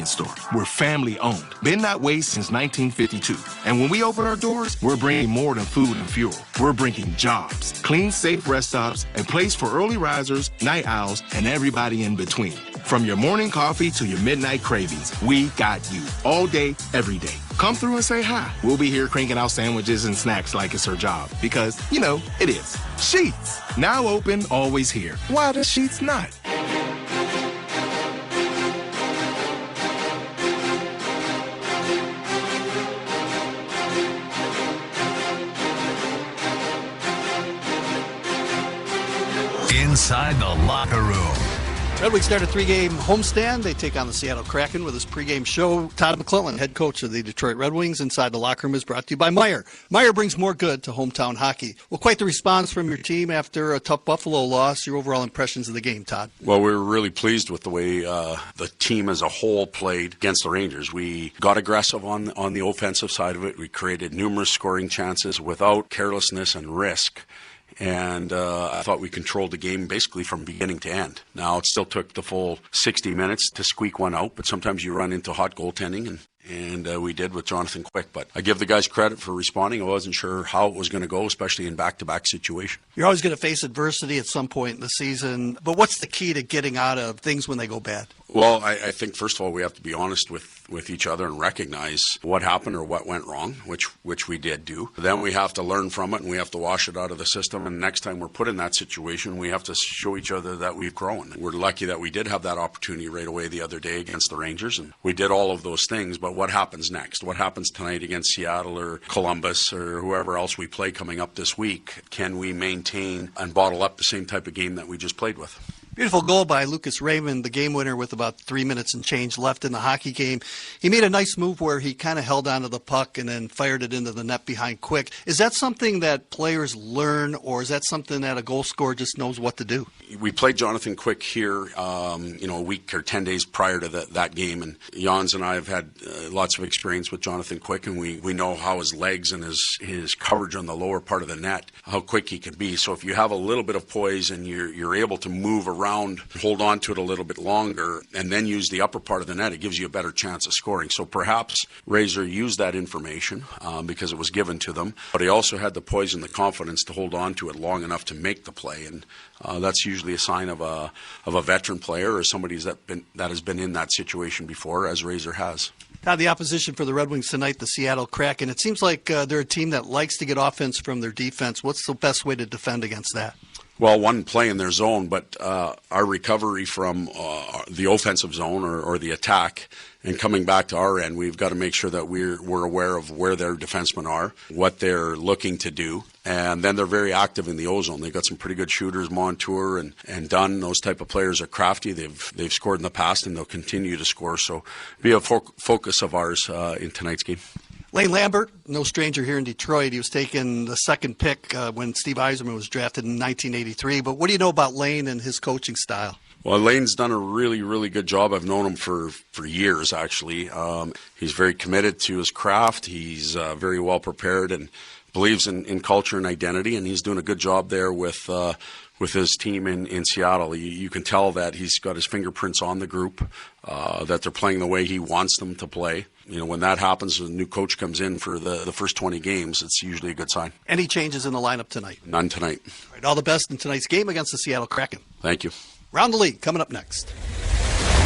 convenience store. We're family owned, been that way since 1952. And when we open our doors, we're bringing more than food and fuel. We're bringing jobs, clean, safe rest stops, and place for early risers, night owls, and everybody in between. From your morning coffee to your midnight cravings, we got you all day, every day. Come through and say hi. We'll be here cranking out sandwiches and snacks like it's our job. Because, you know, it is. Sheetz. Now open, always here. Why does Sheetz not? Inside the locker room. Red Wings start a 3-game homestand. They take on the Seattle Kraken with his pregame show. Todd McClellan, head coach of the Detroit Red Wings, Inside the Locker Room is brought to you by Meijer. Meijer brings more good to hometown hockey. Well, quite the response from your team after a tough Buffalo loss. Your overall impressions of the game, Todd? Well, we were really pleased with the way the team as a whole played against the Rangers. We got aggressive on the offensive side of it. We created numerous scoring chances without carelessness and risk. And I thought we controlled the game basically from beginning to end. Now, it still took the full 60 minutes to squeak one out, but sometimes you run into hot goaltending, and we did with Jonathan Quick. But I give the guys credit for responding. I wasn't sure how it was going to go, especially in back-to-back situation. You're always going to face adversity at some point in the season, but what's the key to getting out of things when they go bad? Well, I think, first of all, we have to be honest with each other and recognize what happened or what went wrong, which we did do. Then we have to learn from it, and we have to wash it out of the system. And next time we're put in that situation, we have to show each other that we've grown. We're lucky that we did have that opportunity right away the other day against the Rangers, and we did all of those things. But what happens next? What happens tonight against Seattle or Columbus or whoever else we play coming up this week? Can we maintain and bottle up the same type of game that we just played with? Beautiful goal by Lucas Raymond, the game winner with about 3 minutes and change left in the hockey game. He made a nice move where he kind of held onto the puck and then fired it into the net behind Quick. Is that something that players learn, or is that something that a goal scorer just knows what to do? We played Jonathan Quick here, a week or 10 days prior to that game, and Jans and I have had lots of experience with Jonathan Quick, and we know how his legs and his coverage on the lower part of the net, how quick he can be. So if you have a little bit of poise and you're able to move around, hold on to it a little bit longer, and then use the upper part of the net, it gives you a better chance of scoring. So perhaps Razor used that information because it was given to them, but he also had the poise and the confidence to hold on to it long enough to make the play, and that's usually a sign of a veteran player or somebody that has been in that situation before, as Razor has. Now, the opposition for the Red Wings tonight, the Seattle Kraken, it seems like they're a team that likes to get offense from their defense. What's the best way to defend against that? Well, one, play in their zone, but our recovery from the offensive zone or the attack and coming back to our end, we've got to make sure that we're aware of where their defensemen are, what they're looking to do, and then they're very active in the O-zone. They've got some pretty good shooters, Montour and Dunn. Those type of players are crafty. They've scored in the past, and they'll continue to score. So be a focus of ours in tonight's game. Lane Lambert, no stranger here in Detroit. He was taken the second pick when Steve Yzerman was drafted in 1983. But what do you know about Lane and his coaching style? Well, Lane's done a really, really good job. I've known him for years, actually. He's very committed to his craft. He's very well prepared and believes in culture and identity, and he's doing a good job there with his team in Seattle. You can tell that he's got his fingerprints on the group, that they're playing the way he wants them to play. You know, when that happens, a new coach comes in for the first 20 games, it's usually a good sign. Any changes in the lineup tonight? None tonight. All right, all the best in tonight's game against the Seattle Kraken. Thank you. Round the League coming up next.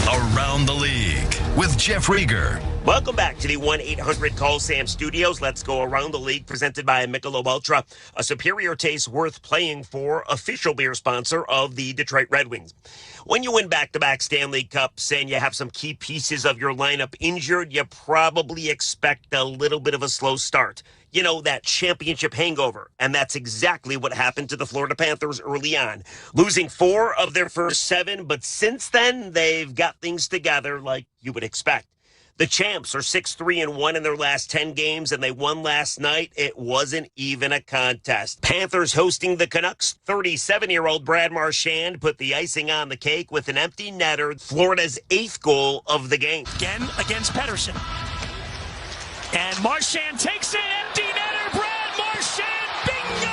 Around the League with Jeff Rieger. Welcome back to the 1-800-CALL-SAM studios. Let's go around the league, presented by Michelob Ultra, a superior taste worth playing for, official beer sponsor of the Detroit Red Wings. When you win back-to-back Stanley Cups and you have some key pieces of your lineup injured, you probably expect a little bit of a slow start. You know, that championship hangover. And that's exactly what happened to the Florida Panthers early on, losing 4 of their first 7. But since then, they've got things together like you would expect. The champs are 6-3-1 in their last 10 games, and they won last night. It wasn't even a contest. Panthers hosting the Canucks. 37-year-old Brad Marchand put the icing on the cake with an empty netter, Florida's 8th goal of the game. Again against Pettersson. And Marchand takes it, empty netter, Brad Marchand, bingo!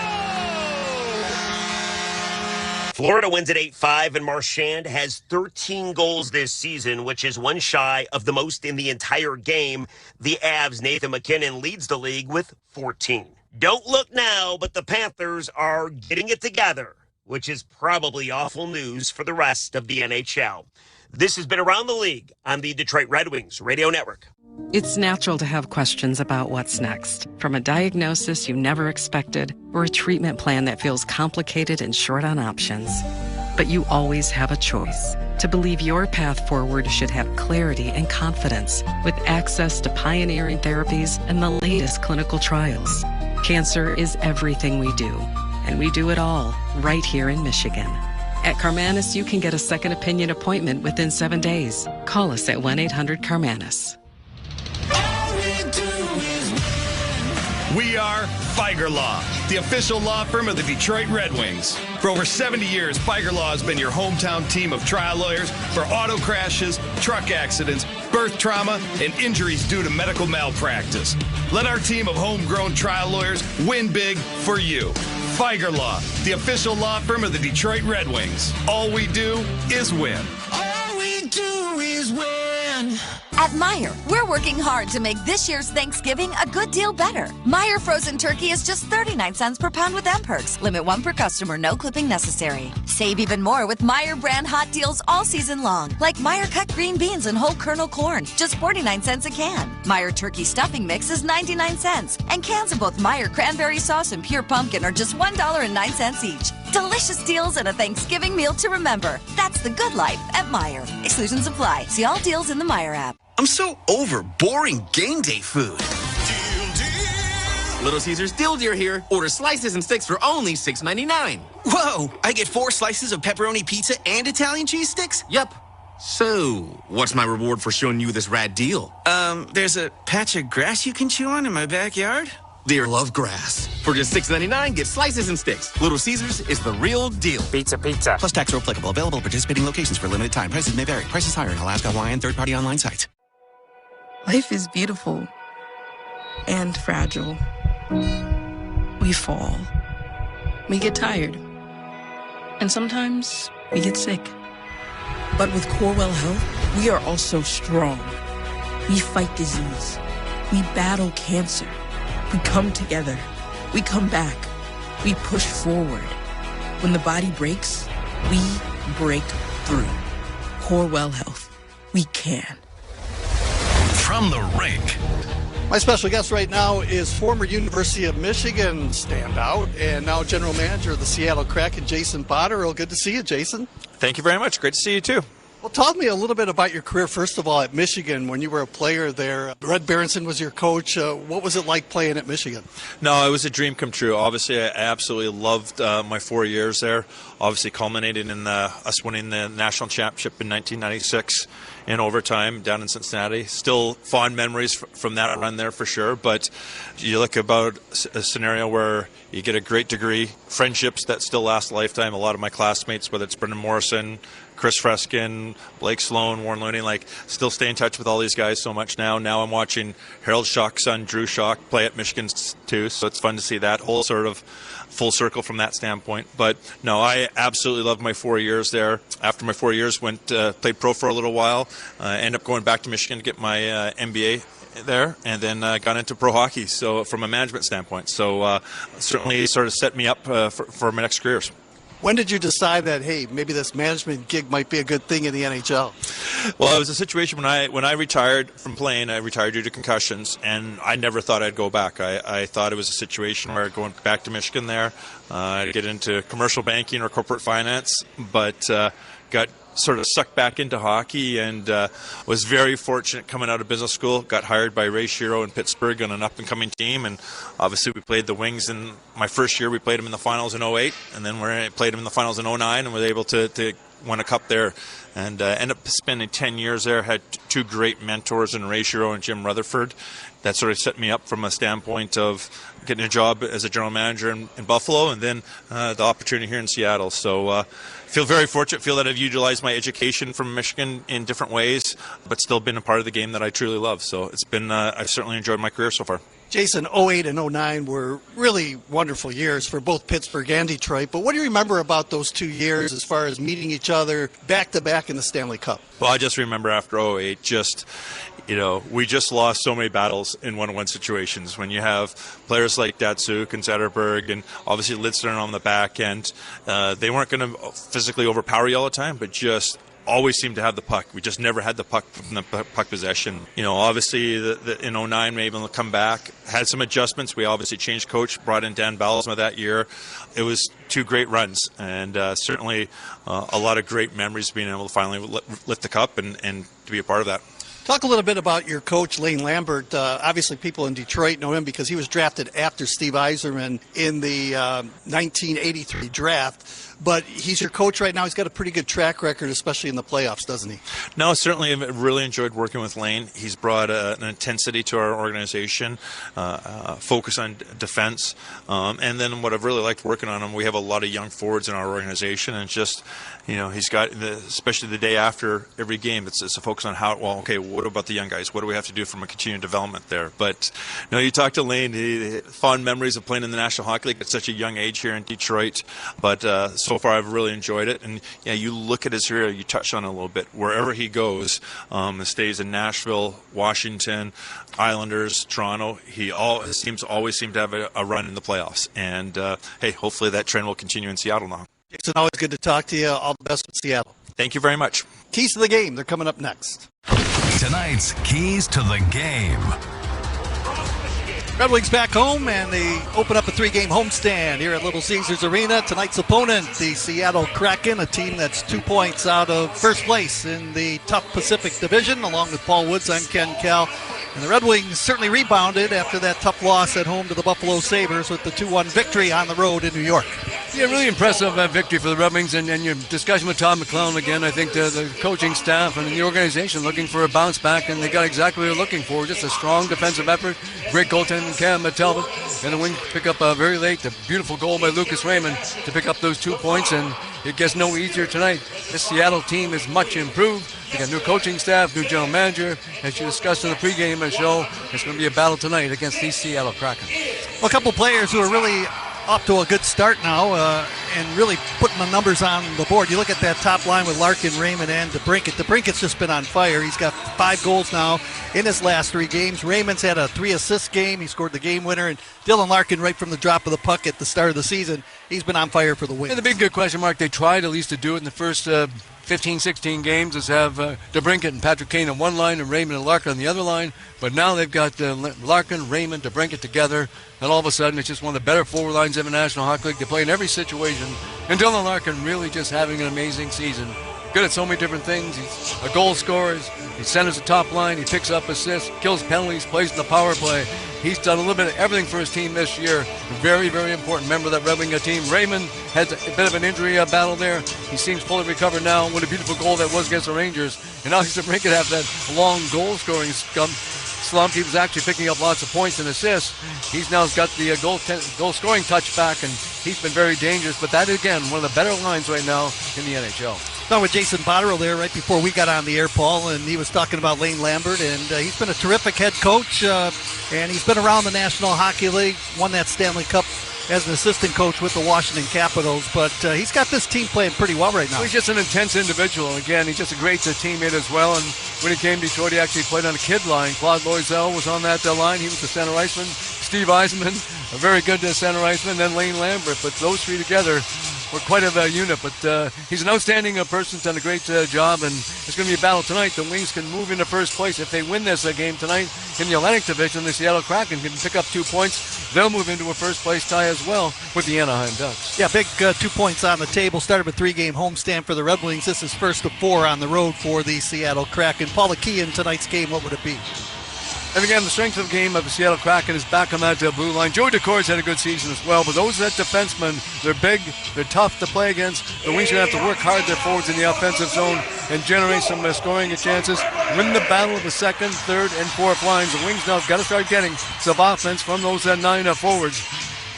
Florida wins at 8-5, and Marchand has 13 goals this season, which is one shy of the most in the entire game. The Avs' Nathan MacKinnon leads the league with 14. Don't look now, but the Panthers are getting it together, which is probably awful news for the rest of the NHL. This has been Around the League on the Detroit Red Wings Radio Network. It's natural to have questions about what's next, from a diagnosis you never expected or a treatment plan that feels complicated and short on options. But you always have a choice to believe your path forward should have clarity and confidence with access to pioneering therapies and the latest clinical trials. Cancer is everything we do, and we do it all right here in Michigan. At Carmanis, you can get a second opinion appointment within 7 days. Call us at 1-800-CARMANIS. We are Feiger Law, the official law firm of the Detroit Red Wings. For over 70 years, Feiger Law has been your hometown team of trial lawyers for auto crashes, truck accidents, birth trauma, and injuries due to medical malpractice. Let our team of homegrown trial lawyers win big for you. Feiger Law, the official law firm of the Detroit Red Wings. All we do is win. All we do is win. At Meijer, we're working hard to make this year's Thanksgiving a good deal better. Meijer frozen turkey is just 39 cents per pound with M-Perks. Limit 1 per customer, no clipping necessary. Save even more with Meijer brand hot deals all season long. Like Meijer cut green beans and whole kernel corn, just 49 cents a can. Meijer turkey stuffing mix is 99 cents. And cans of both Meijer cranberry sauce and pure pumpkin are just $1.09 each. Delicious deals and a Thanksgiving meal to remember. That's the good life at Meijer. Exclusions apply. See all deals in the Meijer app. I'm so over boring game day food. Little Caesar's Deal Deal here. Order slices and sticks for only $6.99. Whoa! I get 4 slices of pepperoni pizza and Italian cheese sticks? Yep. So, what's my reward for showing you this rad deal? There's a patch of grass you can chew on in my backyard. Deer love grass. For just $6.99, get slices and sticks. Little Caesar's is the real deal. Pizza. Plus tax are applicable. Available at participating locations for a limited time. Prices may vary. Prices higher in Alaska, Hawaii, and third-party online sites. Life is beautiful and fragile. We fall. We get tired. And sometimes we get sick. But with Corewell Health, we are also strong. We fight disease. We battle cancer. We come together. We come back. We push forward. When the body breaks, we break through. Corewell Health. We can. From the rink. My special guest right now is former University of Michigan standout and now general manager of the Seattle Kraken, Jason Botterill. Good to see you, Jason. Thank you very much. Great to see you, too. Well, talk me a little bit about your career, first of all, at Michigan when you were a player there. Red Berenson was your coach. What was it like playing at Michigan? No, it was a dream come true. Obviously, I absolutely loved my 4 years there. Obviously, culminated in us winning the national championship in 1996 in overtime down in Cincinnati. Still fond memories from that run there for sure. But you look about a scenario where you get a great degree, friendships that still last a lifetime. A lot of my classmates, whether it's Brendan Morrison, Chris Freskin, Blake Sloan, Warren Looney, still stay in touch with all these guys so much now. Now I'm watching Harold Schock's son, Drew Schock, play at Michigan too, so it's fun to see that whole sort of full circle from that standpoint. But no, I absolutely loved my 4 years there. After my 4 years, played pro for a little while, ended up going back to Michigan to get my MBA there, and then got into pro hockey, so from a management standpoint. So certainly sort of set me up for my next careers. When did you decide that, hey, maybe this management gig might be a good thing in the NHL? Well, it was a situation when I retired from playing. I retired due to concussions, and I never thought I'd go back. I thought it was a situation where going back to Michigan there, I'd get into commercial banking or corporate finance, but got sort of sucked back into hockey and was very fortunate coming out of business school. Got hired by Ray Shero in Pittsburgh on an up-and-coming team, and obviously we played the Wings in my first year. We played them in the finals in 2008, and then we played them in the finals in 2009 and was able to win a cup there. and ended up spending 10 years there. Had two great mentors in Ray Shiro and Jim Rutherford. That sort of set me up from a standpoint of getting a job as a general manager in Buffalo, and then the opportunity here in Seattle. So feel very fortunate, feel that I've utilized my education from Michigan in different ways, but still been a part of the game that I truly love. So it's been, I've certainly enjoyed my career so far. Jason, 08 and 09 were really wonderful years for both Pittsburgh and Detroit. But what do you remember about those 2 years as far as meeting each other back-to-back in the Stanley Cup? Well, I just remember after 08, we just lost so many battles in one-on-one situations. When you have players like Datsuk and Zetterberg and obviously Lidstern on the back end, they weren't going to physically overpower you all the time, but just always seemed to have the puck. We just never had the puck from the puck possession. Obviously in 09, we were able to come back, had some adjustments. We obviously changed coach, brought in Dan Ballesma that year. It was 2 great runs, and certainly a lot of great memories being able to finally lift the cup and to be a part of that. Talk a little bit about your coach, Lane Lambert. Obviously, people in Detroit know him because he was drafted after Steve Yzerman in the 1983 draft. But he's your coach right now. He's got a pretty good track record, especially in the playoffs, doesn't he? No, certainly I've really enjoyed working with Lane. He's brought an intensity to our organization, focus on defense. And then what I've really liked working on him, we have a lot of young forwards in our organization. And just, he's got, especially the day after every game, it's a focus on what about the young guys? What do we have to do from a continued development there? But, you talk to Lane, fond memories of playing in the National Hockey League at such a young age here in Detroit. But so far I've really enjoyed it. And, you look at his career, you touched on it a little bit. Wherever he goes, stays in Nashville, Washington, Islanders, Toronto, he always seems to have a run in the playoffs. And, hey, hopefully that trend will continue in Seattle now. Jason, always good to talk to you. All the best with Seattle. Thank you very much. Keys to the game, they're coming up next. Tonight's Keys to the Game. Red Wings back home, and they open up a 3-game homestand here at Little Caesars Arena. Tonight's opponent, the Seattle Kraken, a team that's 2 points out of first place in the tough Pacific Division, along with Paul Woods and Ken Kell. And the Red Wings certainly rebounded after that tough loss at home to the Buffalo Sabres with the 2-1 victory on the road in New York. Yeah, really impressive victory for the Red Wings. And your discussion with Todd McClellan again, I think the coaching staff and the organization looking for a bounce back, and they got exactly what they're looking for. Just a strong defensive effort, great goaltending, Cam Talbot, and the Wings pick up very late a beautiful goal by Lucas Raymond to pick up those 2 points, and it gets no easier tonight. This Seattle team is much improved. They got new coaching staff, new general manager. As you discussed in the pregame show, it's going to be a battle tonight against these Seattle Kraken. Well, a couple players who are really off to a good start now and really putting the numbers on the board. You look at that top line with Larkin, Raymond, and DeBrincat. DeBrincat's just been on fire. He's got 5 goals now in his last 3 games. Raymond's had a 3-assist game. He scored the game winner. And Dylan Larkin, right from the drop of the puck at the start of the season, he's been on fire for the Wings. And the big good question mark, they tried at least to do it in the first 15, 16 games, is have DeBrincat and Patrick Kane on one line and Raymond and Larkin on the other line. But now they've got Larkin, Raymond, DeBrincat together, and all of a sudden it's just one of the better forward lines in the National Hockey League. They play in every situation, and Dylan Larkin really just having an amazing season. Good at so many different things. He's a goal scorer. He centers the top line. He picks up assists, kills penalties, plays in the power play. He's done a little bit of everything for his team this year. A very, very important member of that Red Wing team. Raymond has a bit of an injury battle there. He seems fully recovered now. What a beautiful goal that was against the Rangers. And now he's DeBrincat have that long goal scoring slump. He was actually picking up lots of points and assists. He's now got the goal scoring touch back, and he's been very dangerous. But that, again, one of the better lines right now in the NHL. Now with Jason Botterill there right before we got on the air, Paul, and he was talking about Lane Lambert, and he's been a terrific head coach, and he's been around the National Hockey League, won that Stanley Cup as an assistant coach with the Washington Capitals, but he's got this team playing pretty well right now. Well, he's just an intense individual. Again, he's just a great teammate as well, and when he came to Detroit, he actually played on a kid line. Claude Loisel was on that line. He was the center iceman. Steve Yzerman, a very good center iceman, then Lane Lambert, but those three together were quite a unit. But he's an outstanding person, done a great job, and it's going to be a battle tonight. The Wings can move into first place. If they win this game tonight in the Atlantic Division, the Seattle Kraken can pick up 2 points. They'll move into a first place tie as well with the Anaheim Ducks. Yeah, big 2 points on the table. Started with 3-game homestand for the Red Wings. This is first of 4 on the road for the Seattle Kraken. Paul, the key in tonight's game, what would it be? And again, the strength of the game of the Seattle Kraken is back on that blue line. Joey Decor's had a good season as well, but those that defensemen, they're big, they're tough to play against. The Wings are going to have to work hard their forwards in the offensive zone and generate some scoring chances. Win the battle of the second, third, and fourth lines. The Wings now have got to start getting some offense from those 9 forwards.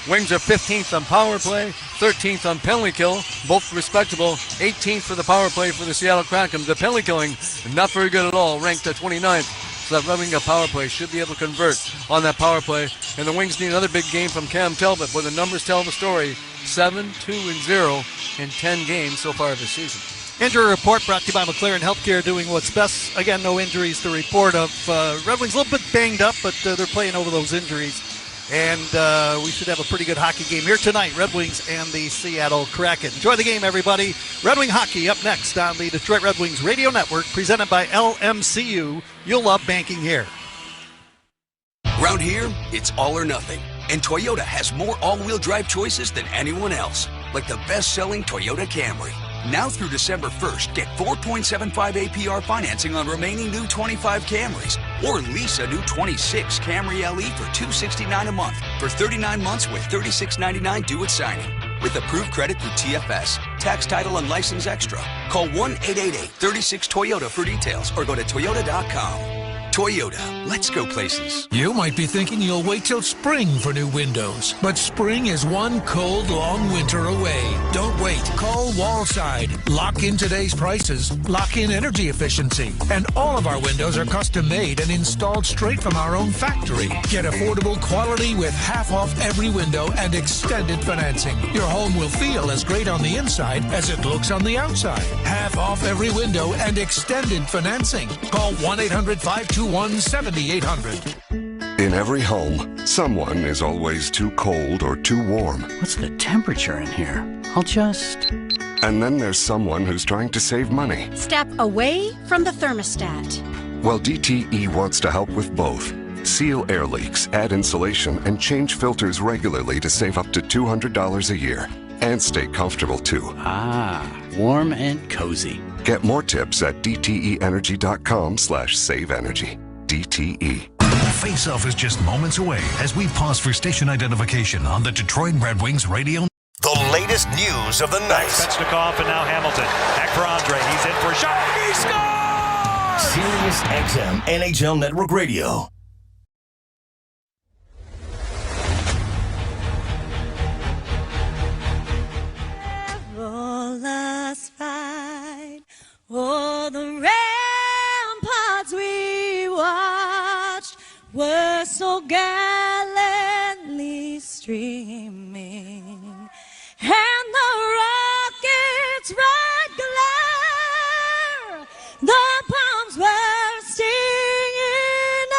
Wings are 15th on power play, 13th on penalty kill, both respectable. 18th for the power play for the Seattle Kraken. The penalty killing, not very good at all, ranked at 29th. So that Red Wing power play should be able to convert on that power play. And the Wings need another big game from Cam Talbot, where the numbers tell the story. 7-2-0 in 10 games so far this season. Injury report brought to you by McLaren Healthcare, doing what's best. Again, no injuries to report of. Red Wings a little bit banged up, but they're playing over those injuries. And we should have a pretty good hockey game here tonight, Red Wings and the Seattle Kraken. Enjoy the game, everybody. Red Wing hockey up next on the Detroit Red Wings Radio Network, presented by LMCU. You'll love banking here. Around here, it's all or nothing. And Toyota has more all-wheel drive choices than anyone else, like the best-selling Toyota Camry. Now through December 1st, get 4.75 APR financing on remaining new 25 Camrys. Or lease a new 26 Camry LE for $269 a month for 39 months with $36.99 due at signing. With approved credit through TFS, tax, title, and license extra. Call 1-888-36-TOYOTA for details or go to toyota.com. Toyota, let's go places. You might be thinking you'll wait till spring for new windows, but spring is one cold, long winter away. Don't wait. Call Wallside. Lock in today's prices, lock in energy efficiency, and all of our windows are custom made and installed straight from our own factory. Get affordable quality with half off every window and extended financing. Your home will feel as great on the inside as it looks on the outside. Half off every window and extended financing. Call 1-800-521-7800. In every home, someone is always too cold or too warm. What's the temperature in here? I'll just... And then there's someone who's trying to save money. Step away from the thermostat. Well, DTE wants to help with both. Seal air leaks, add insulation, and change filters regularly to save up to $200 a year. And stay comfortable, too. Ah, warm and cozy. Get more tips at dteenergy.com/saveenergy. DTE. Face-off is just moments away as we pause for station identification on the Detroit Red Wings radio. The latest news of the night. Svechnikov and now Hamilton. Back for Andre. He's in for a shot. He scores! Sirius XM NHL Network Radio. Us fight o'er the ramparts we watched were so gallantly streaming, and the rocket's red glare, the bombs were stinging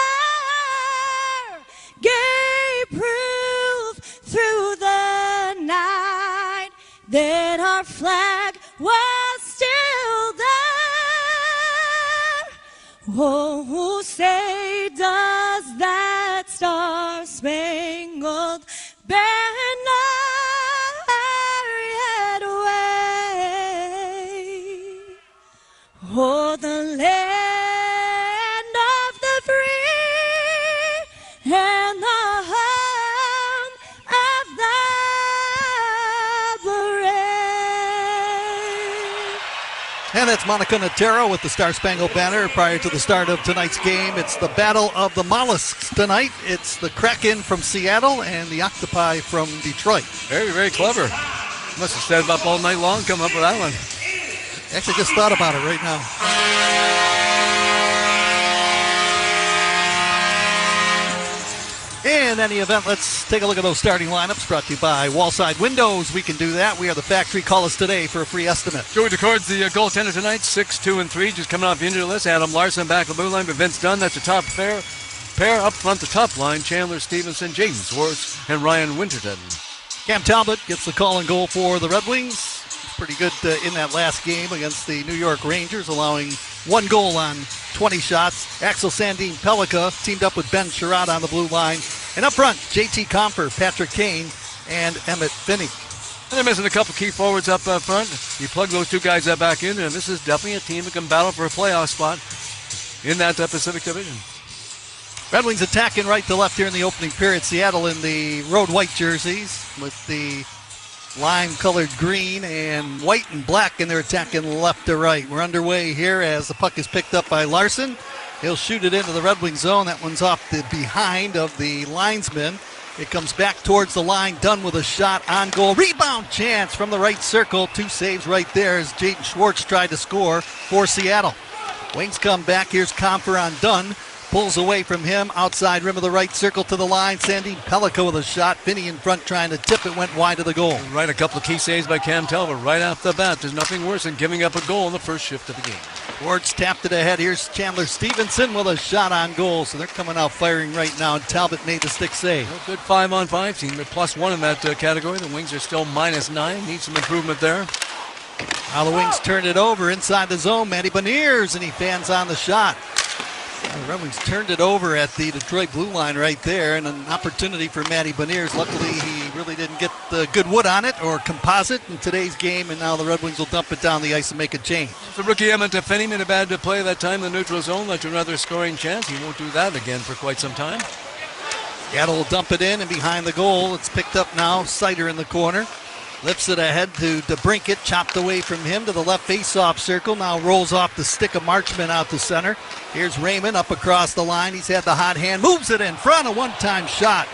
air, gave proof through the night that our flag was still there. Oh, say does that star-spangled banner yet wave o'er the land of the free and the home of the And that's Monica Natero with the Star-Spangled Banner prior to the start of tonight's game. It's the Battle of the Mollusks tonight. It's the Kraken from Seattle and the Octopi from Detroit. Very, very clever. Must have stayed up all night long coming up with that one. Actually, just thought about it right now. In any event, let's take a look at those starting lineups brought to you by Wallside Windows. We can do that. We are the factory. Call us today for a free estimate. Joey Decord's the goaltender tonight, 6-2-3, just coming off the injury list. Adam Larson back on the blue line, but Vince Dunn, that's the top pair. Pair up front, the top line, Chandler Stevenson, Jaden Swartz, and Ryan Winterton. Cam Talbot gets the call and goal for the Red Wings. Pretty good in that last game against the New York Rangers, allowing one goal on 20 shots. Axel Sandin Pellica teamed up with Ben Sherrod on the blue line. And up front, JT Comfer, Patrick Kane, and Emmett Finney. And they're missing a couple key forwards up front. You plug those two guys back in, and this is definitely a team that can battle for a playoff spot in that Pacific Division. Red Wings attacking right to left here in the opening period. Seattle in the road white jerseys with the lime-colored green and white and black, and they're attacking left to right. We're underway here as the puck is picked up by Larson. He'll shoot it into the Red Wing zone. That one's off the behind of the linesman. It comes back towards the line. Dunn with a shot on goal. Rebound chance from the right circle. 2 saves right there as Jaden Schwartz tried to score for Seattle. Wings come back. Here's Comfer on Dunn. Pulls away from him. Outside rim of the right circle to the line. Sandine Pellico with a shot. Finney in front trying to tip it. Went wide of the goal. Right, a couple of key saves by Cam Talbot right off the bat. There's nothing worse than giving up a goal in the first shift of the game. Schwartz tapped it ahead. Here's Chandler Stevenson with a shot on goal. So they're coming out firing right now. And Talbot made the stick save. Well, good 5-on-5 team. They're +1 in that category. The Wings are still -9. Need some improvement there. Now the Wings turn it over inside the zone. Matty Beniers, and he fans on the shot. The Red Wings turned it over at the Detroit blue line right there, and an opportunity for Matty Beniers. Luckily, he really didn't get the good wood on it or composite in today's game, and now the Red Wings will dump it down the ice and make a change. The rookie Emmett Finney made a bad play that time in the neutral zone, led to another scoring chance. He won't do that again for quite some time. Seattle will dump it in, and behind the goal, it's picked up now. Sider in the corner. Lifts it ahead to DeBrincat, chopped away from him to the left face-off circle. Now rolls off the stick of Marchman out to center. Here's Raymond up across the line. He's had the hot hand, moves it in front, a one-time shot.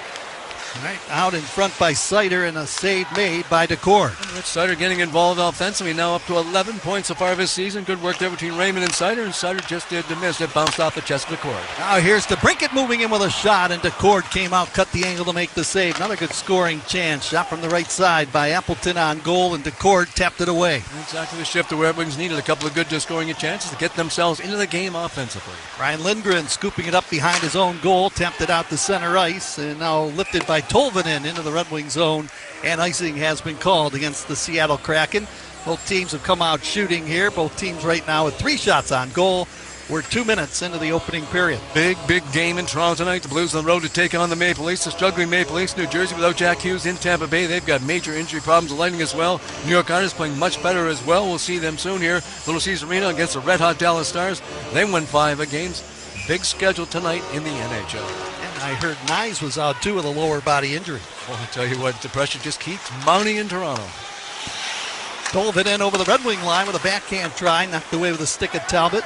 Right out in front by Sider, and a save made by DeCord. Rich Sider getting involved offensively, now up to 11 points so far this season. Good work there between Raymond and Sider just did the miss. It bounced off the chest of DeCord. Now here's DeBrincat moving in with a shot, and DeCord came out, cut the angle to make the save. Another good scoring chance. Shot from the right side by Appleton on goal, and DeCord tapped it away. Exactly the shift the Red Wings needed. A couple of good scoring chances to get themselves into the game offensively. Ryan Lindgren scooping it up behind his own goal, tapped it out to center ice, and now lifted by Tolvanen into the Red Wing zone, and icing has been called against the Seattle Kraken. Both teams have come out shooting here. Both teams right now with 3 shots on goal. We're 2 minutes into the opening period. Big game in Toronto tonight. The Blues on the road to take on the Maple Leafs. The struggling Maple Leafs, New Jersey without Jack Hughes in Tampa Bay. They've got major injury problems. The Lightning as well. New York Islanders playing much better as well. We'll see them soon here. Little Caesars Arena against the red-hot Dallas Stars. They won 5 games. Big schedule tonight in the NHL. And I heard Nyes was out too with a lower body injury. Well, I tell you what, the pressure just keeps mounting in Toronto. Tolvanen over the Red Wing line with a backhand try, knocked away with a stick at Talbot.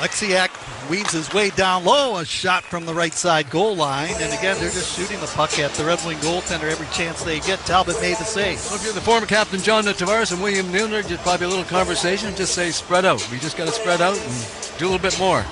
Lexiak weaves his way down low, a shot from the right side goal line, and again they're just shooting the puck at the Red Wing goaltender every chance they get. Talbot made the save. Well, if you're the former captain John Tavares and William Nealner, just probably a little conversation, just say spread out. We just got to spread out and do a little bit more.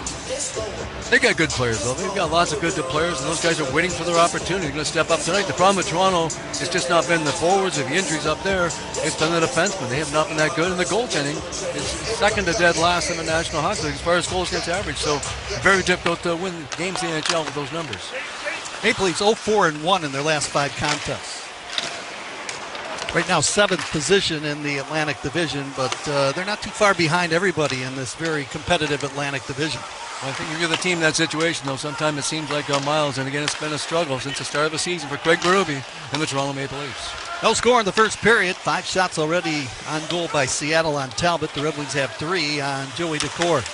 They got good players, though. They've got lots of good players, and those guys are waiting for their opportunity. They're going to step up tonight. The problem with Toronto is just not been the forwards or the injuries up there. It's been the defensemen. They have not been that good, and the goaltending is second to dead last in the National Hockey League as far as goals against average. So very difficult to win games in the NHL with those numbers. Maple Leafs 0-4-1 in their last 5 contests. Right now, 7th position in the Atlantic Division, but they're not too far behind everybody in this very competitive Atlantic Division. Well, I think if you're the team in that situation, though, sometimes it seems like miles, and again, it's been a struggle since the start of the season for Craig Berube and the Toronto Maple Leafs. No score in the first period. 5 shots already on goal by Seattle on Talbot. The Red Wings have 3 on Joey DeCord.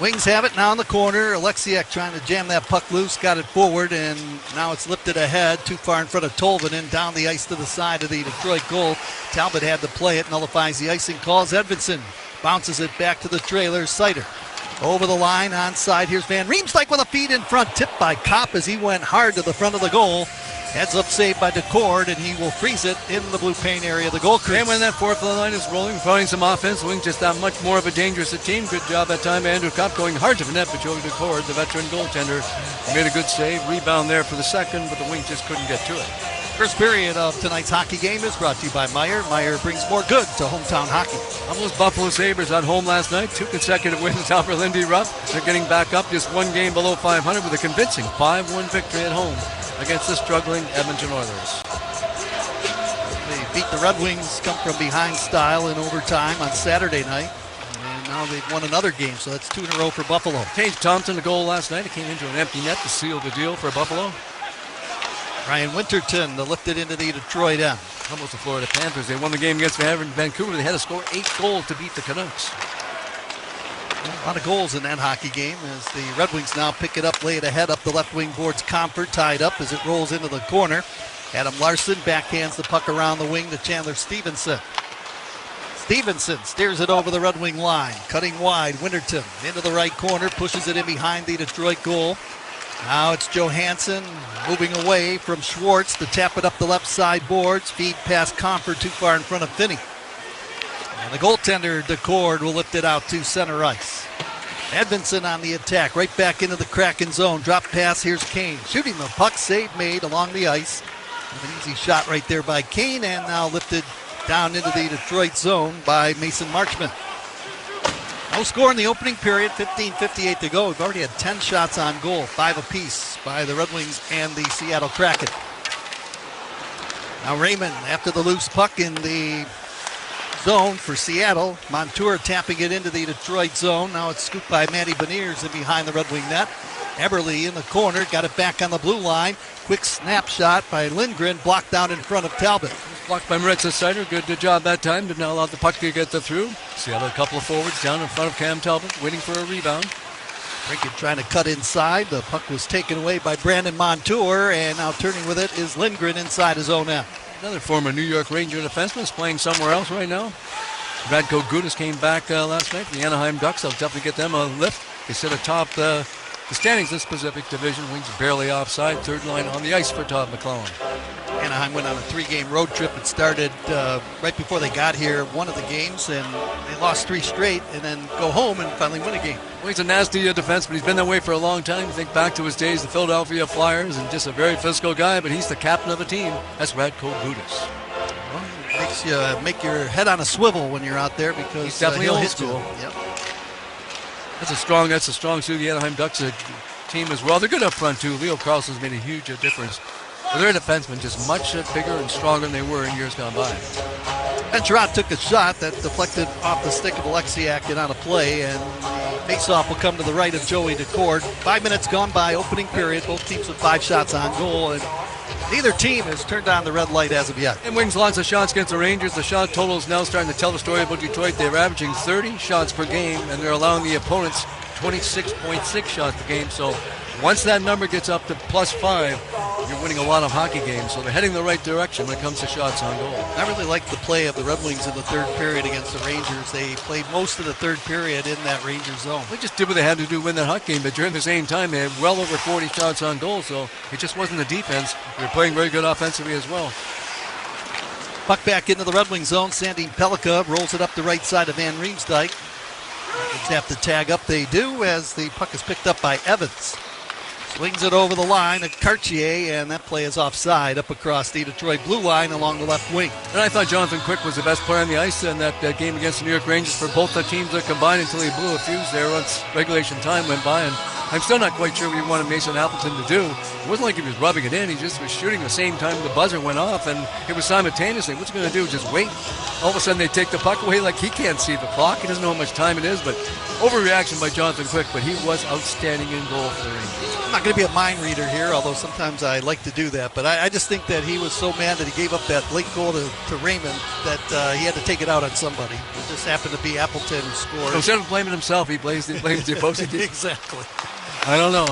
Wings have it now in the corner. Alexiak trying to jam that puck loose, got it forward, and now it's lifted ahead, too far in front of Tolvanen, down the ice to the side of the Detroit goal. Talbot had to play it, nullifies the icing, calls Edvinsson, bounces it back to the trailer. Sider over the line, onside. Here's Van Riemsdyk with a feed in front, tipped by Kopp as he went hard to the front of the goal. Heads up save by DeCord, and he will freeze it in the blue paint area of the goal crease. And when that fourth line is rolling, throwing some offense, the Wings just that much more of a dangerous team. Good job that time, Andrew Kopp going hard to the net, but Joey DeCord, the veteran goaltender, made a good save. Rebound there for the second, but the Wings just couldn't get to it. First period of tonight's hockey game is brought to you by Meijer. Meijer brings more good to hometown hockey. Almost Buffalo Sabres at home last night. 2 consecutive wins over Lindy Ruff. They're getting back up just 1 game below 500 with a convincing 5-1 victory at home against the struggling Edmonton Oilers. They beat the Red Wings, come from behind style in overtime on Saturday night. And now they've won another game, so that's 2 in a row for Buffalo. Tage Thompson, the goal last night. It came into an empty net to seal the deal for Buffalo. Ryan Winterton lifted into the Detroit end. Almost the Florida Panthers. They won the game against Vancouver. They had to score 8 goals to beat the Canucks. A lot of goals in that hockey game as the Red Wings now pick it up, lay it ahead up the left wing boards. Comfort tied up as it rolls into the corner. Adam Larson backhands the puck around the wing to Chandler Stevenson. Stevenson steers it over the Red Wing line, cutting wide. Winterton into the right corner, pushes it in behind the Detroit goal. Now it's Johansson moving away from Schwartz to tap it up the left side boards. Feed past Comfort too far in front of Finney. And the goaltender, DeCord, will lift it out to center ice. Edmondson on the attack, right back into the Kraken zone. Drop pass, here's Kane. Shooting the puck, save made along the ice. An easy shot right there by Kane, and now lifted down into the Detroit zone by Mason Marchment. No score in the opening period, 15:58 to go. We've already had 10 shots on goal, 5 apiece by the Red Wings and the Seattle Kraken. Now Raymond after the loose puck in the zone for Seattle. Montour tapping it into the Detroit zone. Now it's scooped by Matty Beniers in behind the Red Wing net. Eberle in the corner, got it back on the blue line. Quick snapshot by Lindgren, blocked down in front of Talbot. Blocked by Maritza Sider. Good job that time. Did not allow the puck to get through. Seattle, a couple of forwards down in front of Cam Talbot, waiting for a rebound. Rickett trying to cut inside. The puck was taken away by Brandon Montour, and now turning with it is Lindgren inside his own end. Another former New York Ranger defenseman is playing somewhere else right now. Radko Gudas came back last night from the Anaheim Ducks. I'll definitely get them a lift. They sit atop the standings in this Pacific Division. Wings barely offside. Third line on the ice for Todd McClellan. Anaheim went on a 3-game road trip. It started right before they got here, one of the games, and they lost 3 straight and then go home and finally win a game. Well, he's a nasty defenseman. He's been that way for a long time. You think back to his days, the Philadelphia Flyers, and just a very physical guy, but he's the captain of the team. That's Radko Gudas. Well, it makes you make your head on a swivel when you're out there because he's definitely he'll old hit school. You. Yep. That's a strong suit of the Anaheim Ducks team as well. They're good up front too. Leo Carlson's made a huge difference. But their defensemen just much bigger and stronger than they were in years gone by. Venturot took a shot that deflected off the stick of Alexiak and on a play, and the faceoff will come to the right of Joey DeCord. 5 minutes gone by, opening period. Both teams with 5 shots on goal, and neither team has turned on the red light as of yet. And Wings lots of shots against the Rangers. The shot total is now starting to tell the story about Detroit. They're averaging 30 shots per game, and they're allowing the opponents 26.6 shots per game. So once that number gets up to +5, you're winning a lot of hockey games. So they're heading the right direction when it comes to shots on goal. I really liked the play of the Red Wings in the third period against the Rangers. They played most of the third period in that Rangers zone. They just did what they had to do to win that hockey game, but during the same time, they had well over 40 shots on goal, so it just wasn't the defense. They were playing very good offensively as well. Puck back into the Red Wing zone. Sandin Pellikka rolls it up the right side of Van Riemsdyk. They have to tag up. They do as the puck is picked up by Evans. Swings it over the line at Cartier, and that play is offside up across the Detroit blue line along the left wing. And I thought Jonathan Quick was the best player on the ice in that game against the New York Rangers for both the teams that combined until he blew a fuse there once regulation time went by. And I'm still not quite sure what he wanted Mason Appleton to do. It wasn't like he was rubbing it in. He just was shooting the same time the buzzer went off, and it was simultaneously. What's he going to do? Just wait? All of a sudden they take the puck away like he can't see the clock. He doesn't know how much time it is, but overreaction by Jonathan Quick, but he was outstanding in goal for the Rangers. I'm not going to be a mind reader here, although sometimes I like to do that, but I just think that he was so mad that he gave up that late goal to Raymond that he had to take it out on somebody. It just happened to be Appleton who scored. So instead of blaming himself, he blames the opposing team. Exactly. I don't know.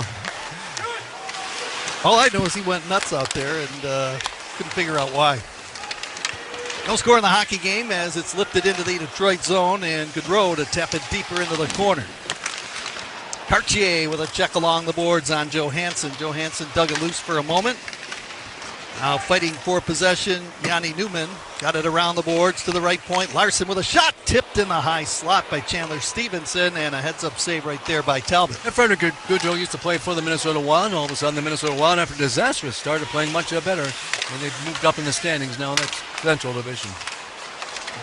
All I know is he went nuts out there and couldn't figure out why. No score in the hockey game as it's lifted into the Detroit zone, and Gaudreau to tap it deeper into the corner. Cartier with a check along the boards on Johansson. Johansson dug it loose for a moment. Now fighting for possession, Yanni Newman got it around the boards to the right point. Larson with a shot tipped in the high slot by Chandler Stevenson, and a heads-up save right there by Talbot. And Frederick Gaudreau used to play for the Minnesota Wild, and all of a sudden the Minnesota Wild, after a disastrous start, are playing much better. And they've moved up in the standings now. That's Central Division.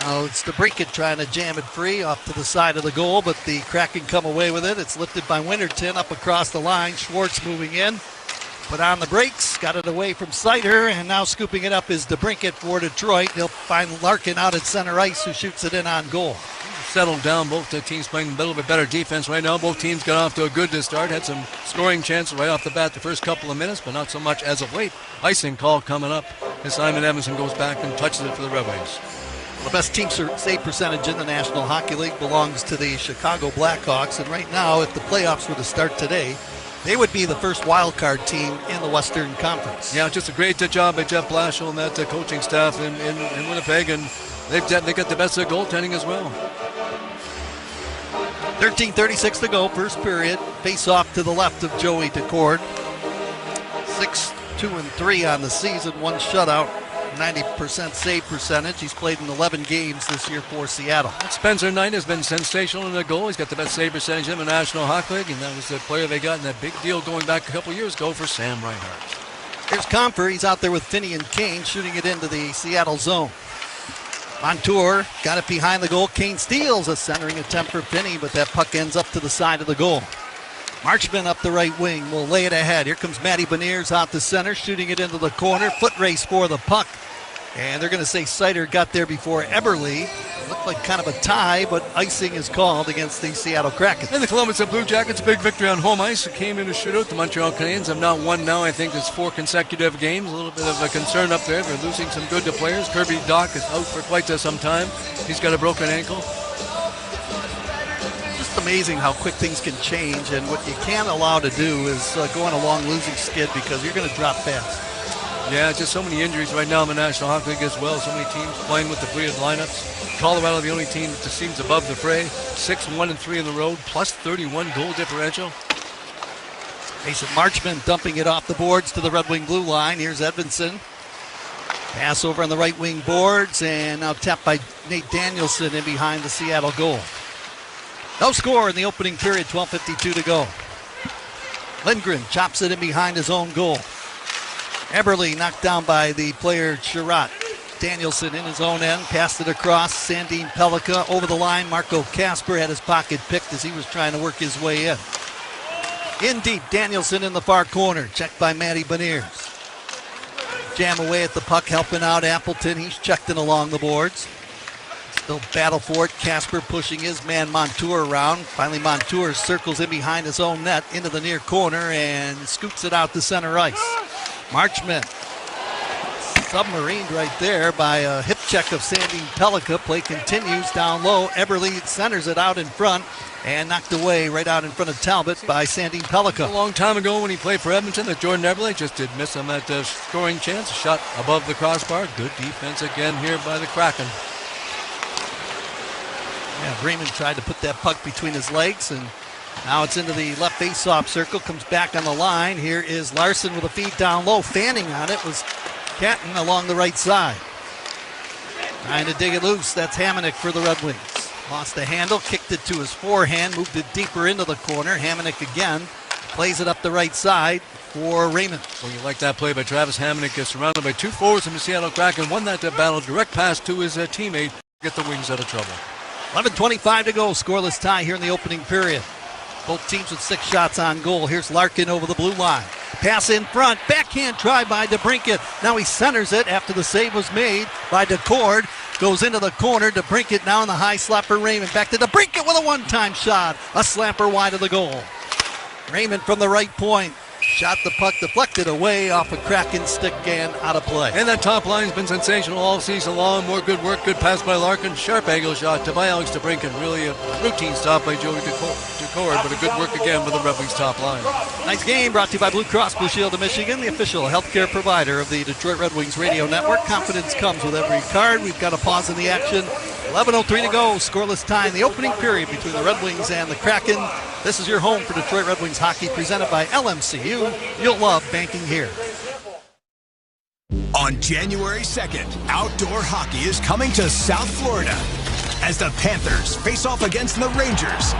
Now it's DeBrincat trying to jam it free off to the side of the goal, but the Kraken come away with it. It's lifted by Winterton up across the line. Schwartz moving in. Put on the brakes, got it away from Sider, and now scooping it up is DeBrincat for Detroit. He'll find Larkin out at center ice, who shoots it in on goal. Settled down. Both the teams playing a little bit better defense right now. Both teams got off to a good start. Had some scoring chances right off the bat the first couple of minutes, but not so much as of late. Icing call coming up as Simon Evanson goes back and touches it for the Red Wings. The best team save percentage in the National Hockey League belongs to the Chicago Blackhawks, and right now, if the playoffs were to start today, they would be the first wild card team in the Western Conference. Yeah, just a great job by Jeff Blashill and that coaching staff in Winnipeg, and they got the best of goaltending as well. 13:36 to go, first period. Face off to the left of Joey Decord. 6-2-3 on the season, one shutout. 90% save percentage. He's played in 11 games this year for Seattle. Spencer Knight has been sensational in the goal. He's got the best save percentage in the National Hockey League, and that was the player they got in that big deal going back a couple years ago for Sam Reinhart. Here's Comfer. He's out there with Finney and Kane, shooting it into the Seattle zone. Montour got it behind the goal. Kane steals a centering attempt for Finney, but that puck ends up to the side of the goal. Marchman up the right wing will lay it ahead. Here comes Matty Beniers out the center, shooting it into the corner. Foot race for the puck. And they're going to say Sider got there before Eberle. Looked like kind of a tie, but icing is called against the Seattle Kraken. And the Columbus Blue Jackets, big victory on home ice. It came in a shootout. The Montreal Canadiens have not won now. I think it's 4 consecutive games. A little bit of a concern up there. They're losing some good players. Kirby Dach is out for quite some time. He's got a broken ankle. Just amazing how quick things can change, and what you can't allow to do is go on a long losing skid because you're going to drop fast. Yeah, just so many injuries right now in the National Hockey League as well. So many teams playing with depleted lineups. Colorado, the only team that seems above the fray. 6-1-3 in the road, plus 31 goal differential. Mason Marchman dumping it off the boards to the Red Wing blue line. Here's Edvinsson. Pass over on the right wing boards, and now tapped by Nate Danielson in behind the Seattle goal. No score in the opening period, 12:52 to go. Lindgren chops it in behind his own goal. Eberle knocked down by the player Sherratt. Danielson in his own end, passed it across. Sandin Pellikka over the line. Marco Kasper had his pocket picked as he was trying to work his way in. In deep, Danielson in the far corner, checked by Matty Beniers. Jam away at the puck, helping out Appleton. He's checked in along the boards. Still battle for it. Kasper pushing his man Montour around. Finally, Montour circles in behind his own net into the near corner and scoots it out to center ice. Marchman submarined right there by a hip check of Sandin Pellikka. Play continues down low. Eberle centers it out in front and knocked away right out in front of Talbot by Sandin Pellikka. A long time ago when he played for Edmonton, that Jordan Eberle just did miss on that scoring chance. A shot above the crossbar. Good defense again here by the Kraken. Yeah, Raymond tried to put that puck between his legs, and now it's into the left face-off circle. Comes back on the line. Here is Larson with a feed down low. Fanning on it was Catton along the right side. Trying to dig it loose. That's Hamonic for the Red Wings. Lost the handle, kicked it to his forehand, moved it deeper into the corner. Hamonic again plays it up the right side for Raymond. Well, you like that play by Travis Hamonic. Surrounded by 2 forwards from the Seattle Kraken. Won that battle. Direct pass to his teammate. Get the Wings out of trouble. 11:25 to go. Scoreless tie here in the opening period. Both teams with 6 shots on goal. Here's Larkin over the blue line. Pass in front. Backhand try by DeBrincat. Now he centers it after the save was made by Decord. Goes into the corner. DeBrincat now in the high slot for Raymond. Back to DeBrincat with a one-time shot. A slamper wide of the goal. Raymond from the right point. Shot the puck deflected away off a Kraken stick and out of play. And that top line's been sensational all season long. More good work, good pass by Larkin. Sharp angle shot by Alex DeBrincat. Really a routine stop by Joey Decord, but a good work again for the Red Wings top line. Nice game brought to you by Blue Cross Blue Shield of Michigan, the official healthcare provider of the Detroit Red Wings radio network. Confidence comes with every card. We've got a pause in the action. 11:03 to go. Scoreless tie in the opening period between the Red Wings and the Kraken. This is your home for Detroit Red Wings hockey, presented by LMCU. You'll love banking here. On January 2nd, outdoor hockey is coming to South Florida as the Panthers face off against the Rangers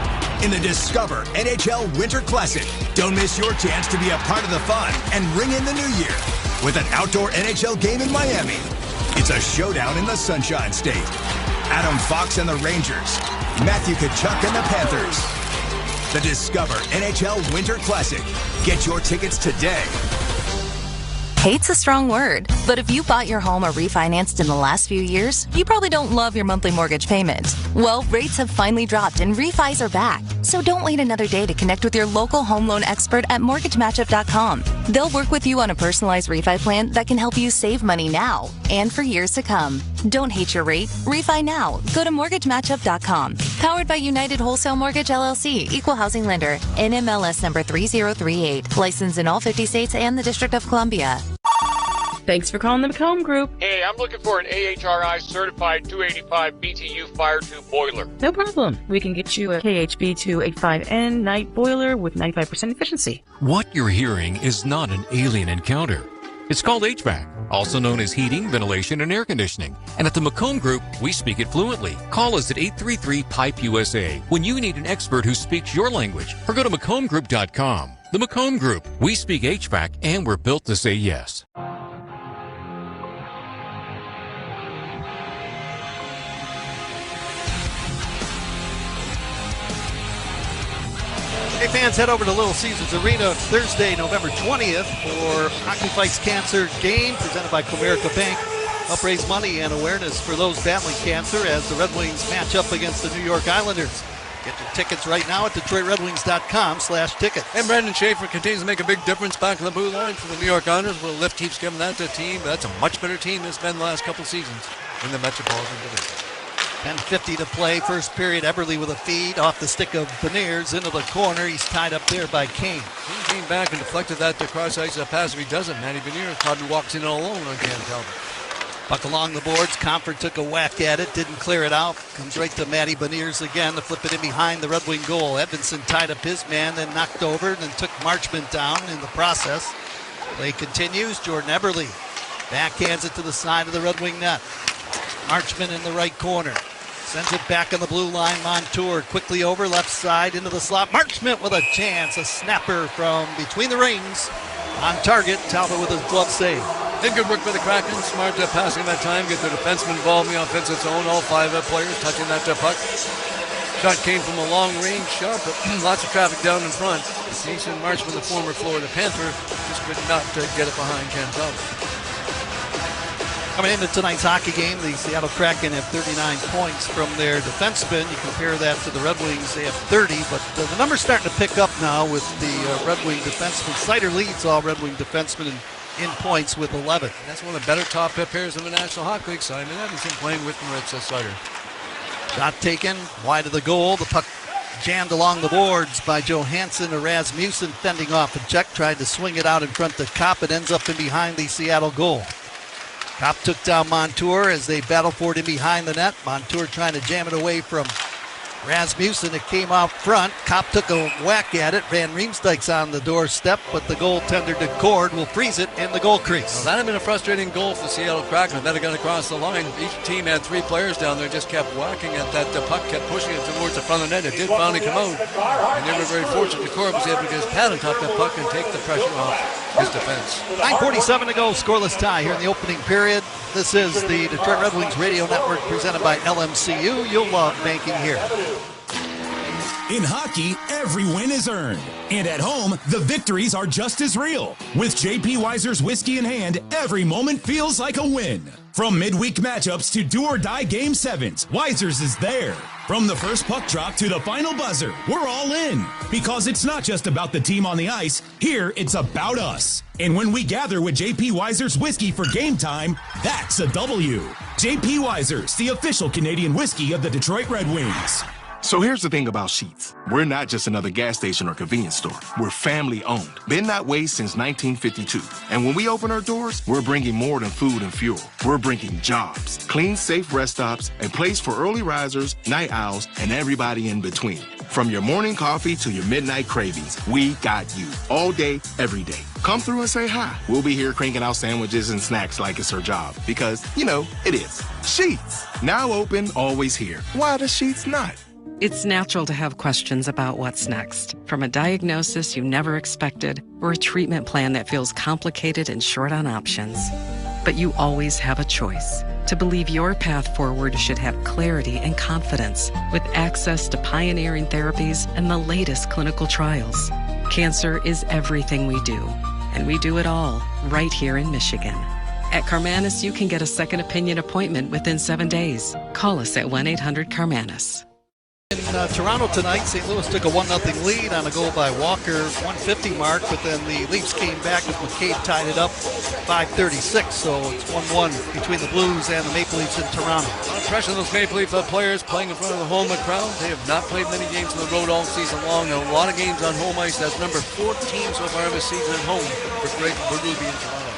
in the Discover NHL Winter Classic. Don't miss your chance to be a part of the fun and ring in the new year with an outdoor NHL game in Miami. It's a showdown in the Sunshine State. Adam Fox and the Rangers, Matthew Tkachuk and the Panthers. The Discover NHL Winter Classic. Get your tickets today. Hate's a strong word, but if you bought your home or refinanced in the last few years, you probably don't love your monthly mortgage payment. Well, rates have finally dropped and refis are back. So don't wait another day to connect with your local home loan expert at mortgagematchup.com. They'll work with you on a personalized refi plan that can help you save money now and for years to come. Don't hate your rate. Refi now. Go to mortgagematchup.com. Powered by United Wholesale Mortgage LLC, Equal Housing Lender, NMLS number 3038. Licensed in all 50 states and the District of Columbia. Thanks for calling the McComb Group. Hey, I'm looking for an AHRI certified 285 BTU fire tube boiler. No problem. We can get you a KHB 285N night boiler with 95% efficiency. What you're hearing is not an alien encounter. It's called HVAC, also known as heating, ventilation, and air conditioning. And at the McComb Group, we speak it fluently. Call us at 833-PIPE-USA when you need an expert who speaks your language, or go to McCombGroup.com. The McComb Group. We speak HVAC, and we're built to say yes. Hey fans, head over to Little Caesars Arena Thursday, November 20th for Hockey Fights Cancer game presented by Comerica Bank. Help raise money and awareness for those battling cancer as the Red Wings match up against the New York Islanders. Get your tickets right now at DetroitRedWings.com/tickets. And Brandon Schaefer continues to make a big difference back in the blue line for the New York Islanders. Well, Lift keeps giving that to the team, but that's a much better team than it's been the last couple seasons in the Metropolitan Division. 10:50 to play. First period, Eberle with a feed off the stick of Beniers into the corner. He's tied up there by Kane. He came back and deflected that to cross-ice pass. If he doesn't, Matty Beniers probably walks in all alone on Cam Talbot. Puck along the boards. Comfort took a whack at it, didn't clear it out. Comes right to Matty Beniers again to flip it in behind the Red Wing goal. Edmondson tied up his man, then knocked over, and then took Marchment down in the process. Play continues. Jordan Eberle backhands it to the side of the Red Wing net. Marchment in the right corner. Sends it back on the blue line. Montour quickly over left side into the slot. Marchment with a chance. A snapper from between the rings. On target. Talbot with his glove save. Did good work by the Kraken. Smart passing that time. Get the defenseman involved in the offensive zone. All five players touching that puck. Shot came from a long range shot, but lots of traffic down in front. Jason Marchment, the former Florida Panther, just could not get it behind Cam Talbot. Coming into tonight's hockey game, the Seattle Kraken have 39 points from their defensemen. You compare that to the Red Wings, they have 30, but the numbers starting to pick up now with the Red Wing defensemen. Sider leads all Red Wing defensemen in points with 11. That's one of the better top pairs in the National Hockey League. Simon Edmondson playing with Maritza Sider. Shot taken, wide of the goal. The puck jammed along the boards by Johansson. Rasmussen fending off a check, tried to swing it out in front of Kopp. It ends up in behind the Seattle goal. Kopp took down Montour as they battle for it in behind the net. Montour trying to jam it away from Rasmussen. It came out front. Kopp took a whack at it. Van Riemsdyk's on the doorstep, but the goaltender DeCord will freeze it in the goal crease. Well, that had been a frustrating goal for the Seattle Kraken. If that had gone across the line, each team had three players down there, just kept whacking at that. The puck kept pushing it towards the front of the net. It did finally come out, and they were very fortunate. DeCord was able to get his pad on top of that puck and take the pressure off his defense. 9:47 to go, scoreless tie here in the opening period. This is the Detroit Red Wings Radio Network presented by LMCU. You'll love banking here. In hockey, every win is earned. And at home, the victories are just as real. With J.P. Weiser's whiskey in hand, every moment feels like a win. From midweek matchups to do-or-die Game 7s, Weiser's is there. From the first puck drop to the final buzzer, we're all in. Because it's not just about the team on the ice. Here, it's about us. And when we gather with J.P. Weiser's whiskey for game time, that's a W. J.P. Weiser's, the official Canadian whiskey of the Detroit Red Wings. So here's the thing about Sheetz. We're not just another gas station or convenience store. We're family owned. Been that way since 1952. And when we open our doors, we're bringing more than food and fuel. We're bringing jobs, clean, safe rest stops, a place for early risers, night owls, and everybody in between. From your morning coffee to your midnight cravings, we got you. All day, every day. Come through and say hi. We'll be here cranking out sandwiches and snacks like it's our job. Because, you know, it is. Sheetz. Now open, always here. Why does Sheetz not? It's natural to have questions about what's next, from a diagnosis you never expected or a treatment plan that feels complicated and short on options. But you always have a choice. To believe your path forward should have clarity and confidence with access to pioneering therapies and the latest clinical trials. Cancer is everything we do, and we do it all right here in Michigan. At Carmanis, you can get a second opinion appointment within 7 days. Call us at 1-800-CARMANIS. In Toronto tonight, St. Louis took a 1-0 lead on a goal by Walker, 150 mark, but then the Leafs came back as McCabe tied it up 5:36, so it's 1-1 between the Blues and the Maple Leafs in Toronto. A lot of pressure on those Maple Leaf players playing in front of the home crowd. They have not played many games on the road all season long. A lot of games on home ice. That's number 14 so far this season at home for Ruby in Toronto.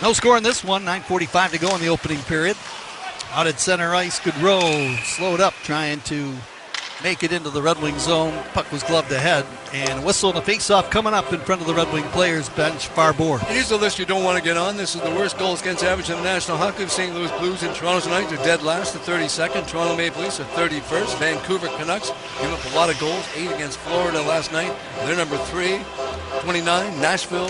No score in this one, 9:45 to go in the opening period. Out at center ice, Goodrow slowed up trying to make it into the Red Wing zone. Puck was gloved ahead, and a whistle and a face-off coming up in front of the Red Wing players bench, far board. Here's the list you don't want to get on. This is the worst goals against average in the National Hockey League. St. Louis Blues in Toronto tonight. They're dead last at 32nd. Toronto Maple Leafs at 31st. Vancouver Canucks give up a lot of goals, 8 against Florida last night. They're number 3, 29. Nashville.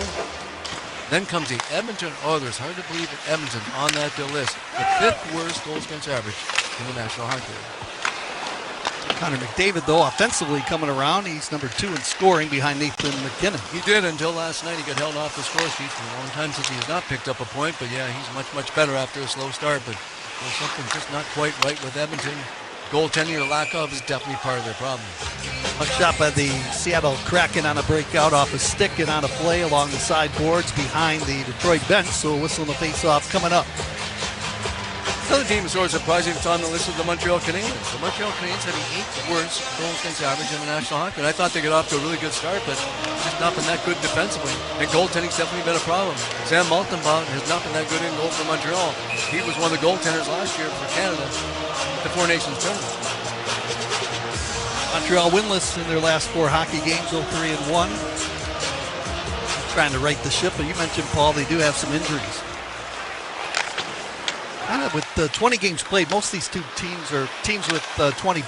Then comes the Edmonton Oilers. Hard to believe that Edmonton on that list. The 5th worst goals against average in the National Hockey League. Connor McDavid, though, offensively coming around. He's number 2 in scoring behind Nathan McKinnon. He did until last night. He got held off the score sheet for a long time since he has not picked up a point. But yeah, he's much, much better after a slow start. But there's something just not quite right with Edmonton. Goaltending or lack of is definitely part of their problem. A shot by the Seattle Kraken on a breakout off a stick and on a play along the sideboards behind the Detroit bench. So a whistle and a face-off coming up. Another team is sort of surprising. It's on the list of the Montreal Canadiens. The Montreal Canadiens have the 8th worst goals against average in the National Hockey. And I thought they got off to a really good start, but just not been that good defensively. And goaltending's definitely been a problem. Sam Maltenbaum has not been that good in goal for Montreal. He was one of the goaltenders last year for Canada at the Four Nations tournament. Montreal winless in their last 4 hockey games, 0-3-1. Trying to right the ship, but you mentioned, Paul, they do have some injuries. With 20 games played, most of these two teams are teams with 20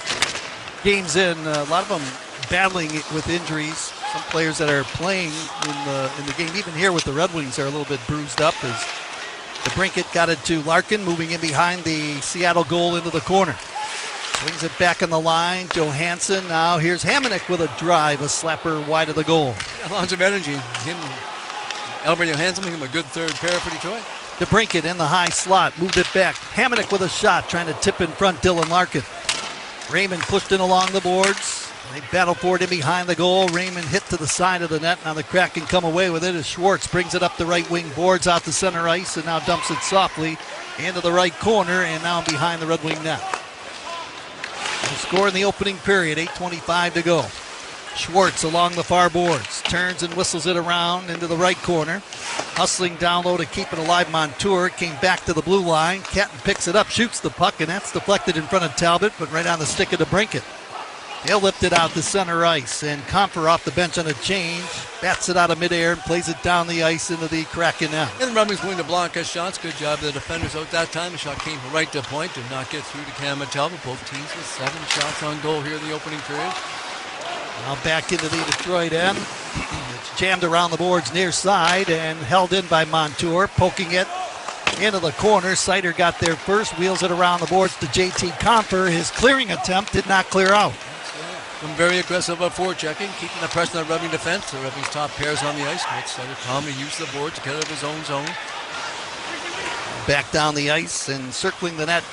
games in. A lot of them battling with injuries. Some players that are playing in the game, even here with the Red Wings, are a little bit bruised up as the Brinket got it to Larkin, moving in behind the Seattle goal into the corner. Brings it back on the line. Johansson. Now here's Hamonic with a drive, a slapper wide of the goal. Lots of energy. Him, Albert Johansson, making him a good third pair for Detroit. DeBrincat in the high slot, moved it back. Hamonic with a shot, trying to tip in front Dylan Larkin. Raymond pushed in along the boards. They battle for it in behind the goal. Raymond hit to the side of the net. Now the Kraken come away with it as Schwartz brings it up the right wing boards out to center ice and now dumps it softly into the right corner and now behind the Red Wing net. The score in the opening period, 8:25 to go. Schwartz along the far boards, turns and whistles it around into the right corner. Hustling down low to keep it alive, Montour came back to the blue line. Catton picks it up, shoots the puck, and that's deflected in front of Talbot, but right on the stick of DeBrincat. He'll lift it out to center ice, and Comfer off the bench on a change, bats it out of midair and plays it down the ice into the Kraken net. And the Red Wings willing to block his shots. Good job of the defenders out that time. The shot came right to point, did not get through to Cam and Talbot. Both teams with 7 shots on goal here in the opening period. Now back into the Detroit end. It's jammed around the boards near side and held in by Montour, poking it into the corner. Sider got there first, wheels it around the boards to JT Comfer. His clearing attempt did not clear out. Some very aggressive forechecking, keeping the pressure on the Red Wing defense. The Red Wings top pairs on the ice. Makes Sider calmly use the board to get out of his own zone. Back down the ice and circling the net.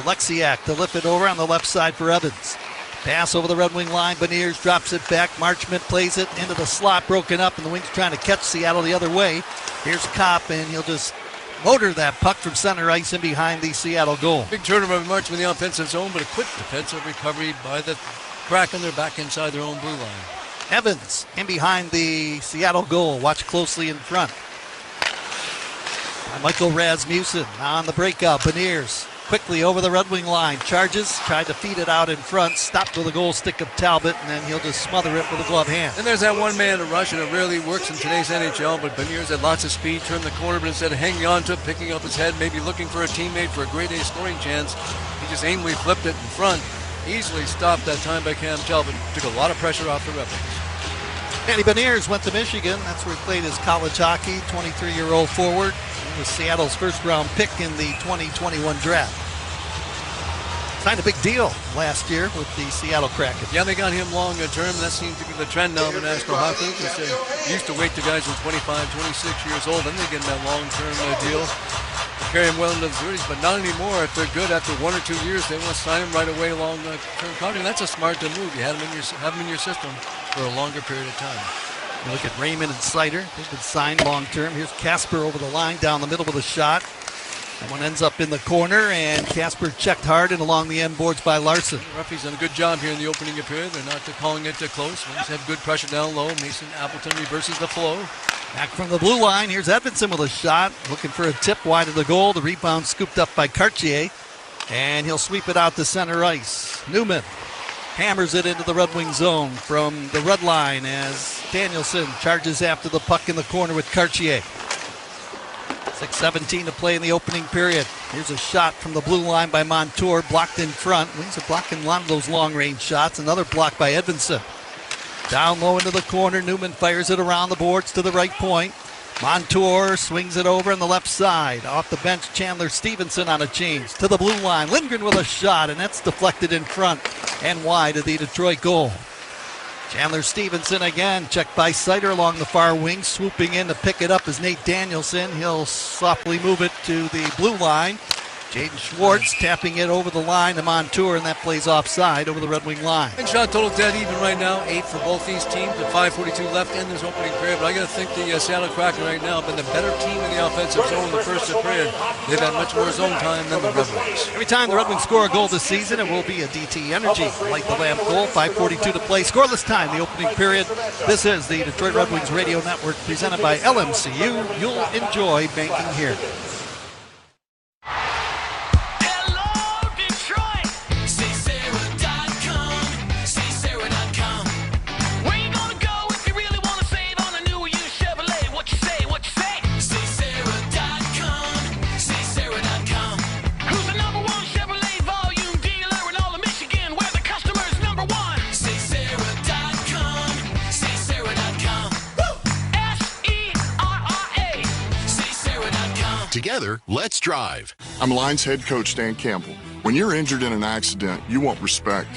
Alexiak to lift it over on the left side for Evans. Pass over the Red Wing line. Beniers drops it back. Marchment plays it into the slot, broken up, and the Wings trying to catch Seattle the other way. Here's Kopp, and he'll just motor that puck from center ice and behind the Seattle goal. Big turnover of Marchment in the offensive zone, but a quick defensive recovery by the Kraken. They're back inside their own blue line. Evans in behind the Seattle goal. Watch closely in front. Michael Rasmussen on the breakout. Beniers quickly over the Red Wing line. Charges, tried to feed it out in front. Stopped with a goal stick of Talbot, and then he'll just smother it with a glove hand. And there's that one man to rush, and it rarely works in today's NHL, but Beniers had lots of speed, turned the corner, but instead of hanging on to it, picking up his head, maybe looking for a teammate for a grade A scoring chance, he just aimlessly flipped it in front. Easily stopped that time by Cam Talbot. Took a lot of pressure off the Red Wings. Andy Beniers went to Michigan. That's where he played his college hockey. 23-year-old forward. He was Seattle's first-round pick in the 2021 draft. Signed a big deal last year with the Seattle Kraken. Yeah, they got him longer term. That seems to be the trend now in the National Hockey League. They used to wait till guys were 25, 26 years old, then they get that long-term deal. carry him well into the 30s, but not anymore. If they're good after 1 or 2 years, they want to sign him right away along the term contract. That's a smart move. You have him in your system for a longer period of time. You look at Raymond and Sider. They've been signed long-term. Here's Casper over the line down the middle with a shot. That one ends up in the corner, and Casper checked hard and along the end boards by Larson. The referee's done a good job here in the opening period. They're not calling it close. Wings have good pressure down low. Mason Appleton reverses the flow. Back from the blue line, here's Edmondson with a shot. Looking for a tip wide of the goal. The rebound scooped up by Cartier, and he'll sweep it out to center ice. Newman hammers it into the Red Wing zone from the red line as Danielson charges after the puck in the corner with Cartier. 6:17 to play in the opening period. Here's a shot from the blue line by Montour, blocked in front. Wings are blocking a lot of those long-range shots. Another block by Edmondson. Down low into the corner, Newman fires it around the boards to the right point. Montour swings it over on the left side. Off the bench, Chandler Stevenson on a change to the blue line. Lindgren with a shot, and that's deflected in front and wide of the Detroit goal. Chandler Stevenson again, checked by Sider along the far wing. Swooping in to pick it up is Nate Danielson. He'll softly move it to the blue line. Jaden Schwartz tapping it over the line to Montour, and that plays offside over the Red Wing line. And shot total dead even right now, 8 for both these teams, with 5:42 left in this opening period. But I got to think the Seattle Kraken right now have been the better team in the offensive zone in the first period. They've had much more zone time than the Red Wings. Every time the Red Wings score a goal this season, it will be a DT Energy light the lamp goal. 5:42 to play, scoreless time, the opening period. This is the Detroit Red Wings Radio Network presented by LMCU. You'll enjoy banking here. Together, let's drive. I'm Lions head coach Dan Campbell. When you're injured in an accident, you want respect.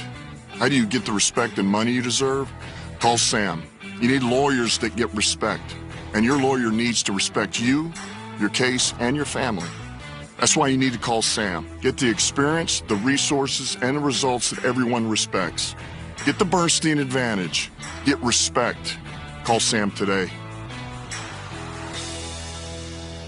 How do you get the respect and money you deserve? Call Sam. You need lawyers that get respect. And your lawyer needs to respect you, your case, and your family. That's why you need to call Sam. Get the experience, the resources, and the results that everyone respects. Get the Bernstein advantage. Get respect. Call Sam today.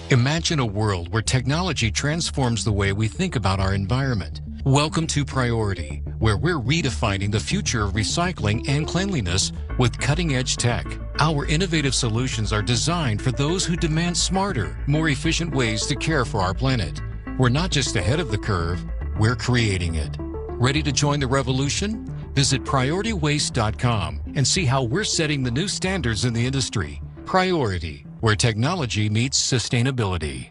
Imagine a world where technology transforms the way we think about our environment. Welcome to Priority, where we're redefining the future of recycling and cleanliness with cutting-edge tech. Our innovative solutions are designed for those who demand smarter, more efficient ways to care for our planet. We're not just ahead of the curve, we're creating it. Ready to join the revolution? Visit PriorityWaste.com and see how we're setting the new standards in the industry. Priority, where technology meets sustainability.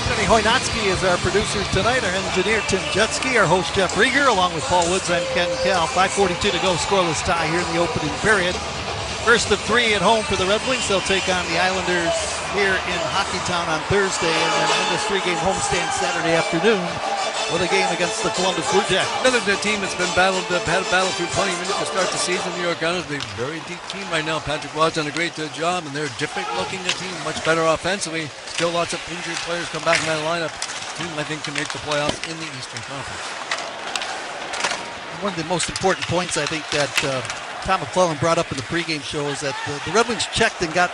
Jenny Hoynotsky is our producer tonight, our engineer Tim Jetski, our host Jeff Rieger, along with Paul Woods. I'm Ken Cal. 5:42 to go, scoreless tie here in the opening period. First of three at home for the Red Wings. They'll take on the Islanders here in Hockeytown on Thursday, and then win this three-game homestand Saturday afternoon with a game against the Columbus Blue Jackets. Another team that's been had a battle through 20 minutes to start the season. New York Islanders, a very deep team right now. Patrick Watt's done a great job, and they're a different-looking team, much better offensively. Still lots of injured players come back in that lineup. Team, I think, can make the playoffs in the Eastern Conference. One of the most important points, I think, that Tom McClellan brought up in the pregame show is that the Red Wings checked and got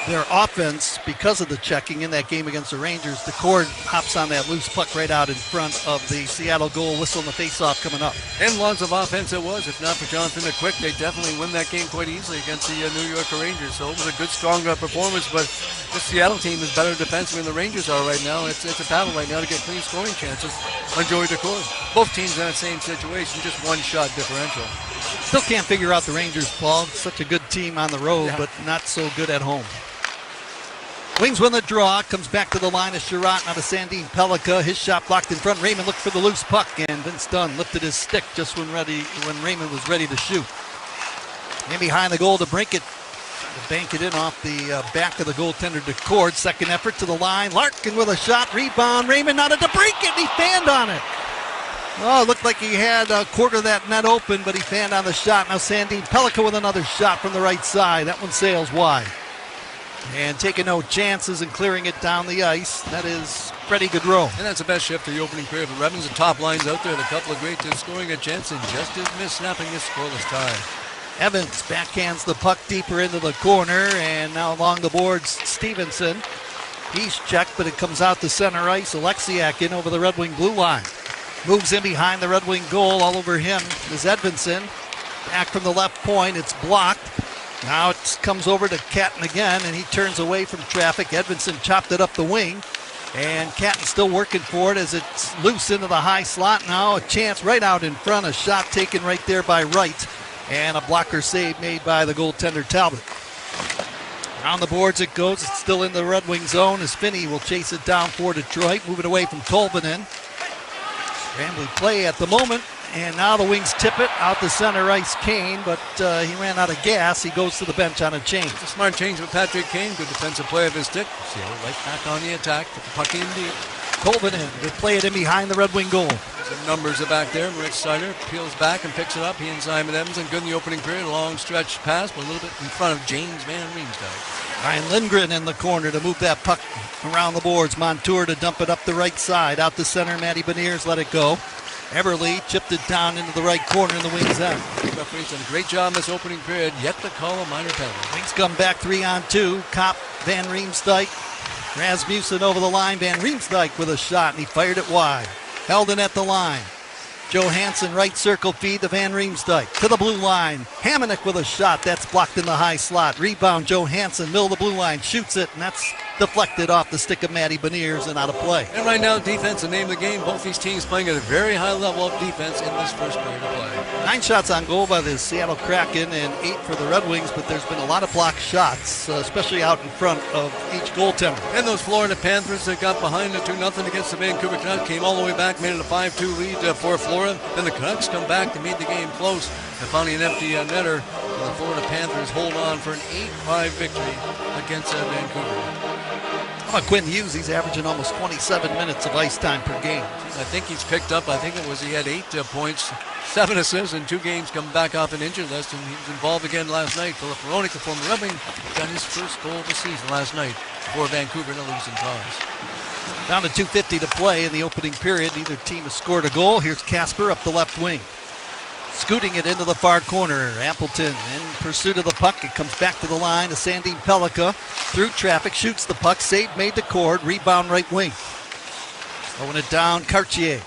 their offense because of the checking in that game against the Rangers. The Cord hops on that loose puck right out in front of the Seattle goal, whistle in the faceoff coming up. And lots of offense it was. If not for Jonathan McQuick, they definitely win that game quite easily against the New York Rangers. So it was a good, strong performance, but the Seattle team is better defensively than the Rangers are right now. It's a battle right now to get clean scoring chances on Joey DeCord. Both teams in that same situation, just one shot differential. Still can't figure out the Rangers, Paul. Such a good team on the road, but not so good at home. Wings win the draw. Comes back to the line of Sherratt, now to Sandin Pellikka. His shot blocked in front. Raymond looked for the loose puck, and Vince Dunn lifted his stick just when Raymond was ready to shoot. In behind the goal to Brinkett. Trying to bank it in off the back of the goaltender DeCord. Second effort to the line. Larkin with a shot. Rebound. Raymond now to Brinkett. He fanned on it. Oh, it looked like he had a quarter of that net open, but he fanned on the shot. Now Sandine Pellica with another shot from the right side. That one sails wide. And taking no chances and clearing it down the ice. That is Freddie Gaudreau. And that's the best shift of the opening period for Red Wings. The top lines out there, and a couple of great scoring attempts, and just as missed snapping this scoreless tie. Evans backhands the puck deeper into the corner, and now along the boards, Stevenson. He's checked, but it comes out to center ice. Alexiak in over the Red Wing blue line. Moves in behind the Red Wing goal. All over him is Edvinsson. Back from the left point. It's blocked. Now it comes over to Catton again, and he turns away from traffic. Edvinsson chopped it up the wing, and Catton still working for it as it's loose into the high slot. Now a chance right out in front. A shot taken right there by Wright, and a blocker save made by the goaltender Talbot. On the boards it goes. It's still in the Red Wing zone as Finney will chase it down for Detroit. Moving away from Tolvanen. Scrambling play at the moment. And now the Wings tip it out to center ice. Kane, but he ran out of gas. He goes to the bench on a change. It's a smart change with Patrick Kane. Good defensive play of his stick. Seattle right back on the attack. Put the puck in deep. Tolvanen will play it in behind the Red Wing goal. The numbers are back there. Rich Sider peels back and picks it up. He and Simon Edmondson good in the opening period. A long stretch pass, but a little bit in front of James Van Riemsdyk. Ryan Lindgren in the corner to move that puck around the boards. Montour to dump it up the right side. Out the center, Matty Beniers let it go. Everly chipped it down into the right corner in the Wings' end. Referee's done a great job in this opening period, yet to call a minor penalty. Wings come back 3-on-2. Kopp, Van Riemsdyk, Rasmussen over the line. Van Riemsdyk with a shot, and he fired it wide. Held in at the line. Johansson right circle feed to Van Riemsdyk. To the blue line. Hamonic with a shot. That's blocked in the high slot. Rebound Johansson, middle of the blue line. Shoots it, and that's deflected off the stick of Matty Beniers and out of play. And right now, defense, the name of the game. Both these teams playing at a very high level of defense in this first period of play. 9 shots on goal by the Seattle Kraken and 8 for the Red Wings, but there's been a lot of blocked shots, especially out in front of each goaltender. And those Florida Panthers that got behind the 2-0 against the Vancouver Canucks came all the way back, made it a 5-2 lead for Florida. Then the Canucks come back to make the game close. And finally an empty netter. And the Florida Panthers hold on for an 8-5 victory against Vancouver. Quinn Hughes, he's averaging almost 27 minutes of ice time per game. I think he's picked up, he had 8 points, 7 assists in 2 games, come back off an injured list, and he was involved again last night. Philip Veronica, the former Red Wing, got his first goal of the season last night for Vancouver in a losing cause. Down to 2:50 to play in the opening period. Neither team has scored a goal. Here's Casper up the left wing. Scooting it into the far corner. Appleton in pursuit of the puck. It comes back to the line to Sandine Pellica. Through traffic, shoots the puck. Save made to Cord. Rebound right wing. Throwing it down, Cartier.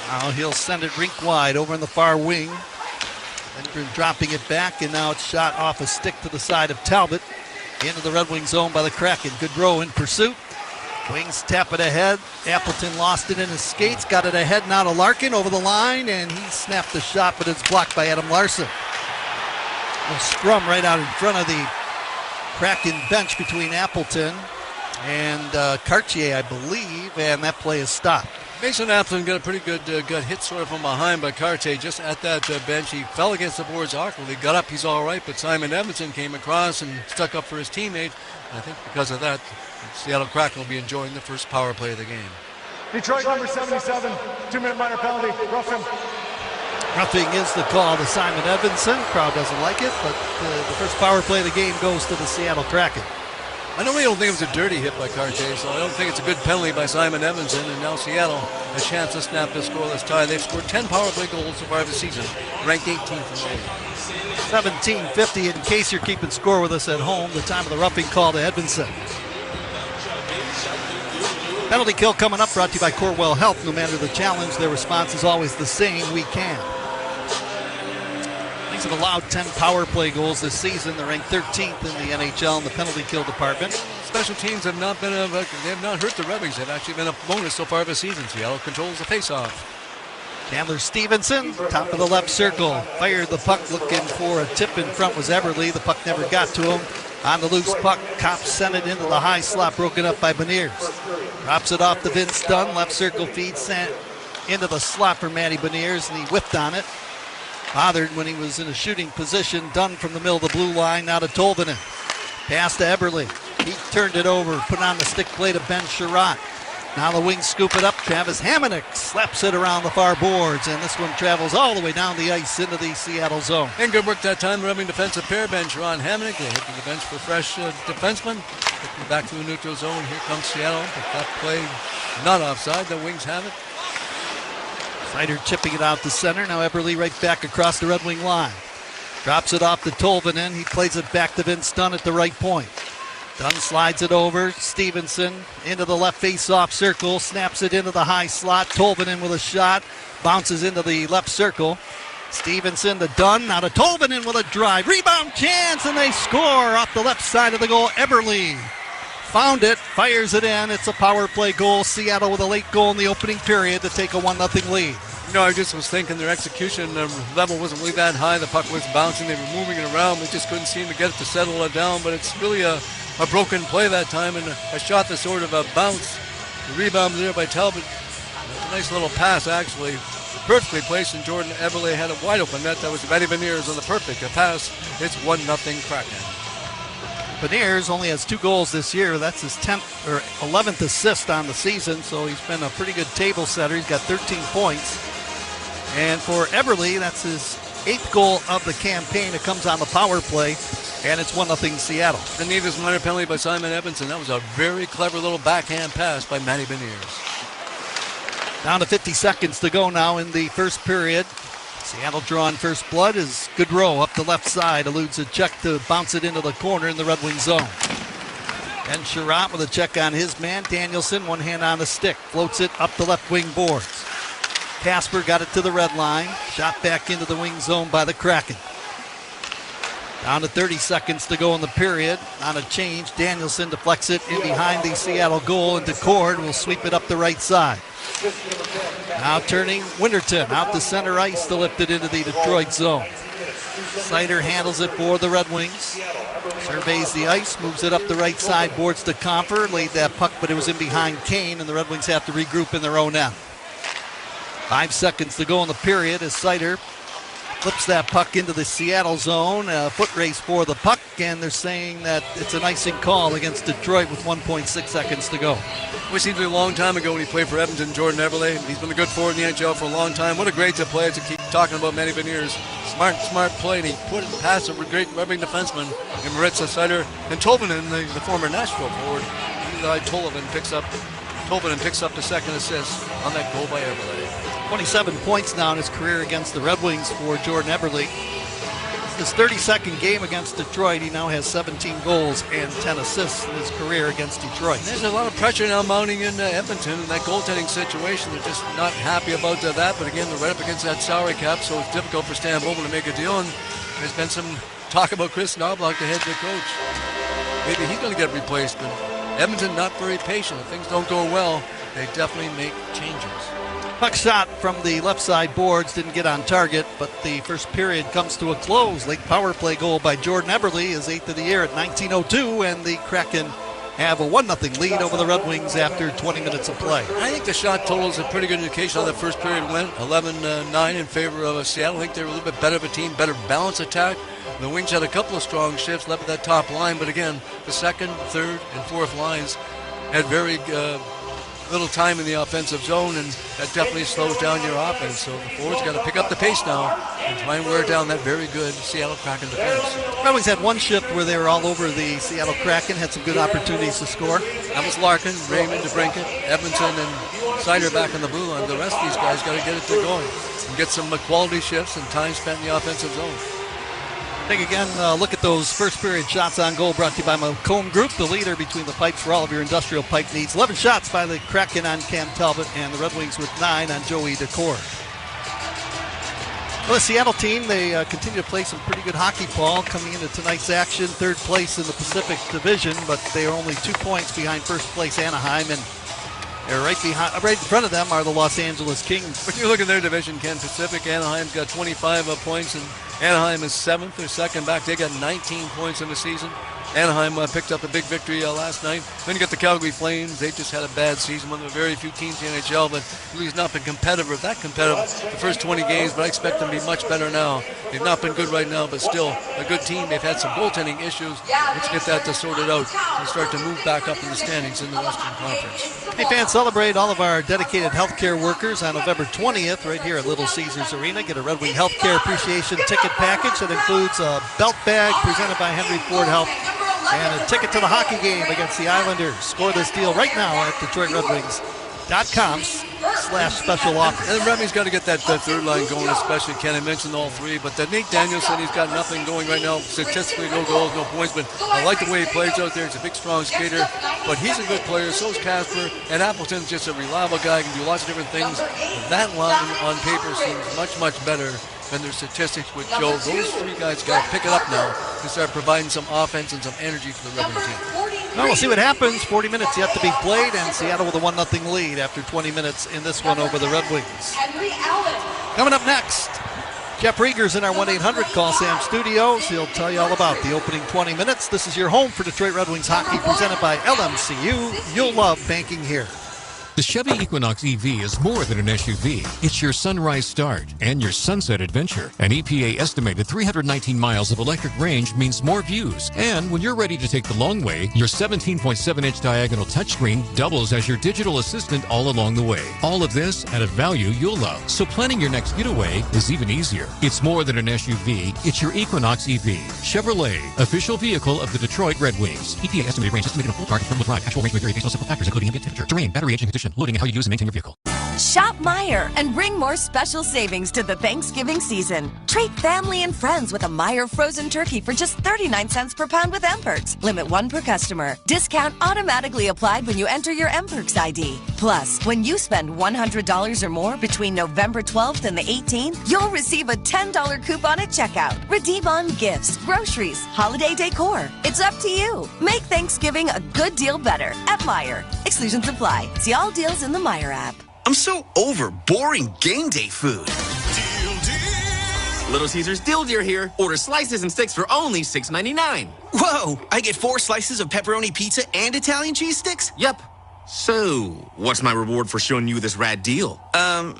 Now he'll send it rink wide over in the far wing. Lindgren dropping it back, and now it's shot off a stick to the side of Talbot. Into the Red Wing zone by the Kraken. Gaudreau in pursuit. Wings tap it ahead. Appleton lost it in his skates. Got it ahead now to Larkin over the line, and he snapped the shot, but it's blocked by Adam Larson. A scrum right out in front of the Kraken bench between Appleton and Cartier, I believe, and that play is stopped. Mason Appleton got a pretty good hit sort of from behind by Cartier just at that bench. He fell against the boards awkwardly. Got up, he's all right, but Simon Edmondson came across and stuck up for his teammate. And I think because of that, Seattle Kraken will be enjoying the first power play of the game. Detroit number 77, 2-minute minor penalty, roughing. Roughing is the call to Simon Edmondson. Crowd doesn't like it, but the first power play of the game goes to the Seattle Kraken. I normally don't think it was a dirty hit by Cartier, so I don't think it's a good penalty by Simon Edmondson. And now Seattle a chance to snap this scoreless tie. They've scored 10 power play goals so far this season, ranked 18th in the league. 17:50 in case you're keeping score with us at home. The time of the roughing call to Edmondson. Penalty kill coming up, brought to you by Corewell Health. No matter the challenge, their response is always the same: we can. These have allowed 10 power play goals this season. They're ranked 13th in the NHL in the penalty kill department. Special teams have not been they have not hurt the Red Wings. They've actually been a bonus so far this season. Seattle controls the faceoff. Chandler Stevenson, top of the left circle, fired the puck looking for a tip in front was Everly. The puck never got to him. On the loose puck, Kopp sent it into the high slot, broken up by Beniers. Drops it off to Vince Dunn, left circle feed sent into the slot for Matty Beniers, and he whipped on it. Bothered when he was in a shooting position. Dunn from the middle of the blue line, now to Tolvanen. Pass to Eberle. He turned it over, put on the stick play to Ben Sherratt. Now the Wings scoop it up. Travis Hamonic slaps it around the far boards, and this one travels all the way down the ice into the Seattle zone. And good work that time, rubbing defensive pair bench. Ron Hamonic, they hit to the bench for fresh defenseman. Looking back to the neutral zone. Here comes Seattle. But that play not offside. The Wings have it. Snyder chipping it out to center. Now Eberle right back across the Red Wing line. Drops it off to Tolvanen. He plays it back to Vince Dunn at the right point. Dunn slides it over. Stevenson into the left face-off circle. Snaps it into the high slot. Tolvanen with a shot. Bounces into the left circle. Stevenson to Dunn. Now to Tolvanen with a drive. Rebound chance, and they score off the left side of the goal. Eberle found it. Fires it in. It's a power play goal. Seattle with a late goal in the opening period to take a 1-0 lead. You know, I just was thinking their execution level wasn't really that high. The puck was bouncing. They were moving it around. They just couldn't seem to get it to settle it down. But it's really a broken play that time, and a shot that sort of bounced. The rebound there by Talbot. A nice little pass, actually. Perfectly placed, and Jordan Eberle had a wide open net. That was Matty Beniers on the perfect pass. It's 1-0 Kraken. Beniers only has 2 goals this year. That's his 10th or 11th assist on the season, so he's been a pretty good table setter. He's got 13 points. And for Eberle, that's his 8th goal of the campaign. It comes on the power play, and it's 1-0 Seattle. The needless minor penalty by Simon Edmondson. That was a very clever little backhand pass by Matty Beniers. Down to 50 seconds to go now in the first period. Seattle drawing first blood as Goodrow up the left side eludes a check to bounce it into the corner in the Red Wing zone. And Sherratt with a check on his man. Danielson, one hand on the stick, floats it up the left wing boards. Casper got it to the red line. Shot back into the wing zone by the Kraken. Down to 30 seconds to go in the period. On a change, Danielson deflects it in behind the Seattle goal, and DeCord will sweep it up the right side. Now turning, Winterton out to center ice to lift it into the Detroit zone. Snyder handles it for the Red Wings. Surveys the ice, moves it up the right side, boards to Comfer. Laid that puck, but it was in behind Kane, and the Red Wings have to regroup in their own end. 5 seconds to go in the period as Snyder flips that puck into the Seattle zone. A foot race for the puck, and they're saying that it's an icing call against Detroit with 1.6 seconds to go. It seems to be a long time ago when he played for Edmonton, Jordan Eberle. He's been a good forward in the NHL for a long time. What a great play to keep talking about Matty Beniers. Smart play, and he put it past a great rubbing defenseman in Maritza Seider. And Tolvanen, the former Nashville forward, Tolvanen picks up the second assist on that goal by Eberle. 27 points now in his career against the Red Wings for Jordan Eberle. His 32nd game against Detroit, he now has 17 goals and 10 assists in his career against Detroit. There's a lot of pressure now mounting in Edmonton in that goaltending situation. They're just not happy about that, but again, they're right up against that salary cap, so it's difficult for Stan Bowman to make a deal, and there's been some talk about Chris Knobloch, the head coach. Maybe he's going to get replaced, but Edmonton not very patient. If things don't go well, they definitely make changes. Puck shot from the left side boards didn't get on target, but the first period comes to a close. Late power play goal by Jordan Eberle, his 8th of the year at 19:02, and the Kraken have a 1-0 lead over the Red Wings after 20 minutes of play. I think the shot total is a pretty good indication how the first period went. 11-9 in favor of Seattle. I think they're a little bit better of a team, better balanced attack. The Wings had a couple of strong shifts left at that top line, but again, the second, third, and fourth lines had very little time in the offensive zone, and that definitely slows down your offense. So the forwards got to pick up the pace now and try and wear down that very good Seattle Kraken defense. Red Wings had one shift where they were all over the Seattle Kraken, had some good opportunities to score. That was Larkin, Raymond, DeBrincat, Edmondson, and Snyder back on the blue line. The rest of these guys got to get it going and get some quality shifts and time spent in the offensive zone. Take again a look at those first period shots on goal brought to you by Macomb Group, the leader between the pipes for all of your industrial pipe needs. 11 shots by the Kraken on Cam Talbot, and the Red Wings with 9 on Joey DeCord. Well, the Seattle team, they continue to play some pretty good hockey ball coming into tonight's action. 3rd place in the Pacific Division, but they are only 2 points behind first place Anaheim, and they're right in front of them are the Los Angeles Kings. When you look at their division, Ken, Pacific, Anaheim's got 25 points, and Anaheim is 7th or second back. They got 19 points in the season. Anaheim picked up a big victory last night. Then you got the Calgary Flames. They just had a bad season, one of the very few teams in the NHL, but really has not been that competitive the first 20 games, but I expect them to be much better now. They've not been good right now, but still a good team. They've had some goaltending issues. Let's get that sorted out and start to move back up in the standings in the Western Conference. Hey, fans, celebrate all of our dedicated healthcare workers on November 20th right here at Little Caesars Arena. Get a Red Wing Healthcare Appreciation Ticket Package that includes a belt bag presented by Henry Ford Health and a ticket to the hockey game against the Islanders. Score this deal right now at DetroitRedWings.com/special offer. And Remy's got to get that third line going, especially. Ken, I mentioned all three, but that Nate Danielson, he's got nothing going right now. Statistically, no goals, no points, but I like the way he plays out there. He's a big, strong skater, but he's a good player. So is Casper, and Appleton's just a reliable guy. He can do lots of different things. That line on paper seems much, much better than their statistics would show. Those three guys got to pick it up now and start providing some offense and some energy for the Red Wing team. Well, we'll see what happens. 40 minutes yet to be played, and Seattle with a 1-0 lead after 20 minutes in this one over the Red Wings. Coming up next, Jeff Rieger's in our 1-800-CALL-SAM studios. He'll tell you all about the opening 20 minutes. This is your home for Detroit Red Wings hockey, presented by LMCU. You'll love banking here. The Chevy Equinox EV is more than an SUV. It's your sunrise start and your sunset adventure. An EPA estimated 319 miles of electric range means more views. And when you're ready to take the long way, your 17.7-inch diagonal touchscreen doubles as your digital assistant all along the way. All of this at a value you'll love. So planning your next getaway is even easier. It's more than an SUV. It's your Equinox EV. Chevrolet, official vehicle of the Detroit Red Wings. EPA estimated range estimated a full car and front-wheel drive. Actual range may vary based on several factors, including ambient temperature, terrain, battery age, and condition. Loading and how you use and maintain your vehicle. Shop Meijer and bring more special savings to the Thanksgiving season. Treat family and friends with a Meijer frozen turkey for just 39 cents per pound with M-Perks. Limit 1 per customer. Discount automatically applied when you enter your M-Perks ID. Plus, when you spend $100 or more between November 12th and the 18th, you'll receive a $10 coupon at checkout. Redeem on gifts, groceries, holiday decor. It's up to you. Make Thanksgiving a good deal better at Meijer. Exclusions apply. See all deals in the Meijer app. I'm so over boring game day food. Little Caesars Deal Deer here. Order slices and sticks for only $6.99. Whoa! I get 4 slices of pepperoni pizza and Italian cheese sticks? Yep. So, what's my reward for showing you this rad deal?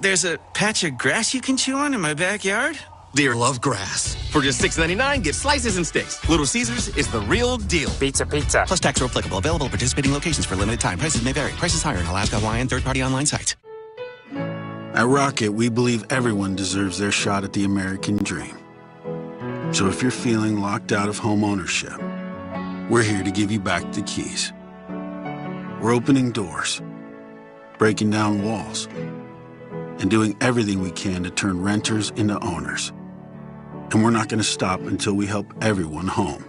There's a patch of grass you can chew on in my backyard. Deer love grass. For just $6.99, get slices and sticks. Little Caesars is the real deal. Pizza. Plus tax are applicable. Available at participating locations for a limited time. Prices may vary. Prices higher in Alaska, Hawaii, and third-party online sites. At Rocket, we believe everyone deserves their shot at the American dream. So if you're feeling locked out of home ownership, we're here to give you back the keys. We're opening doors, breaking down walls, and doing everything we can to turn renters into owners. And we're not going to stop until we help everyone home.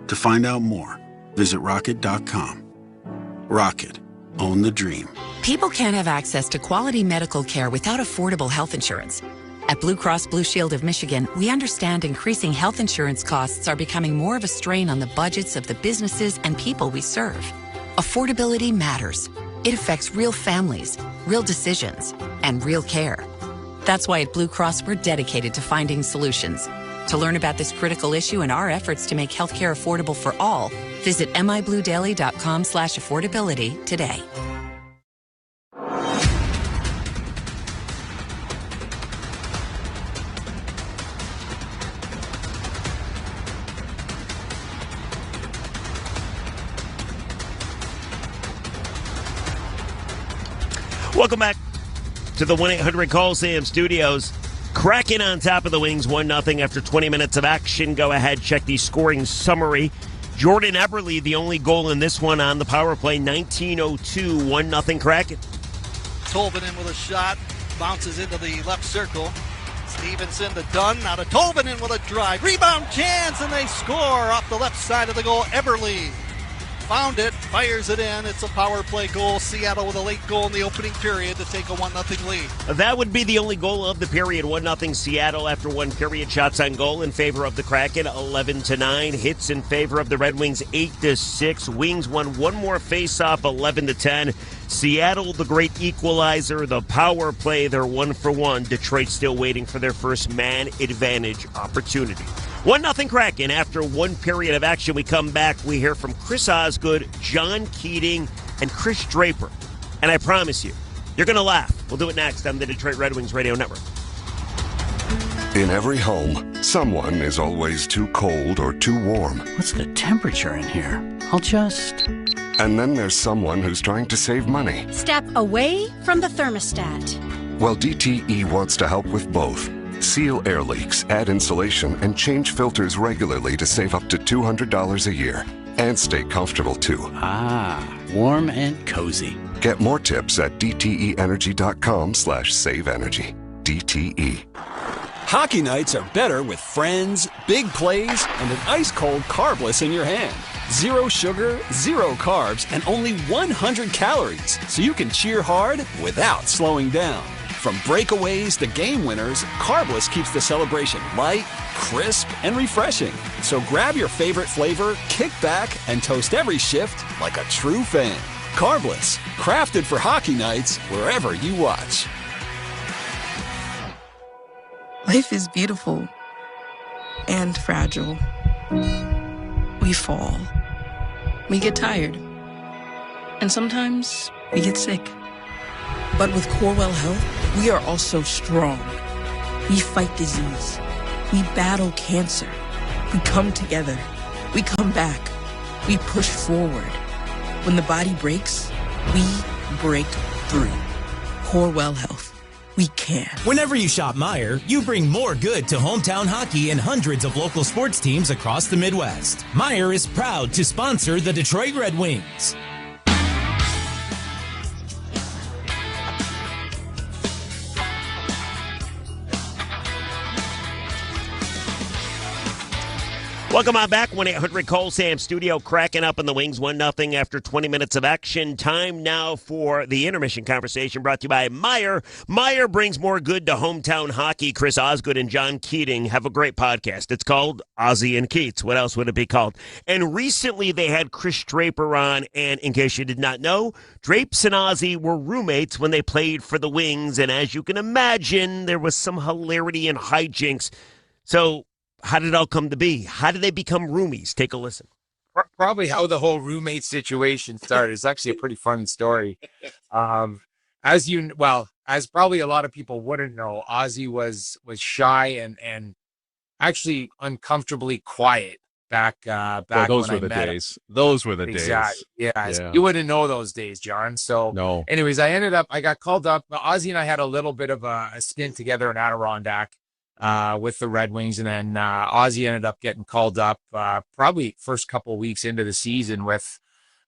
To find out more, visit rocket.com. Rocket. Own the dream. People can't have access to quality medical care without affordable health insurance. At Blue Cross Blue Shield of Michigan, we understand increasing health insurance costs are becoming more of a strain on the budgets of the businesses and people we serve. Affordability matters. It affects real families, real decisions, and real care. That's why at Blue Cross, we're dedicated to finding solutions. To learn about this critical issue and our efforts to make healthcare affordable for all, visit mibluedaily.com/affordability today. Welcome back to the 1-800-CALL-SAM studios. Kraken on top of the Wings, 1-0 after 20 minutes of action. Go ahead, check the scoring summary. Jordan Eberle, the only goal in this one on the power play, 19:02, 1-0 Kraken. Tolvanen with a shot, bounces into the left circle. Stevenson to Dunn, now to Tolvanen with a drive. Rebound chance, and they score off the left side of the goal. Eberle found it, fires it in. It's a power play goal. Seattle with a late goal in the opening period to take a 1-0 lead. That would be the only goal of the period. 1-0 Seattle after one period. Shots on goal in favor of the Kraken, 11-9. Hits in favor of the Red Wings, 8-6. Wings won one more face-off, 11-10. Seattle, the great equalizer, the power play, they're 1-for-1. Detroit still waiting for their first man advantage opportunity. 1-0 Kraken. After one period of action, we come back. We hear from Chris Osgood, John Keating, and Chris Draper. And I promise you, you're going to laugh. We'll do it next on the Detroit Red Wings Radio Network. In every home, someone is always too cold or too warm. What's the temperature in here? I'll just And then there's someone who's trying to save money. Step away from the thermostat. Well, DTE wants to help with both. Seal air leaks, add insulation, and change filters regularly to save up to $200 a year. And stay comfortable, too. Ah, warm and cozy. Get more tips at dteenergy.com/saveenergy. DTE. Hockey nights are better with friends, big plays, and an ice-cold carbless in your hand. Zero sugar, zero carbs, and only 100 calories, so you can cheer hard without slowing down. From breakaways to game winners, Carbless keeps the celebration light, crisp, and refreshing. So grab your favorite flavor, kick back, and toast every shift like a true fan. Carbless, crafted for hockey nights wherever you watch. Life is beautiful and fragile. We fall. We get tired. And sometimes we get sick. But with Corewell Health, we are also strong. We fight disease. We battle cancer. We come together. We come back. We push forward. When the body breaks, we break through. Corewell Health. We can. Whenever you shop Meijer, you bring more good to hometown hockey and hundreds of local sports teams across the Midwest. Meijer is proud to sponsor the Detroit Red Wings. Welcome on back. 1-800-COLE-SAM studio cracking up in the Wings 1-0 after 20 minutes of action. Time now for the intermission conversation brought to you by Meijer. Meijer brings more good to hometown hockey. Chris Osgood and John Keating have a great podcast. It's called Ozzie and Keats. What else would it be called? And recently they had Chris Draper on, and in case you did not know, Drapes and Ozzie were roommates when they played for the Wings, and as you can imagine, there was some hilarity and hijinks. So how did it all come to be? How did they become roomies? Take a listen. Probably how the whole roommate situation started. It's actually a pretty fun story. As probably a lot of people wouldn't know, Ozzie was shy and actually uncomfortably quiet back those when were the I met days. him. Those were the Exactly. days. Yeah. You wouldn't know those days, John. So no. Anyways, I got called up. Ozzie and I had a little bit of a stint together in Adirondack with the Red Wings, and then Ozzie ended up getting called up probably first couple of weeks into the season with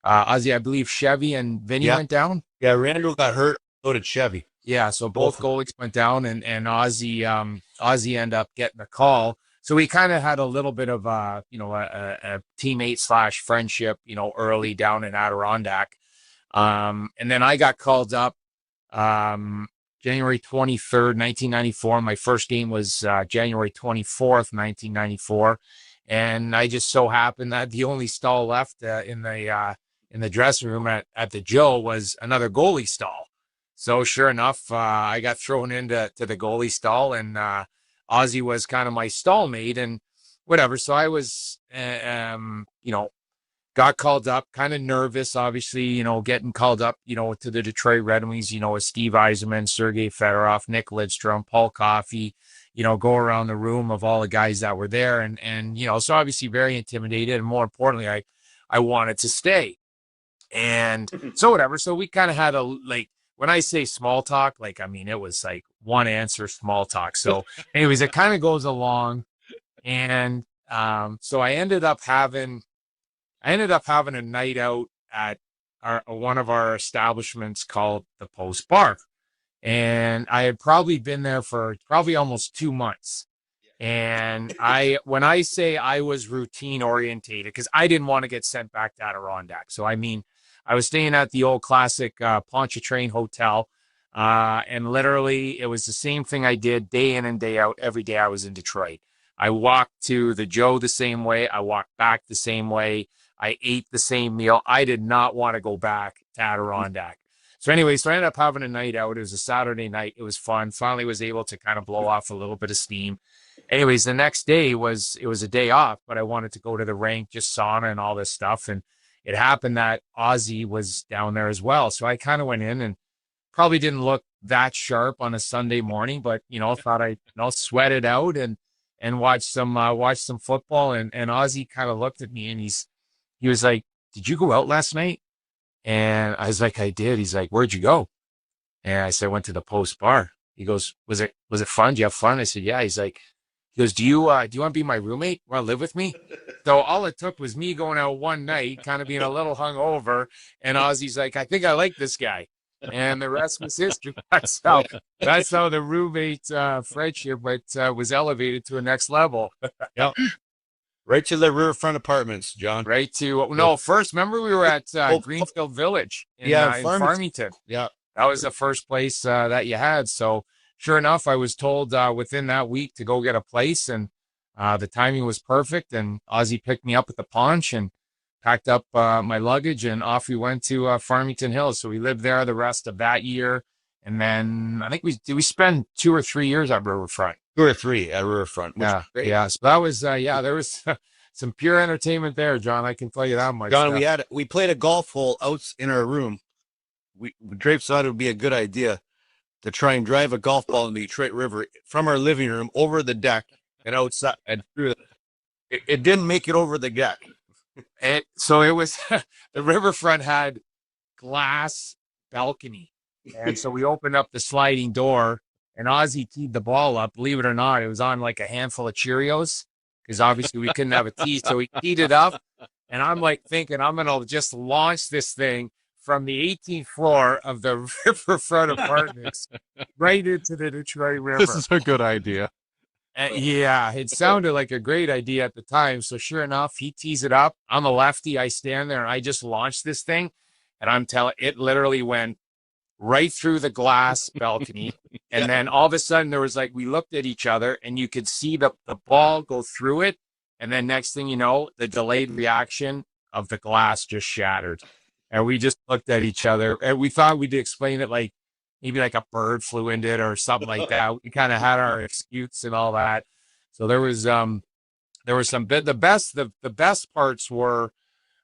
Ozzie. I believe Chevy and Vinny went down. Yeah, Randall got hurt. So did Chevy. Yeah, so both goalies went down, and Ozzie ended up getting a call. So we kind of had a little bit of a teammate / friendship, early down in Adirondack. And then I got called up January 23rd, 1994. My first game was January 24th, 1994. And I just so happened that the only stall left in the dressing room at the Joe was another goalie stall. So sure enough, I got thrown into the goalie stall, and Ozzie was kind of my stallmate and whatever. So I was, got called up, kind of nervous, obviously, getting called up, to the Detroit Red Wings, with Steve Yzerman, Sergei Fedorov, Nick Lidstrom, Paul Coffey, go around the room of all the guys that were there. And so obviously very intimidated. And more importantly, I wanted to stay. And so whatever. So we kind of had when I say small talk, it was like one answer small talk. So anyways, it kind of goes along. And so I ended up having a night out at one of our establishments called the Post Bar. And I had probably been there for almost 2 months. And when I say I was routine orientated, because I didn't want to get sent back to Adirondack. So, I was staying at the old classic Pontchartrain Hotel. And literally it was the same thing I did day in and day out every day I was in Detroit. I walked to the Joe the same way. I walked back the same way. I ate the same meal. I did not want to go back to Adirondack. So I ended up having a night out. It was a Saturday night. It was fun. Finally was able to kind of blow off a little bit of steam. Anyways, the next day it was a day off, but I wanted to go to the rink, just sauna and all this stuff. And it happened that Ozzie was down there as well. So I kind of went in and probably didn't look that sharp on a Sunday morning, but, thought I'd sweat it out and watch some football. And Ozzie kind of looked at me and he was like, "Did you go out last night?" And I was like, I did. He's like, where'd you go? And I said, I went to the Post Bar. He goes, was it fun? Do you have fun? I said, yeah. He goes, do you want to be my roommate? Want to live with me? So all it took was me going out one night, kind of being a little hungover. And Ozzy's like, I think I like this guy. And the rest was history. That's how the roommate friendship was elevated to a next level. Yep. Right to the Riverfront Apartments, John. Right to, first, remember we were at Greenfield Village in Farmington. Yeah. That was the first place that you had. So sure enough, I was told within that week to go get a place, and the timing was perfect. And Ozzy picked me up at the Paunch and packed up my luggage, and off we went to Farmington Hills. So we lived there the rest of that year. And then I think we spend 2 or 3 years at Riverfront. 2 or 3 at Riverfront. Yeah. Yeah. So that was, there was some pure entertainment there, John. I can tell you that much. John, we played a golf hole out in our room. Drapes thought it would be a good idea to try and drive a golf ball in the Detroit River from our living room over the deck and outside and through. It didn't make it over the deck. And so it was the Riverfront had glass balcony, and so we opened up the sliding door, and Ozzy teed the ball up. Believe it or not, it was on like a handful of Cheerios, because obviously we couldn't have a tee, so he teed it up. And I'm like thinking I'm gonna just launch this thing from the 18th floor of the Riverfront Apartments right into the Detroit River. This is a good idea. Yeah, it sounded like a great idea at the time. So sure enough, he tees it up. I'm a lefty. I stand there and I just launched this thing. And I'm telling it literally went right through the glass balcony. And then all of a sudden there was like, we looked at each other and you could see the ball go through it. And then next thing you know, the delayed reaction of the glass just shattered. And we just looked at each other and we thought we'd explain it like maybe like a bird flew into it or something like that. We kind of had our excuse and all that. So there was some the best parts were,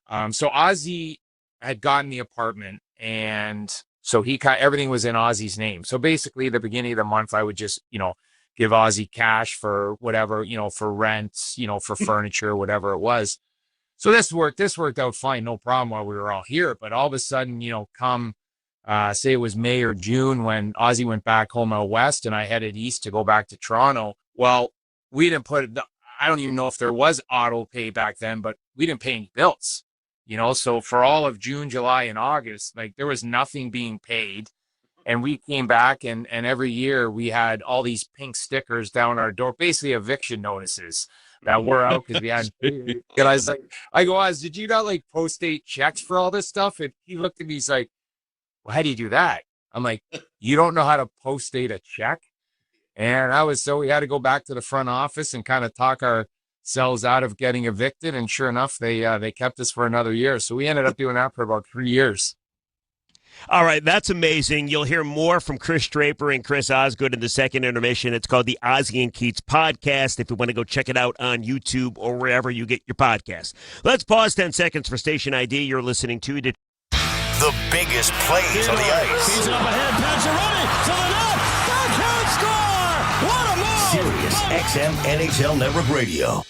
so Ozzy had gotten the apartment, and so everything was in Ozzy's name. So basically the beginning of the month, I would just, give Ozzy cash for whatever, for rent, for furniture, whatever it was. So this worked out fine. No problem while we were all here. But all of a sudden, come, say it was May or June when Ozzy went back home out west and I headed east to go back to Toronto. Well, we didn't I don't even know if there was auto pay back then, but we didn't pay any bills, so for all of June, July, and August, like there was nothing being paid. And we came back and every year we had all these pink stickers down our door, basically eviction notices that were out because we had, and I go, Oz, did you not like post date checks for all this stuff? And he looked at me, he's like, well, how do you do that? I'm like, you don't know how to post date a check? And so we had to go back to the front office and kind of talk ourselves out of getting evicted. And sure enough, they kept us for another year. So we ended up doing that for about 3 years. All right, that's amazing. You'll hear more from Chris Draper and Chris Osgood in the second intermission. It's called the Ozzy and Keats Podcast. If you want to go check it out on YouTube or wherever you get your podcasts. Let's pause 10 seconds for station ID. You're listening to the biggest plays on the ice. He's up ahead, to the net, backhand score! What a move! Sirius XM NHL Network Radio.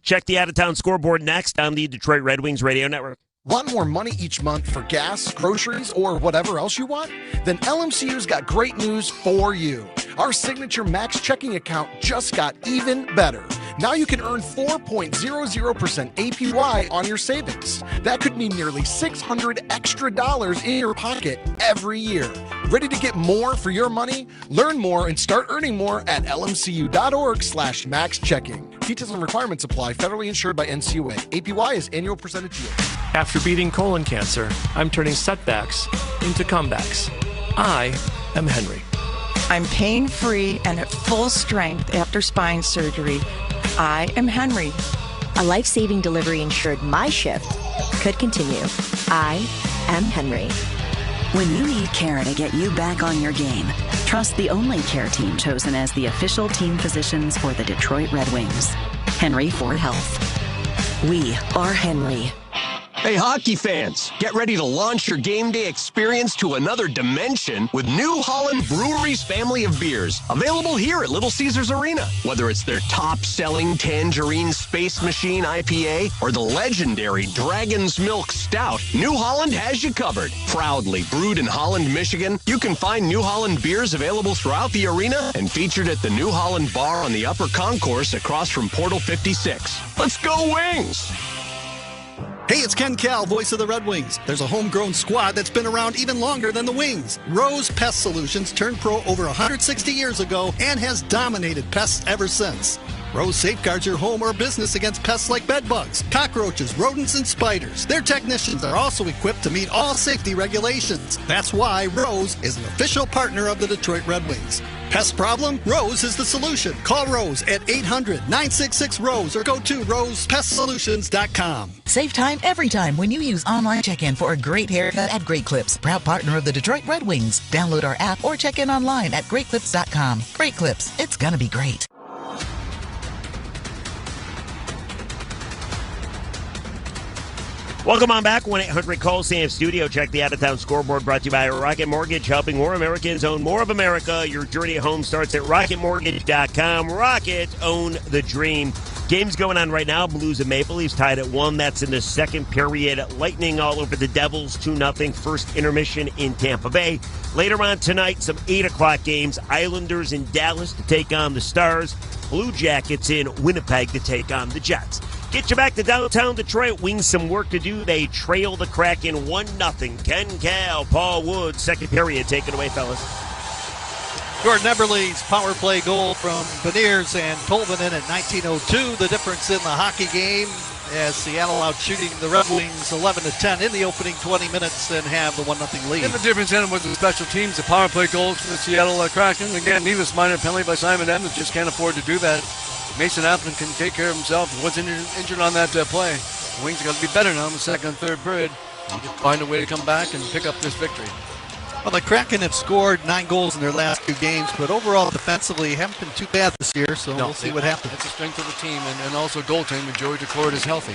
Check the out-of-town scoreboard next on the Detroit Red Wings Radio Network. Want more money each month for gas, groceries, or whatever else you want? Then LMCU's got great news for you. Our signature max checking account just got even better. Now you can earn 4.00% APY on your savings. That could mean nearly $600 extra in your pocket every year. Ready to get more for your money? Learn more and start earning more at lmcu.org/maxchecking. Details and requirements apply. Federally insured by NCUA. APY is annual percentage yield. After beating colon cancer, I'm turning setbacks into comebacks. I am Henry. I'm pain-free and at full strength after spine surgery. I am Henry. A life-saving delivery ensured my shift could continue. I am Henry. When you need care to get you back on your game, trust the only care team chosen as the official team physicians for the Detroit Red Wings. Henry Ford Health. We are Henry. Hey, hockey fans, get ready to launch your game day experience to another dimension with New Holland Brewery's family of beers, available here at Little Caesars Arena. Whether it's their top-selling Tangerine Space Machine IPA or the legendary Dragon's Milk Stout, New Holland has you covered. Proudly brewed in Holland, Michigan, you can find New Holland beers available throughout the arena and featured at the New Holland Bar on the upper concourse across from Portal 56. Let's go Wings! Hey, it's Ken Cal, voice of the Red Wings. There's a homegrown squad that's been around even longer than the Wings. Rose Pest Solutions turned pro over 160 years ago and has dominated pests ever since. Rose safeguards your home or business against pests like bedbugs, cockroaches, rodents, and spiders. Their technicians are also equipped to meet all safety regulations. That's why Rose is an official partner of the Detroit Red Wings. Pest problem? Rose is the solution. Call Rose at 800-966-ROSE or go to rosepestsolutions.com. Save time every time when you use online check-in for a great haircut at Great Clips, proud partner of the Detroit Red Wings. Download our app or check in online at greatclips.com. Great Clips, it's gonna be great. Welcome on back. 1-800-CALL-SAM Studio. Check the out-of-town scoreboard brought to you by Rocket Mortgage, helping more Americans own more of America. Your journey at home starts at rocketmortgage.com. Rocket, own the dream. Games going on right now. Blues and Maple Leafs tied at 1. That's in the second period. Lightning all over the Devils, 2-0. First intermission in Tampa Bay. Later on tonight, some 8 o'clock games. Islanders in Dallas to take on the Stars. Blue Jackets in Winnipeg to take on the Jets. Get you back to downtown Detroit. Wings some work to do. They trail the Kraken 1-0. Ken Cal, Paul Wood, second period. Take it away, fellas. Jordan Eberle's power play goal from Beniers and Tolvanen at 19:02. The difference in the hockey game as Seattle out shooting the Red Wings 11-10 in the opening 20 minutes and have the 1-0 lead. And the difference in was the special teams, the power play goals for the Seattle Kraken. Again, needless minor penalty by Simon Evans. Just can't afford to do that. Mason Appleton can take care of himself. Was injured on that play. The Wings are going to be better now in the second and third period. Find a way to come back and pick up this victory. Well, the Kraken have scored 9 goals in their last 2 games, but overall defensively haven't been too bad this year, so we'll see what happens. That's the strength of the team, and also goaltending. Joey Decord is healthy.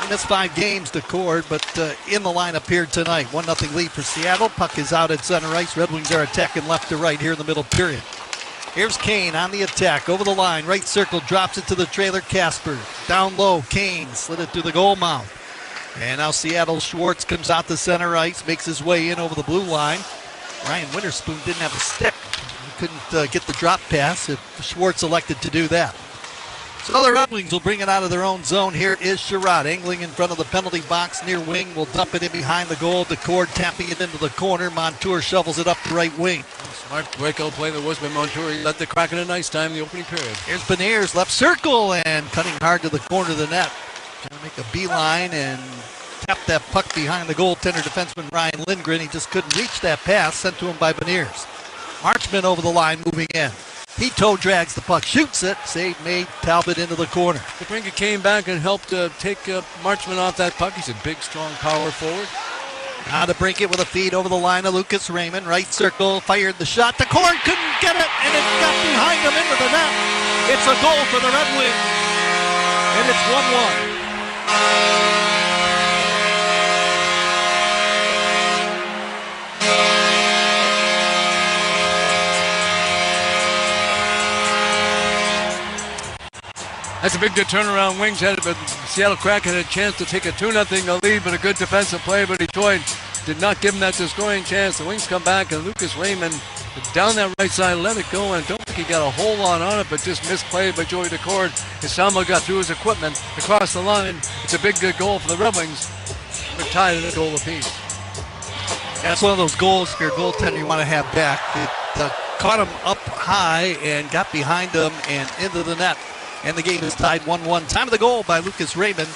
He missed 5 games, Decord, but in the lineup here tonight. 1-0 lead for Seattle. Puck is out at center ice. Red Wings are attacking left to right here in the middle period. Here's Kane on the attack, over the line, right circle, drops it to the trailer, Casper. Down low, Kane slid it through the goal mouth. And now Seattle Schwartz comes out to center ice, makes his way in over the blue line. Ryan Winterspoon didn't have a stick. He couldn't get the drop pass if Schwartz elected to do that. So the Red Wings will bring it out of their own zone. Here is Sherrod angling in front of the penalty box near wing. Will dump it in behind the goal. Decord tapping it into the corner. Montour shovels it up the right wing. Smart breakout play that was by Montour. He let the Kraken a nice time in the opening period. Here's Beniers, left circle, and cutting hard to the corner of the net. Trying to make a beeline and tap that puck behind the goaltender defenseman Ryan Lindgren. He just couldn't reach that pass sent to him by Beniers. Marchman over the line moving in. He toe drags the puck, shoots it. Save made, Talbot into the corner. DeBrincat came back and helped take Marchman off that puck. He's a big, strong power forward. Now DeBrincat with a feed over the line of Lucas Raymond. Right circle, fired the shot. The corner couldn't get it, and it got behind him into the net. It's a goal for the Red Wings, and it's 1-1. That's a big good turnaround. Wings had it, but Seattle Kraken had a chance to take a 2-0 lead, but a good defensive play by Detroit did not give them that scoring chance. The Wings come back, and Lucas Raymond down that right side, let it go, and don't think he got a whole lot on it, but just misplayed by Joey Decord. Isama got through his equipment across the line. It's a big good goal for the Red Wings. They're tied at a goal apiece. That's one of those goals for your goaltender you want to have back. It caught him up high and got behind him and into the net. And the game is tied 1-1. Time of the goal by Lucas Raymond.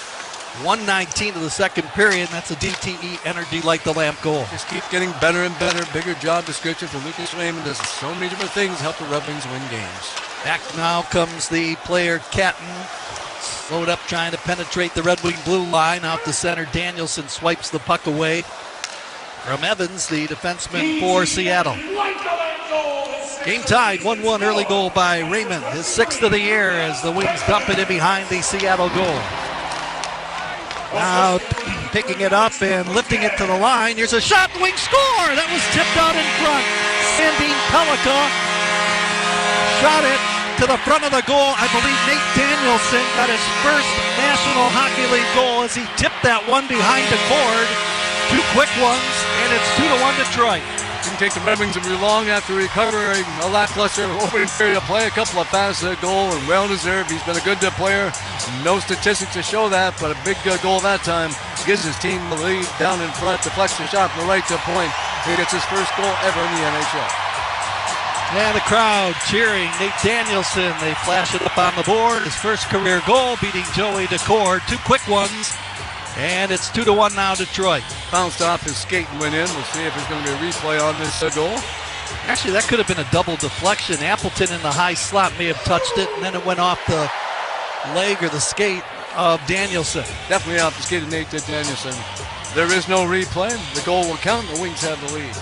1:19 of the second period. That's a DTE Energy Light the Lamp goal. Just keep getting better and better. Bigger job description for Lucas Raymond. Does so many different things help the Red Wings win games. Back now comes the player Catton. Slowed up trying to penetrate the Red Wing blue line. Out to center. Danielson swipes the puck away from Evans, the defenseman for Seattle. Game tied, 1-1, early goal by Raymond, his 6th of the year as the Wings dump it in behind the Seattle goal. Now picking it up and lifting it to the line. Here's a shot. The Wings score. That was tipped out in front. Sandine Pellica shot it to the front of the goal. I believe Nate Danielson got his first National Hockey League goal as he tipped that one behind the cord. 2 quick ones, and it's 2-1 Detroit. Didn't take the Red Wings very long after recovering a lackluster opening period of play. A couple of passes, a goal, and well-deserved. He's been a good player. No statistics to show that, but a big goal that time. Gives his team the lead down in front. Deflects the shot from the right to point. He gets his first goal ever in the NHL. And the crowd cheering Nate Danielson. They flash it up on the board. His first career goal, beating Joey DeCord. 2 quick ones. And it's 2-1 now, Detroit. Bounced off his skate and went in. We'll see if there's going to be a replay on this goal. Actually, that could have been a double deflection. Appleton in the high slot may have touched it, and then it went off the leg or the skate of Danielson. Definitely off the skate of Nate Danielson. There is no replay. The goal will count. The Wings have the lead.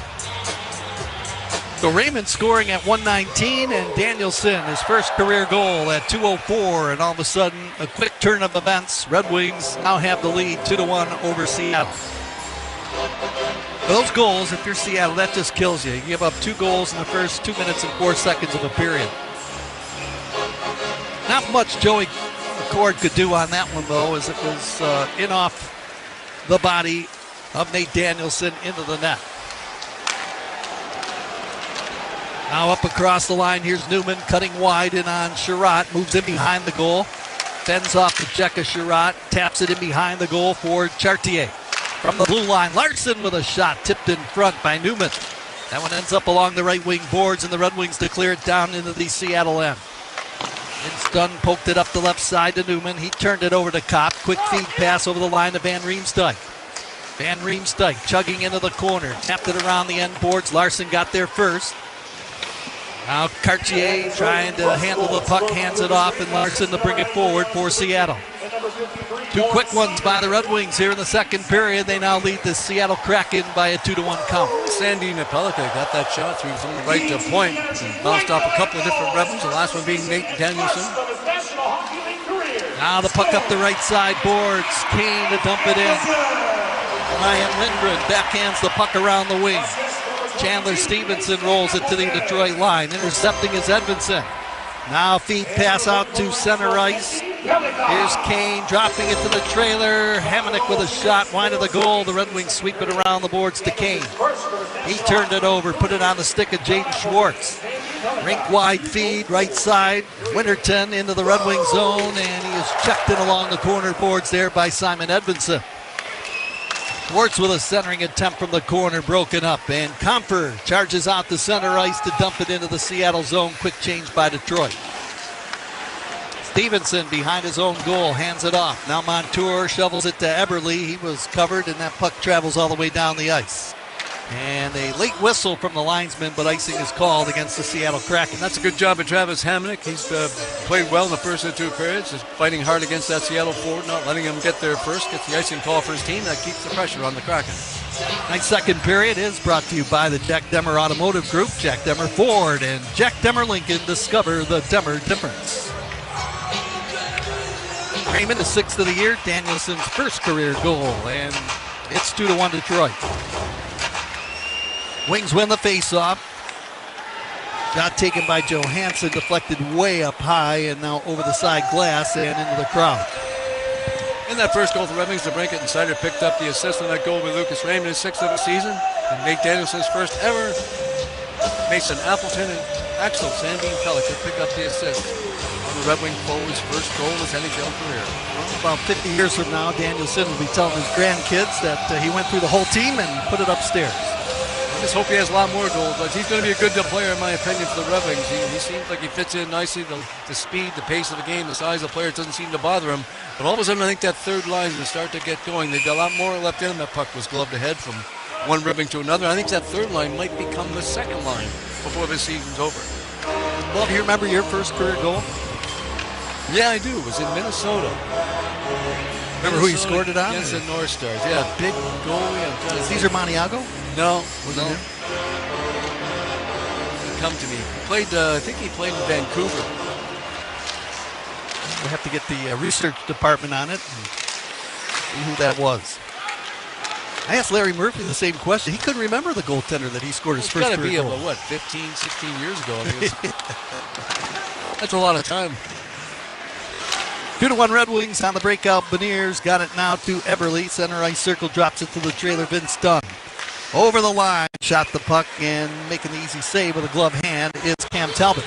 So Raymond scoring at 1:19, and Danielson, his first career goal at 2:04, and all of a sudden, a quick turn of events. Red Wings now have the lead 2-1 over Seattle. Those goals, if you're Seattle, that just kills you. You give up 2 goals in the first 2 minutes and 4 seconds of a period. Not much Joey McCord could do on that one, though, as it was in off the body of Nate Danielson into the net. Now up across the line, here's Newman cutting wide in on Sherratt, moves in behind the goal, fends off the check of Sherratt, taps it in behind the goal for Chartier. From the blue line, Larson with a shot tipped in front by Newman. That one ends up along the right wing boards, and the Red Wings to clear it down into the Seattle end. Instunn poked it up the left side to Newman. He turned it over to Kopp. Quick feed pass over the line to Van Riemsdyk. Van Riemsdyk chugging into the corner, tapped it around the end boards. Larson got there first. Now Cartier trying to handle the puck, hands it off, and Larson to bring it forward for Seattle. 2 quick ones by the Red Wings here in the second period. They now lead the Seattle Kraken by a 2-1 count. Sandine Pellica got that shot through from the right to point and bounced off a couple of different Rebels, the last one being Nate Danielson. Now the puck up the right side boards. Kane to dump it in. Ryan Lindgren backhands the puck around the wing. Chandler Stevenson rolls it to the Detroit line. Intercepting is Edvinsson. Now feed pass out to center ice. Here's Kane dropping it to the trailer. Hamonic with a shot wide of the goal. The Red Wings sweep it around the boards to Kane. He turned it over, put it on the stick of Jaden Schwartz. Rink wide feed, right side. Winterton into the Red Wing zone, and he is checked in along the corner boards there by Simon Edvinsson. Schwartz with a centering attempt from the corner, broken up, and Comfer charges out the center ice to dump it into the Seattle zone. Quick change by Detroit. Stevenson behind his own goal, hands it off. Now Montour shovels it to Eberle. He was covered, and that puck travels all the way down the ice. And a late whistle from the linesman, but icing is called against the Seattle Kraken. That's a good job of Travis Hamonic. He's played well in the first of 2 periods. Just fighting hard against that Seattle forward, not letting him get there first. Gets the icing call for his team. That keeps the pressure on the Kraken. Tonight's second period is brought to you by the Jack Demmer Automotive Group. Jack Demmer Ford and Jack Demmer Lincoln. Discover the Demmer difference. Raymond, the 6th of the year. Danielson's first career goal, and it's 2-1 Detroit. Wings win the faceoff. Shot taken by Johansson, deflected way up high, and now over the side glass and into the crowd. In that first goal for Red Wings, DeBrincat and Sider picked up the assist on that goal with Lucas Raymond, his 6th of the season. And Nate Danielson's first ever. Mason Appleton and Axel Sandine Pellica pick up the assist on the Red Wing forward's first goal of his NHL career. Well, about 50 years from now, Danielson will be telling his grandkids that he went through the whole team and put it upstairs. I just hope he has a lot more goals, but he's going to be a good player, in my opinion, for the Red Wings. He seems like he fits in nicely. The speed, the pace of the game, the size of the player doesn't seem to bother him. But all of a sudden, I think that third line is going to start to get going. They've got a lot more left in them. That puck was gloved ahead from one Red Wing to another. I think that third line might become the second line before this season's over. Well, do you remember your first career goal? Yeah, I do. It was in Minnesota. Remember who you scored it on? Against the North Stars. Yeah, big goalie. Cesar Maniago? No. Come to me. He played. I think he played in Vancouver. We'll have to get the research department on it. See who that was. I asked Larry Murphy the same question. He couldn't remember the goaltender that he scored his first career goal. It's got to be about, 15, 16 years ago. I mean, that's a lot of time. 2-1 Red Wings on the breakout. Beniers got it now to Eberle. Center ice circle, drops it to the trailer. Vince Dunn. Over the line, shot the puck, and making the easy save with a glove hand is Cam Talbot.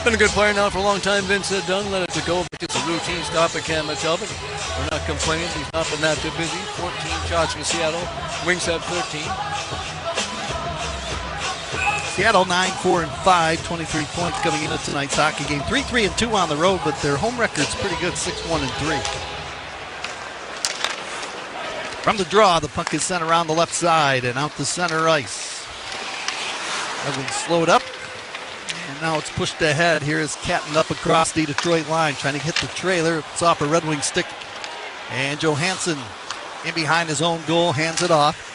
Been a good player now for a long time. Vince Dunn let it to go. It's a routine stop at Cam Talbot. We're not complaining. He's not been that too busy. 14 shots for Seattle. Wings have 13. Seattle 9-4-5, 23 points coming into tonight's hockey game. 3-3-2 on the road, but their home record's pretty good, 6-1-3. From the draw, the puck is sent around the left side and out to center ice. Red Wings slowed up, and now it's pushed ahead. Here is Catton up across the Detroit line, trying to hit the trailer. It's off a Red Wing stick. And Johansson in behind his own goal, hands it off.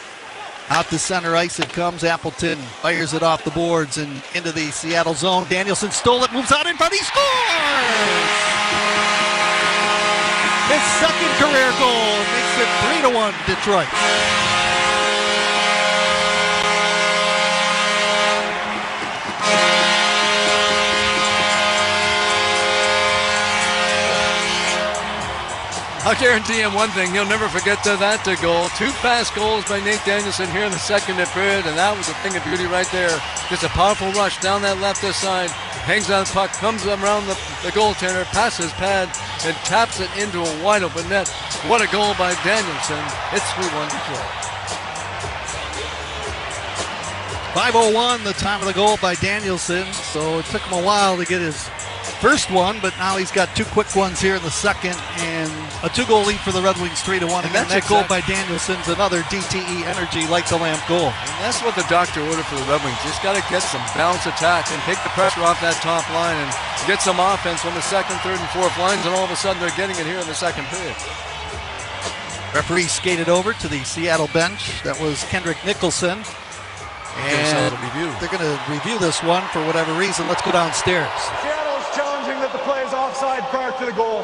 Out to center ice it comes. Appleton fires it off the boards and into the Seattle zone. Danielson stole it, moves out in front, he scores! His second career goal makes it 3-1 Detroit. I'll guarantee him one thing, he'll never forget that goal. 2 fast goals by Nate Danielson here in the second period, and that was a thing of beauty right there. Just a powerful rush down that leftist side, hangs on the puck, comes around the goaltender, passes pad, and taps it into a wide open net. What a goal by Danielson. It's 3-1 Detroit. 5:01, the time of the goal by Danielson, so it took him a while to get his first one, but now he's got 2 quick ones here in the second, and a 2-goal lead for the Red Wings, 3-1. And that goal by Danielson's another DTE Energy light the lamp goal. And that's what the doctor ordered for the Red Wings. Just got to get some balanced attack and take the pressure off that top line and get some offense on the second, third, and fourth lines, and all of a sudden they're getting it here in the second period. Referee skated over to the Seattle bench. That was Kendrick Nicholson. And they're going to review this one for whatever reason. Let's go downstairs. Seattle's challenging that the play is offside prior to the goal.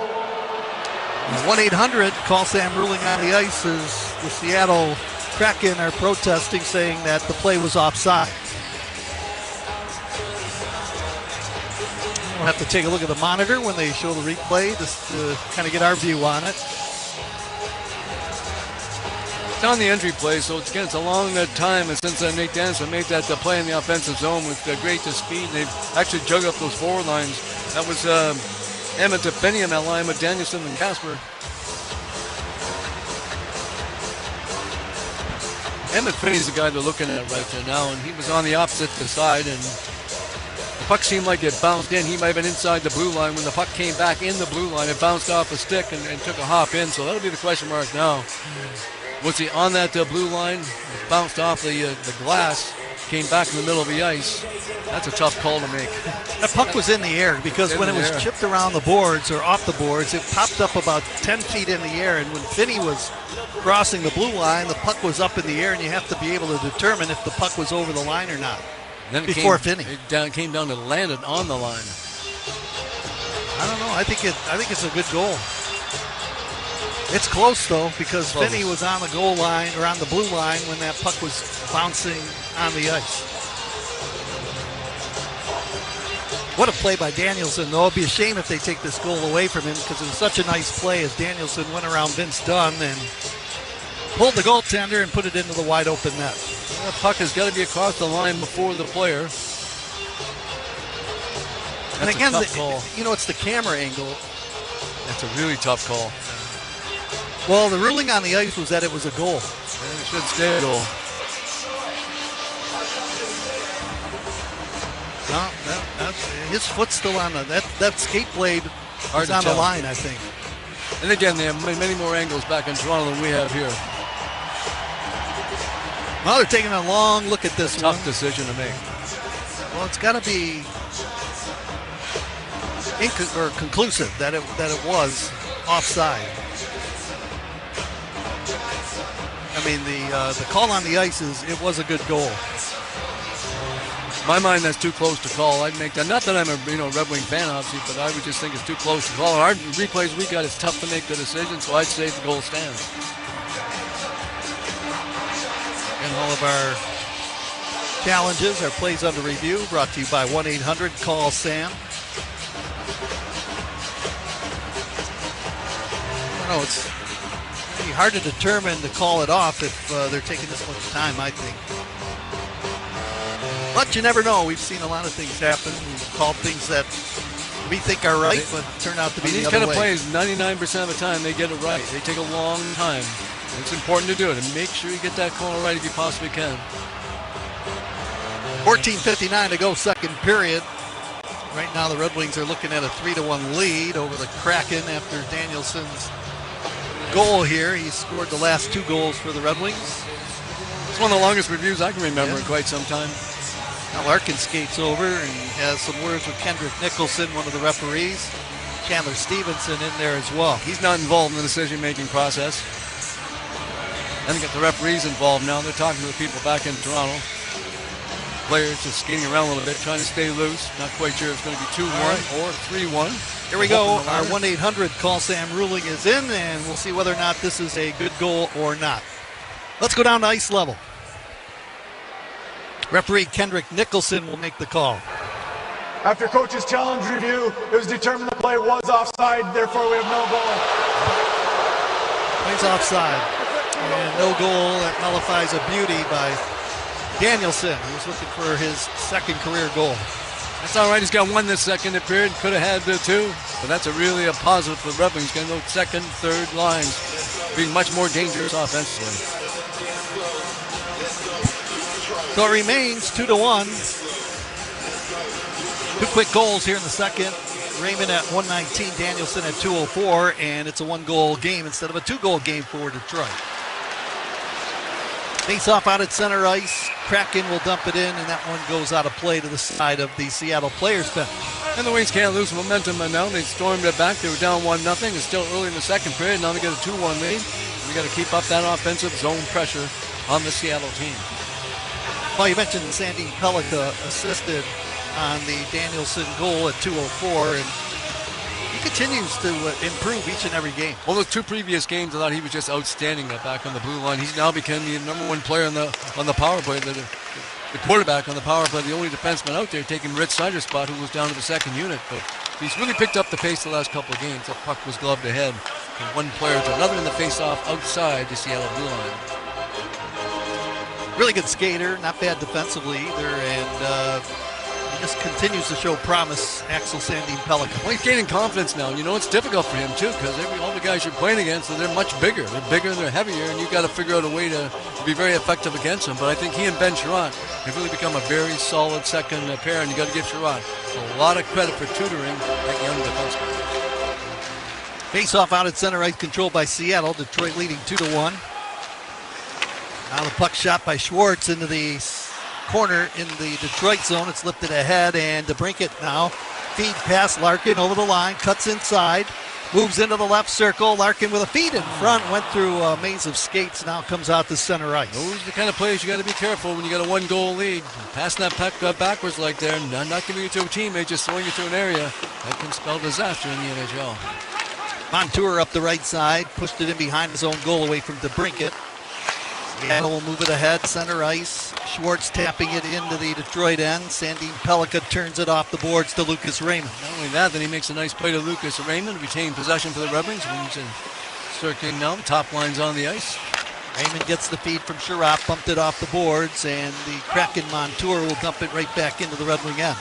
1-800 call Sam ruling on the ice as the Seattle Kraken are protesting, saying that the play was offside. We'll have to take a look at the monitor when they show the replay just to kind of get our view on it. It's on the entry play, so it's a long time since Nate Danielson made that play in the offensive zone with great speed. They've actually dug up those forward lines. That was Emmett Finney in that line with Danielson and Casper. Emmett Finney's the guy they're looking at right there now, and he was on the opposite side, and the puck seemed like it bounced in. He might have been inside the blue line. When the puck came back in the blue line, it bounced off a stick and took a hop in, so that'll be the question mark now. Was he on that blue line? Bounced off the glass, came back in the middle of the ice. That's a tough call to make. That puck was in the air because when it was chipped around the boards or off the boards, it popped up about 10 feet in the air. And when Finney was crossing the blue line, the puck was up in the air, and you have to be able to determine if the puck was over the line or not. Then Finney. It came down and landed on the line. I don't know. I think it's a good goal. It's close, though, because Finney was on the goal line or on the blue line when that puck was bouncing on the ice. What a play by Danielson, though. It'd be a shame if they take this goal away from him because it was such a nice play as Danielson went around Vince Dunn and pulled the goaltender and put it into the wide open net. The puck has got to be across the line before the player. And again, it's the camera angle. That's a really tough call. Well, the ruling on the ice was that it was a goal. And it should stay a goal. No, his foot's still on that skate blade is on the line, I think. And again, they have many more angles back in Toronto than we have here. Well, they're taking a long look at this one. Tough decision to make. Well, it's got to be conclusive that it was offside. I mean, the call on the ice it was a good goal. my mind, that's too close to call. I'd make that. Not that I'm a Red Wing fan, obviously, but I would just think it's too close to call. Our replays we got, it's tough to make the decision, so I'd say the goal stands. And all of our challenges, our plays under review, brought to you by 1-800-CALL-SAM. I don't know, it's pretty hard to determine to call it off if they're taking this much time, I think. But you never know. We've seen a lot of things happen. We've called things that we think are right, but turn out to be the other way. These kind of plays, 99% of the time, they get it right. They take a long time. It's important to do it, and make sure you get that call right if you possibly can. 14:59 to go, second period. Right now, the Red Wings are looking at a 3-1 lead over the Kraken after Danielson's goal here. He scored the last 2 goals for the Red Wings. It's one of the longest reviews I can remember in quite some time. Now Larkin skates over and has some words with Kendrick Nicholson, one of the referees. Chandler Stevenson in there as well. He's not involved in the decision-making process. And they get the referees involved now. They're talking to the people back in Toronto. Players just skating around a little bit, trying to stay loose. Not quite sure if it's going to be 2-1 or 3-1. Here we go. Our 1-800-CALL-SAM ruling is in, and we'll see whether or not this is a good goal or not. Let's go down to ice level. Referee Kendrick Nicholson will make the call. After coach's challenge review, it was determined the play was offside, therefore we have no goal. Plays offside. And no goal. That nullifies a beauty by Danielson, who was looking for his second career goal. That's all right. He's got 1 this second period. Could have had 2. But that's really a positive for the Red Wings. He's going to go second, third lines, being much more dangerous offensively. So it remains 2-1. 2 quick goals here in the second. Raymond at 119, Danielson at 204, and it's a 1-goal game instead of a 2-goal game for Detroit. Face off out at center ice. Kraken will dump it in, and that one goes out of play to the side of the Seattle players' bench. And the Wings can't lose momentum now. They stormed it back. They were down 1-0. It's still early in the second period. Now they get a 2-1 lead. We got to keep up that offensive zone pressure on the Seattle team. Well, you mentioned Sandin Pellikka assisted on the Danielson goal at 2:04, and he continues to improve each and every game. Well, those 2 previous games, I thought he was just outstanding back on the blue line. He's now become the #1 player on the power play, the quarterback on the power play, the only defenseman out there taking Rich Snyder's spot, who was down to the second unit. But he's really picked up the pace the last couple of games. That puck was gloved ahead from one player to another in the face-off outside the Seattle blue line. Really good skater, not bad defensively either, and he just continues to show promise, Axel Sandin Pellikka. Well, he's gaining confidence now. You know, it's difficult for him, too, because all the guys you're playing against, they're much bigger. They're bigger and they're heavier, and you've got to figure out a way to be very effective against them. But I think he and Ben Sherratt have really become a very solid second pair, and you got to give Sherratt a lot of credit for tutoring that young defenseman. Face-off out at center ice, controlled by Seattle. Detroit leading 2-1. Now the puck shot by Schwartz into the corner in the Detroit zone. It's lifted ahead, and DeBrincat now. Feed past Larkin over the line, cuts inside, moves into the left circle. Larkin with a feed in front, went through a maze of skates, now comes out to center ice. Those are the kind of plays you got to be careful when you got a 1-goal lead. Passing that puck backwards like there, not giving it to a teammate, just throwing it to an area. That can spell disaster in the NHL. Montour up the right side, pushed it in behind his own goal away from DeBrincat. Seattle will move it ahead, center ice. Schwartz tapping it into the Detroit end. Sandin Pellikka turns it off the boards to Lucas Raymond. Not only that, then he makes a nice play to Lucas Raymond, retain possession for the Red Wings. Wings circling now, top line's on the ice. Raymond gets the feed from Sherratt, bumped it off the boards, and the Kraken Montour will dump it right back into the Red Wing end.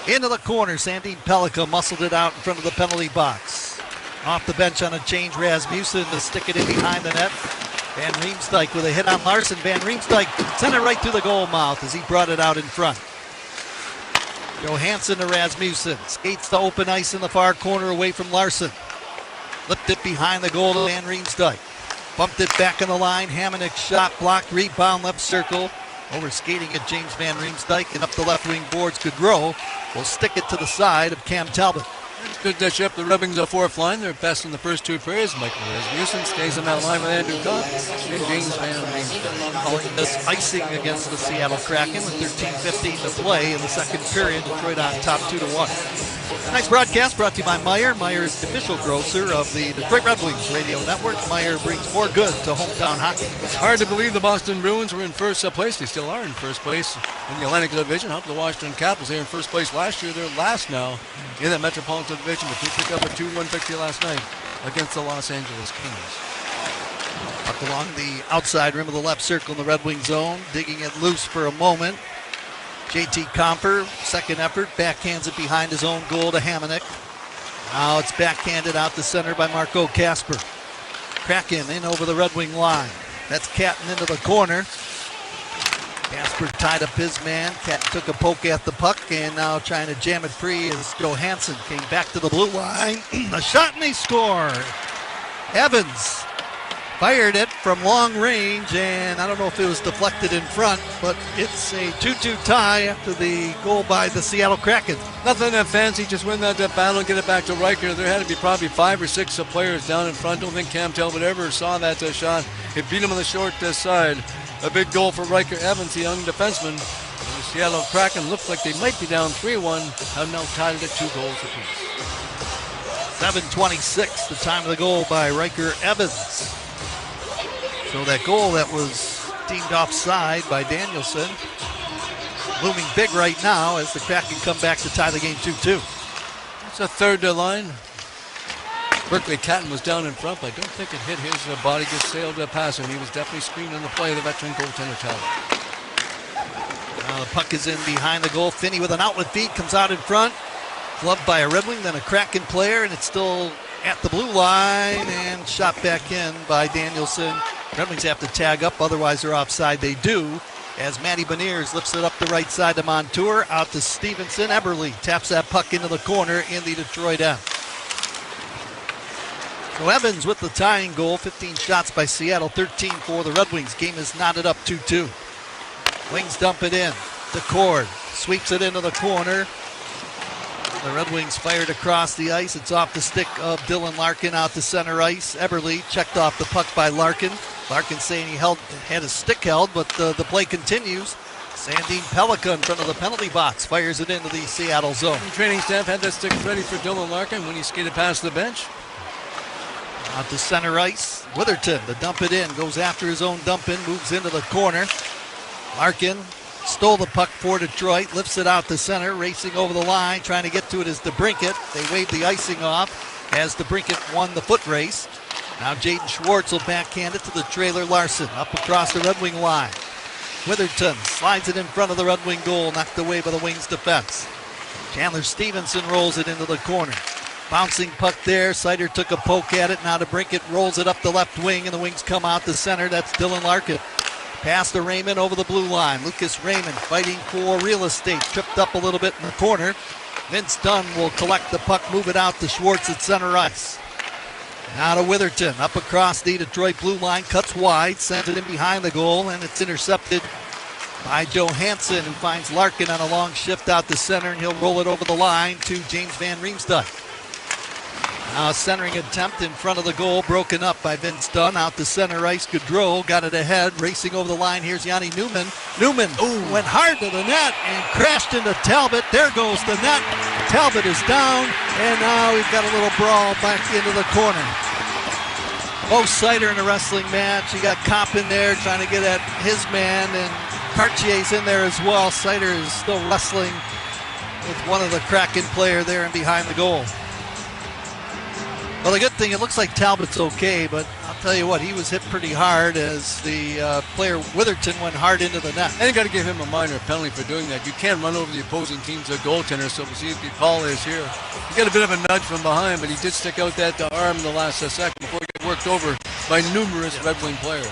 Into the corner, Sandin Pellikka muscled it out in front of the penalty box. Off the bench on a change, Rasmussen to stick it in behind the net. Van Riemsdyk with a hit on Larson. Van Riemsdyk sent it right through the goal mouth as he brought it out in front. Johansson to Rasmussen. Skates to open ice in the far corner away from Larson. Flipped it behind the goal to Van Riemsdyk. Bumped it back in the line. Hamonic shot blocked. Rebound left circle. Over skating at James Van Riemsdyk and up the left wing boards. Gaudreau will stick it to the side of Cam Talbot. Good dish up the Red Wings a fourth line. They're best in the first two periods. Michael Rasmussen stays on that line with Andrew Copp and James Van Riemsdyk. Calling this icing against the Seattle Kraken with 13:15 to play in the second period. Detroit on top 2-1. Tonight's broadcast brought to you by Meijer. Meijer is the official grocer of the Detroit Red Wings radio network. Meijer brings more good to hometown hockey. It's hard to believe the Boston Bruins were in first place. They still are in first place in the Atlantic Division. Helped the Washington Capitals. They were in first place last year. They're last now in the Metropolitan Division, but they picked up a 2-1 victory last night against the Los Angeles Kings. Up along the outside rim of the left circle in the Red Wing zone, digging it loose for a moment. JT Comper, second effort, backhands it behind his own goal to Hamonic. Now it's backhanded out the center by Marco Kasper. Kraken in over the Red Wing line. That's Catton into the corner. Kasper tied up his man. Catton took a poke at the puck and now trying to jam it free as Johansson came back to the blue line. A shot and they score. Evans fired it from long range, and I don't know if it was deflected in front, but it's a 2-2 tie after the goal by the Seattle Kraken. Nothing that fancy, just win that battle and get it back to Riker. There had to be probably 5 or 6 players down in front. Don't think Cam Talbot ever saw that shot. It beat him on the short side. A big goal for Riker Evans, the young defenseman. And the Seattle Kraken looked like they might be down 3-1, have now tied it at 2 goals apiece. 7:26, the time of the goal by Riker Evans. So that goal that was deemed offside by Danielson, looming big right now as the Kraken come back to tie the game 2-2. It's a third line. Berkeley Catton was down in front, but I don't think it hit his body, just sailed past him. He was definitely screened on the play of the veteran goaltender Talbot. Now the puck is in behind the goal. Finney with an outlet feed comes out in front. Gloved by a Red Wing, then a Kraken player, and it's still at the blue line and shot back in by Danielson. Red Wings have to tag up, otherwise they're offside. They do, as Matty Beniers lifts it up the right side to Montour, out to Stevenson. Eberle taps that puck into the corner in the Detroit end. So Evans with the tying goal, 15 shots by Seattle, 13 for the Red Wings. Game is knotted up 2-2. Wings dump it in. DeCord sweeps it into the corner. The Red Wings fired across the ice. It's off the stick of Dylan Larkin out to center ice. Eberle checked off the puck by Larkin. Larkin saying he had his stick held, but the play continues. Sandine Pellica in front of the penalty box fires it into the Seattle zone. The training staff had that stick ready for Dylan Larkin when he skated past the bench. Out to center ice. Witherton to dump it in. Goes after his own dump in. Moves into the corner. Larkin stole the puck for Detroit. Lifts it out to center. Racing over the line. Trying to get to it is DeBrincat. They wave the icing off as DeBrincat won the foot race. Now Jaden Schwartz will backhand it to the trailer Larson. Up across the Red Wing line. Witherton slides it in front of the Red Wing goal. Knocked away by the Wings defense. Chandler Stevenson rolls it into the corner. Bouncing puck there. Sider took a poke at it. Now DeBrincat rolls it up the left wing, and the Wings come out to center. That's Dylan Larkin. Pass to Raymond over the blue line. Lucas Raymond fighting for real estate. Tripped up a little bit in the corner. Vince Dunn will collect the puck, move it out to Schwartz at center ice. Now to Witherton. Up across the Detroit blue line. Cuts wide. Sends it in behind the goal, and it's intercepted by Johansson, who finds Larkin on a long shift out to center, and he'll roll it over the line to James Van Riemsdyk. Now a centering attempt in front of the goal, broken up by Vince Dunn. Out to center ice, Gaudreau got it ahead, racing over the line. Here's Yanni Newman. Newman went hard to the net and crashed into Talbot. There goes the net. Talbot is down, and now we've got a little brawl back into the corner. Mo Sider in a wrestling match. He got Kopp in there trying to get at his man, and Cartier's in there as well. Sider is still wrestling with one of the Kraken player there and behind the goal. Well, the good thing, it looks like Talbot's okay, but I'll tell you what, he was hit pretty hard as the player Witherton went hard into the net. And you got to give him a minor penalty for doing that. You can't run over the opposing team's goaltender, so we'll see if the call is here. He got a bit of a nudge from behind, but he did stick out that arm in the last second before he got worked over by numerous Red Wing players.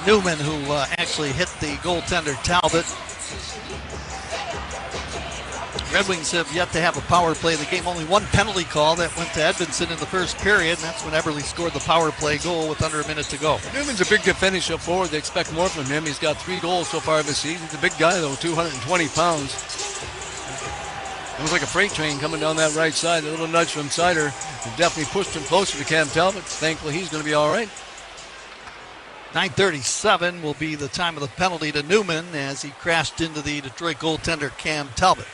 Newman, who actually hit the goaltender Talbot. Red Wings have yet to have a power play in the game. Only one penalty call that went to Edvinsson in the first period, and that's when Eberle scored the power play goal with under a minute to go. Newman's a big defensive forward. They expect more from him. He's got 3 goals so far this season. He's a big guy, though, 220 pounds. It was like a freight train coming down that right side. A little nudge from Sider. It definitely pushed him closer to Cam Talbot. Thankfully, he's going to be all right. 9:37 will be the time of the penalty to Newman as he crashed into the Detroit goaltender Cam Talbot.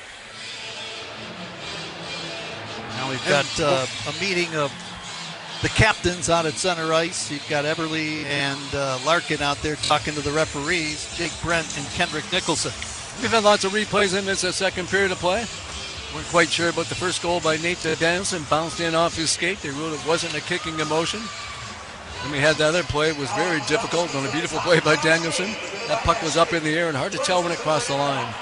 Now we've got a meeting of the captains out at center ice. You've got Eberle and Larkin out there talking to the referees, Jake Brent and Kendrick Nicholson. We've had lots of replays in this second period of play. Weren't quite sure about the first goal by Nate Danielson. Bounced in off his skate. They ruled it wasn't a kicking motion. Then we had the other play. It was very difficult on a beautiful play by Danielson. That puck was up in the air and hard to tell when it crossed the line.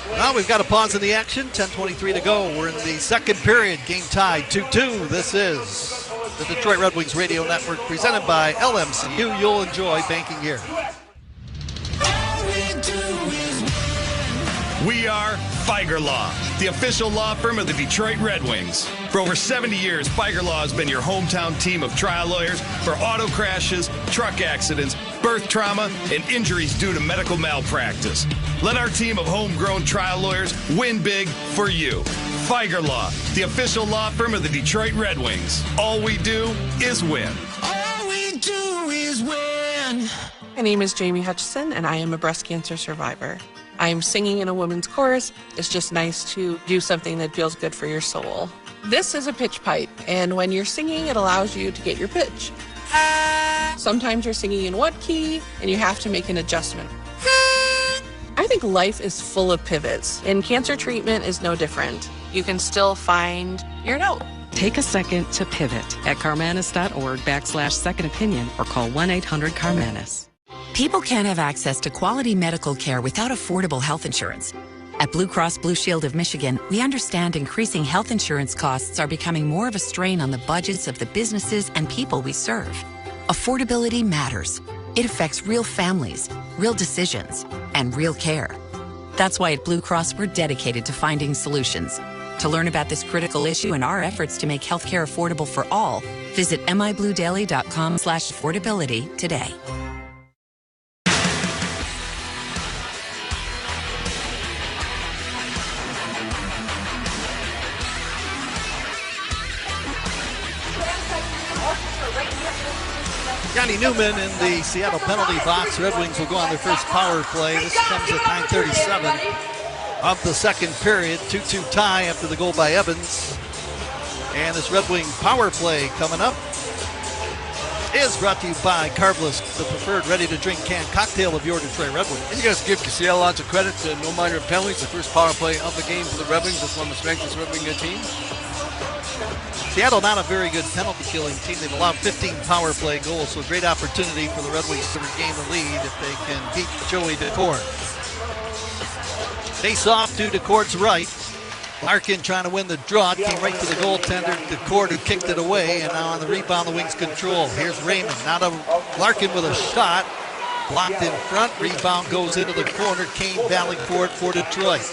Well, we've got a pause in the action. 10:23 to go. We're in the second period. Game tied 2-2. This is the Detroit Red Wings Radio Network presented by LMCU. You'll enjoy banking here. We are Feiger Law, the official law firm of the Detroit Red Wings. For over 70 years, Feiger Law has been your hometown team of trial lawyers for auto crashes, truck accidents, birth trauma, and injuries due to medical malpractice. Let our team of homegrown trial lawyers win big for you. Feiger Law, the official law firm of the Detroit Red Wings. All we do is win. All we do is win. My name is Jamie Hutchison, and I am a breast cancer survivor. I'm singing in a women's chorus. It's just nice to do something that feels good for your soul. This is a pitch pipe, and when you're singing, it allows you to get your pitch. Sometimes you're singing in one key, and you have to make an adjustment. I think life is full of pivots, and cancer treatment is no different. You can still find your note. Take a second to pivot at carmanis.org/second opinion or call 1-800-CARMANIS. People can't have access to quality medical care without affordable health insurance. At Blue Cross Blue Shield of Michigan, we understand increasing health insurance costs are becoming more of a strain on the budgets of the businesses and people we serve. Affordability matters. It affects real families, real decisions, and real care. That's why at Blue Cross, we're dedicated to finding solutions. To learn about this critical issue and our efforts to make healthcare affordable for all, visit mibluedaily.com/affordability today. Johnny Newman in the Seattle penalty box. Red Wings will go on their first power play. This comes at 9:37 of the second period. 2-2 tie after the goal by Evans. And this Red Wing power play coming up is brought to you by Carbless, the preferred ready-to-drink canned cocktail of your Detroit Red Wings. And you guys give Seattle lots of credit. No minor penalties. The first power play of the game for the Red Wings. That's one of the strengths of this Red Wing team. Seattle not a very good penalty-killing team. They've allowed 15 power play goals, so a great opportunity for the Red Wings to regain the lead if they can beat Joey Decord. Face off to Decord's right. Larkin trying to win the draw. Came right to the goaltender, Decord, who kicked it away, and now on the rebound, the Wings control. Here's Raymond. Now to Larkin with a shot. Blocked in front. Rebound goes into the corner. Kane battling for it for Detroit.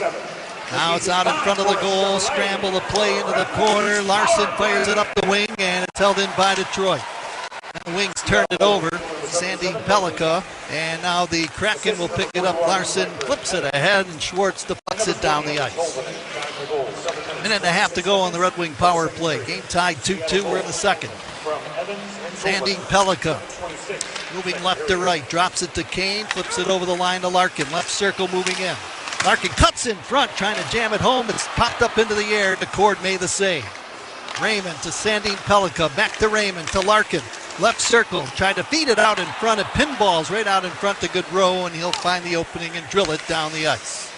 Now it's out in front of the goal. Scramble the play into the corner. Larson fires it up the wing, and it's held in by Detroit. And the Wings turned it over. Sandy Pellica. And now the Kraken will pick it up. Larson flips it ahead, and Schwartz deflects it down the ice. Minute and a half to go on the Red Wing power play. Game tied 2-2. We're in the second. Sandy Pellica moving left to right. Drops it to Kane. Flips it over the line to Larkin. Left circle moving in. Larkin cuts in front, trying to jam it home. It's popped up into the air. Decord made the save. Raymond to Sandine Pellica. Back to Raymond to Larkin. Left circle. Tried to feed it out in front. It pinballs right out in front to Goodrow, and he'll find the opening and drill it down the ice.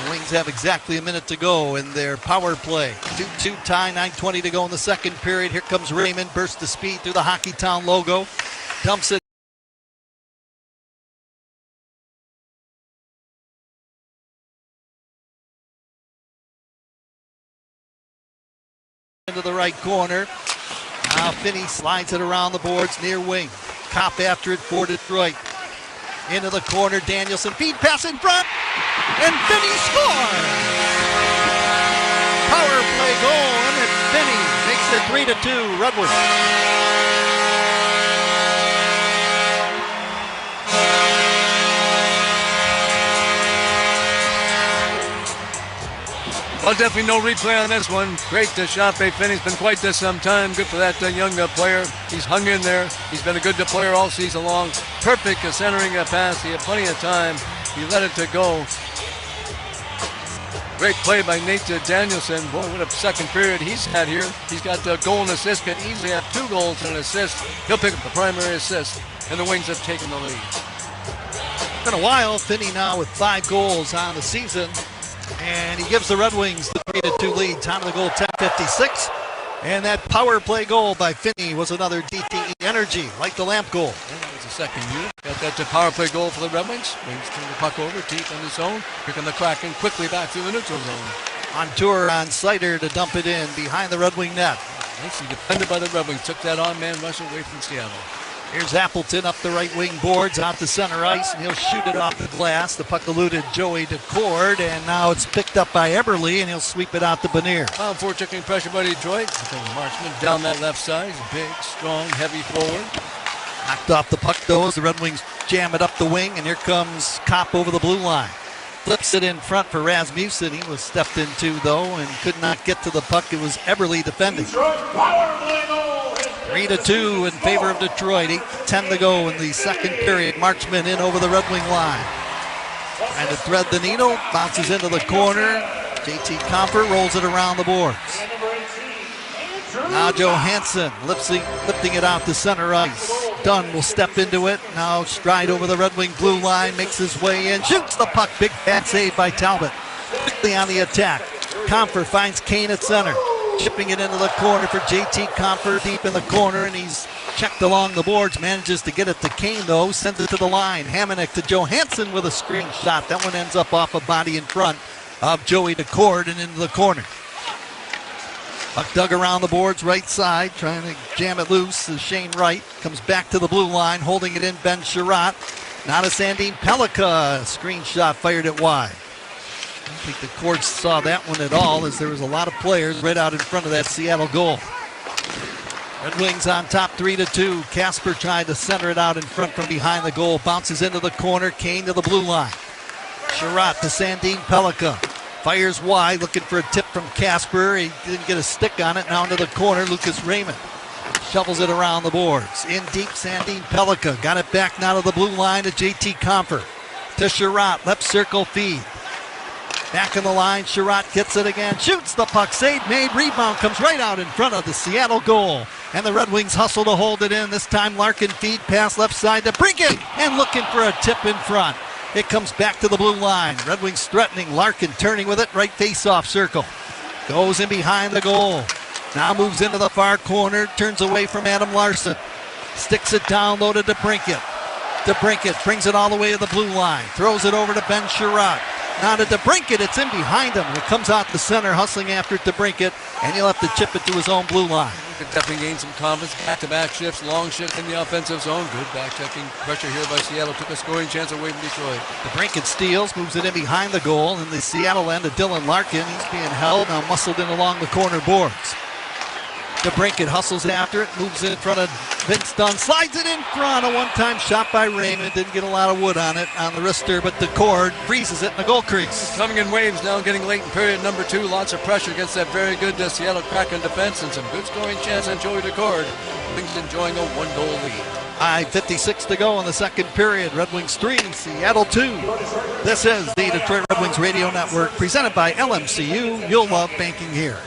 Wings have exactly a minute to go in their power play. 2-2 tie, 9:20 to go in the second period. Here comes Raymond, burst of speed through the Hockey Town logo. Dumps it into the right corner. Now Finney slides it around the boards near wing. Cop after it for Detroit. Into the corner, Danielson, feed pass in front, and Finney scores! Power play goal, and Finney a 3-2 Red Wings. Well, definitely no replay on this one. Great to Shape Finney's been quite this some time. Good for that young player. He's hung in there. He's been a good player all season long. Perfect centering a pass. He had plenty of time. He let it to go. Great play by Nate Danielson. Boy, what a second period he's had here. He's got a goal and assist. Can easily have 2 goals and an assist. He'll pick up the primary assist, and the Wings have taken the lead. It's been a while. Finney now with 5 goals on the season. And he gives the Red Wings the 3-2 lead. Time of the goal, 10:56. And that power play goal by Finney was another DTE Energy, like the Lamp goal. And that was the second unit. Got that power play goal for the Red Wings. Wings turn the puck over, deep in the zone. Here come the Kraken quickly back through the neutral zone. On tour on Sider to dump it in behind the Red Wing net. Nicely defended by the Red Wings. Took that on-man rush away from Seattle. Here's Appleton up the right wing boards, out to center ice, and he'll shoot it off the glass. The puck eluded Joey DeCord, and now it's picked up by Eberle, and he'll sweep it out to Benier. Found forechecking pressure by Detroit. Marchman down that left side. Big, strong, heavy forward. Knocked off the puck, though, as the Red Wings jam it up the wing, and here comes Kopp over the blue line. Flips it in front for Rasmussen. He was stepped into, though, and could not get to the puck. It was Eberle defending. 3-2 in favor of Detroit. 8:10 to go in the second period. Marchman in over the Red Wing line. Trying to thread the needle. Bounces into the corner. JT Comfort rolls it around the boards. Now Johansson lifting it out to center ice. Dunn will step into it. Now stride over the Red Wing blue line. Makes his way in. Shoots the puck. Big fat save by Talbot. Quickly on the attack. Comfort finds Kane at center. Chipping it into the corner for JT Comfort deep in the corner, and he's checked along the boards. Manages to get it to Kane, though. Sends it to the line. Hamonic to Johansson with a screen shot. That one ends up off a body in front of Joey DeCord and into the corner. Puck dug around the boards, right side, trying to jam it loose. Shane Wright comes back to the blue line, holding it in. Ben Sherratt. Now to Sandin Pellikka. Screen shot fired it wide. I don't think the courts saw that one at all, as there was a lot of players right out in front of that Seattle goal. Red Wings on top 3-2. Casper tried to center it out in front from behind the goal. Bounces into the corner. Kane to the blue line. Sherratt to Sandin Pellikka. Fires wide, looking for a tip from Casper. He didn't get a stick on it. Now into the corner, Lucas Raymond shovels it around the boards. In deep, Sandin Pellikka. Got it back now to the blue line to JT Comfort. To Sherratt, left circle feed. Back in the line, Sherratt gets it again. Shoots the puck, save made, rebound comes right out in front of the Seattle goal. And the Red Wings hustle to hold it in. This time Larkin feed pass left side to Brinket. And looking for a tip in front. It comes back to the blue line. Red Wings threatening. Larkin turning with it. Right face-off circle. Goes in behind the goal. Now moves into the far corner. Turns away from Adam Larson. Sticks it down low to DeBrinket. DeBrinket brings it all the way to the blue line. Throws it over to Ben Sherratt. Now to DeBrinket. It's in behind him. And it comes out the center, hustling after DeBrinket. And he'll have to chip it to his own blue line. Could definitely gain some confidence. Back-to-back shifts, long shift in the offensive zone. Good back-checking pressure here by Seattle. Took a scoring chance away from Detroit. DeBrinket steals, moves it in behind the goal. In the Seattle end of Dylan Larkin. He's being held, now muscled in along the corner boards. DeBrinket hustles after it, moves in front of Vince Dunn, slides it in front. A one-time shot by Raymond. Didn't get a lot of wood on it on the wrister, but DeCord freezes it in the goal crease. Coming in waves now, getting late in period number 2. Lots of pressure against that very good Seattle Kraken defense, and some good scoring chance on Joey DeCord. Wings enjoying a 1-goal lead. 5:56 to go in the second period. Red Wings 3, Seattle 2. This is the Detroit Red Wings Radio Network, presented by LMCU. You'll love banking here.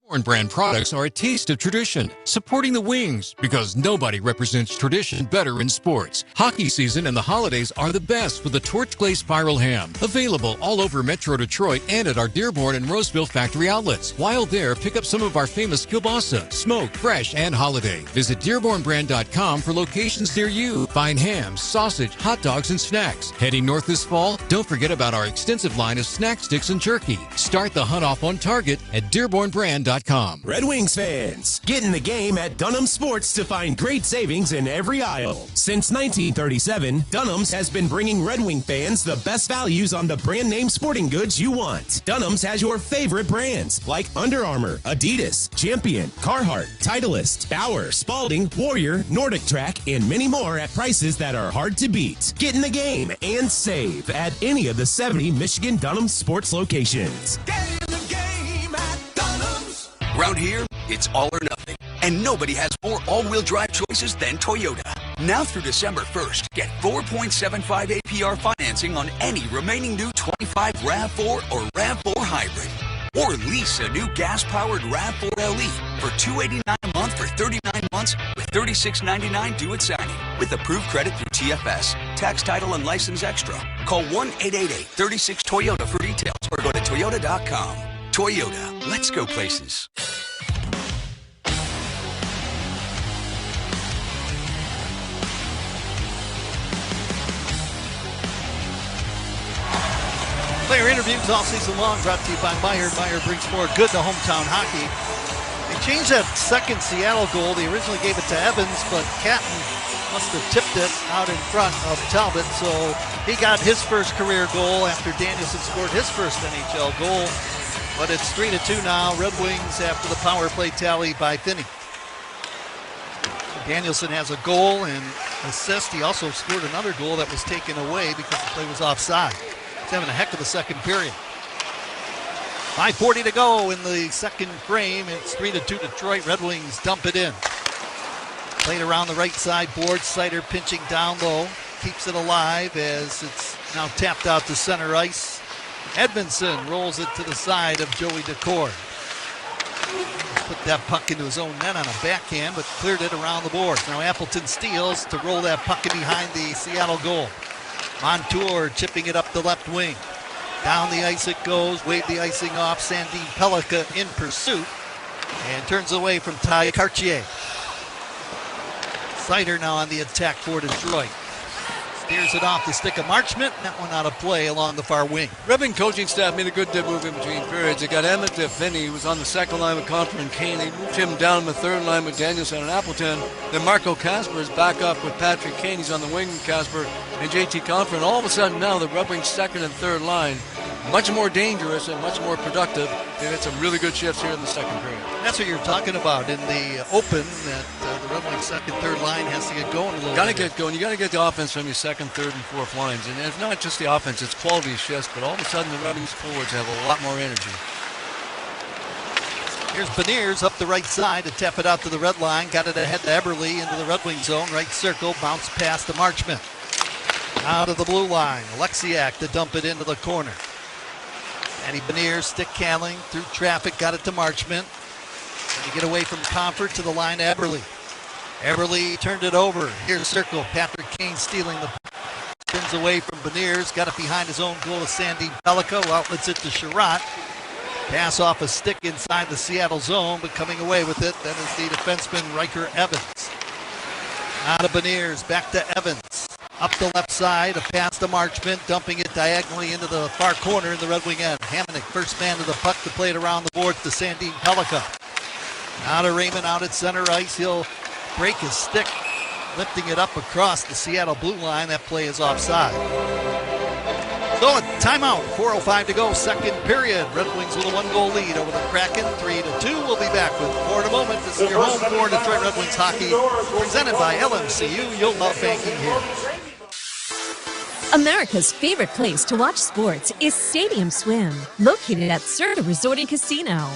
Dearborn brand products are a taste of tradition, supporting the Wings, because nobody represents tradition better in sports. Hockey season and the holidays are the best with the Torch Glaze Spiral Ham. Available all over Metro Detroit and at our Dearborn and Roseville factory outlets. While there, pick up some of our famous kielbasa, smoked, fresh, and holiday. Visit DearbornBrand.com for locations near you. Find hams, sausage, hot dogs, and snacks. Heading north this fall? Don't forget about our extensive line of snack sticks and jerky. Start the hunt off on Target at DearbornBrand.com. RedWingsSports.com. Red Wings fans, get in the game at Dunham Sports to find great savings in every aisle. Since 1937, Dunham's has been bringing Red Wing fans the best values on the brand name sporting goods you want. Dunham's has your favorite brands like Under Armour, Adidas, Champion, Carhartt, Titleist, Bauer, Spalding, Warrior, Nordic Track, and many more at prices that are hard to beat. Get in the game and save at any of the 70 Michigan Dunham sports locations. Around here, it's all or nothing. And nobody has more all-wheel drive choices than Toyota. Now through December 1st, get 4.75 APR financing on any remaining new 25 RAV4 or RAV4 Hybrid. Or lease a new gas-powered RAV4 LE for $289 a month for 39 months with $36.99 due at signing. With approved credit through TFS, tax, title, and license extra. Call 1-888-36-TOYOTA for details or go to Toyota.com. Toyota, let's go places. Player interviews all season long brought to you by Meyer. Meyer brings more good to hometown hockey. They changed that second Seattle goal. They originally gave it to Evans, but Catton must have tipped it out in front of Talbot, so he got his first career goal after Danielson scored his first NHL goal. But it's 3-2 now. Red Wings after the power play tally by Finney. Danielson has a goal and assist. He also scored another goal that was taken away because the play was offside. He's having a heck of a second period. 5:40 to go in the second frame. It's 3-2 Detroit. Red Wings dump it in. Played around the right side board. Sider pinching down low. Keeps it alive as it's now tapped out to center ice. Edmondson rolls it to the side of Joey Decore. Put that puck into his own net on a backhand, but cleared it around the boards. Now Appleton steals to roll that puck in behind the Seattle goal. Montour chipping it up the left wing. Down the ice it goes. Wave the icing off. Sandin Pellikka in pursuit. And turns away from Ty Cartier. Sider now on the attack for Detroit. Steers it off the stick of Marchment. That one out of play along the far wing. Red Wing coaching staff made a good move in between periods. They got Emmett to Finney, who was on the second line with Confer and Kane. They moved him down the third line with Danielson and Appleton. Then Marco Kasper is back up with Patrick Kane. He's on the wing with Kasper and JT Confer. And all of a sudden now the Red Wings second and third line, much more dangerous and much more productive. They had some really good shifts here in the second period. That's what you're talking about in the open, that the Red Wings second, third line has to get going a little bit. Got to get going. You got to get the offense from your second, third, and fourth lines. And it's not just the offense, it's quality shifts, but all of a sudden the Red Wings forwards have a lot more energy. Here's Beniers up the right side to tap it out to the red line. Got it ahead to Eberle into the Red Wing zone. Right circle, bounce pass to Marchment. Out of the blue line, Alexiak to dump it into the corner. Andy Beniers stick handling through traffic, got it to Marchment. And to get away from Comfort to the line to Eberle. Eberle turned it over. Here's circle. Patrick Kane stealing the puck. Turns away from Beniers. Got it behind his own goal to Sandin Pellikka, who outlets it to Sherratt. Pass off a stick inside the Seattle zone, but coming away with it, that is the defenseman Riker Evans. Out of Beniers, back to Evans. Up the left side, a pass to Marchment, dumping it diagonally into the far corner in the Red Wing end. Hamonic, first man to the puck to play it around the boards to Sandin Pellikka. Out of Raymond, out at center ice. He'll break his stick, lifting it up across the Seattle blue line. That play is offside. So a timeout, 4:05 to go, second period. Red Wings with a one-goal lead over the Kraken, 3-2. We'll be back with more in a moment. This is your home for Detroit Red Wings hockey, presented by LMCU. You'll love banking here. America's favorite place to watch sports is Stadium Swim, located at Circa Resort and Casino.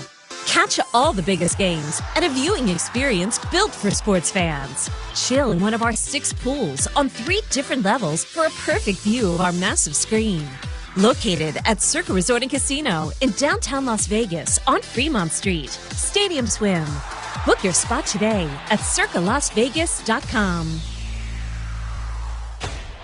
Catch all the biggest games at a viewing experience built for sports fans. Chill in one of our 6 pools on 3 different levels for a perfect view of our massive screen. Located at Circa Resort and Casino in downtown Las Vegas on Fremont Street. Stadium Swim. Book your spot today at circalasvegas.com.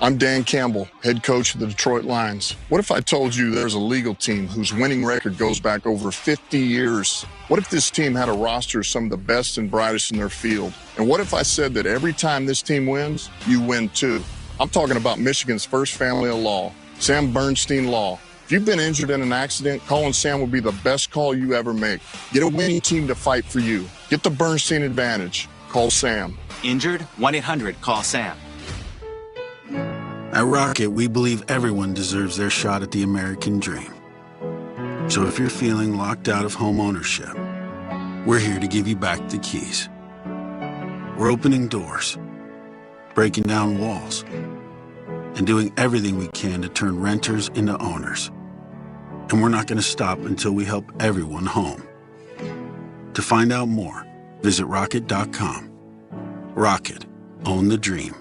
I'm Dan Campbell, head coach of the Detroit Lions. What if I told you there's a legal team whose winning record goes back over 50 years? What if this team had a roster of some of the best and brightest in their field? And what if I said that every time this team wins, you win too? I'm talking about Michigan's first family of law, Sam Bernstein Law. If you've been injured in an accident, calling Sam will be the best call you ever make. Get a winning team to fight for you. Get the Bernstein advantage. Call Sam. Injured? 1-800-CALL-SAM. At Rocket, we believe everyone deserves their shot at the American dream. So if you're feeling locked out of home ownership, we're here to give you back the keys. We're opening doors, breaking down walls, and doing everything we can to turn renters into owners. And we're not going to stop until we help everyone home. To find out more, visit rocket.com. Rocket, own the dream.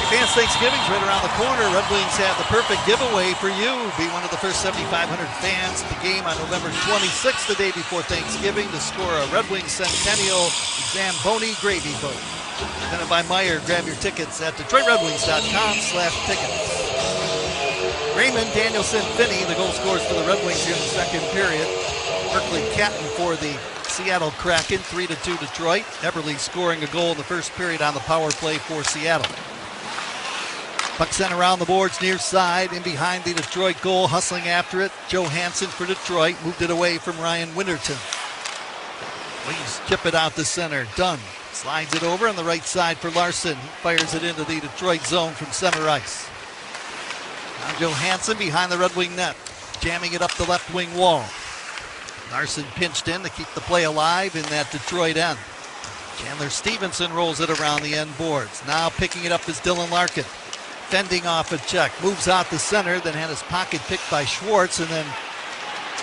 Advanced Thanksgiving's right around the corner. Red Wings have the perfect giveaway for you. Be one of the first 7,500 fans at the game on November 26th, the day before Thanksgiving, to score a Red Wings Centennial Zamboni gravy boat. Presented by Meyer. Grab your tickets at DetroitRedWings.com/tickets. Raymond Danielson Finney, the goal scorers for the Red Wings here in the second period. Berkeley Catton for the Seattle Kraken, 3-2 Detroit. Eberle scoring a goal in the first period on the power play for Seattle. Puck sent around the boards near side, in behind the Detroit goal, hustling after it. Joe Hansen for Detroit, moved it away from Ryan Winterton. Please chip it out to center. Dunn slides it over on the right side for Larson. He fires it into the Detroit zone from center ice. Now Joe Hansen behind the Red Wing net, jamming it up the left wing wall. Larson pinched in to keep the play alive in that Detroit end. Chandler Stevenson rolls it around the end boards. Now picking it up is Dylan Larkin. Fending off a check, moves out the center, then had his pocket picked by Schwartz, and then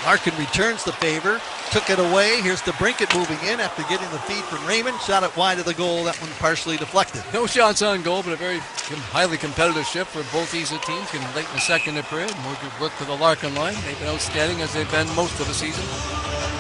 Larkin returns the favor, took it away. Here's DeBrincat moving in after getting the feed from Raymond, shot it wide of the goal, that one partially deflected. No shots on goal, but a very highly competitive shift for both these teams. Getting late in the second period, more good work for the Larkin line. They've been outstanding as they've been most of the season.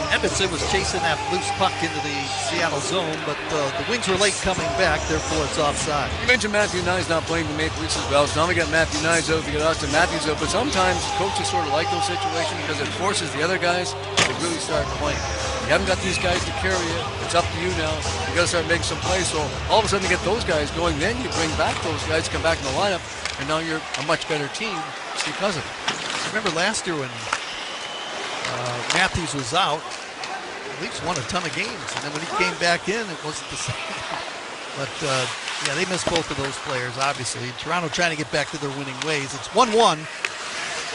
Edmondson was chasing that loose puck into the Seattle zone, but the Wings were late coming back, therefore it's offside. You mentioned Matthew Nyes not playing the Maple Leafs as well, so now we got Matthew Nyes out, we got Austin Matthews out, but sometimes coaches sort of like those situations because it forces the other guys to really start playing. You haven't got these guys to carry it, it's up to you now. You got to start making some plays, so all of a sudden you get those guys going, then you bring back those guys, come back in the lineup, and now you're a much better team because of it. Remember last year when Matthews was out, the Leafs won a ton of games, and then when he came back in, it wasn't the same. But, yeah, they missed both of those players, obviously. Toronto trying to get back to their winning ways. It's 1-1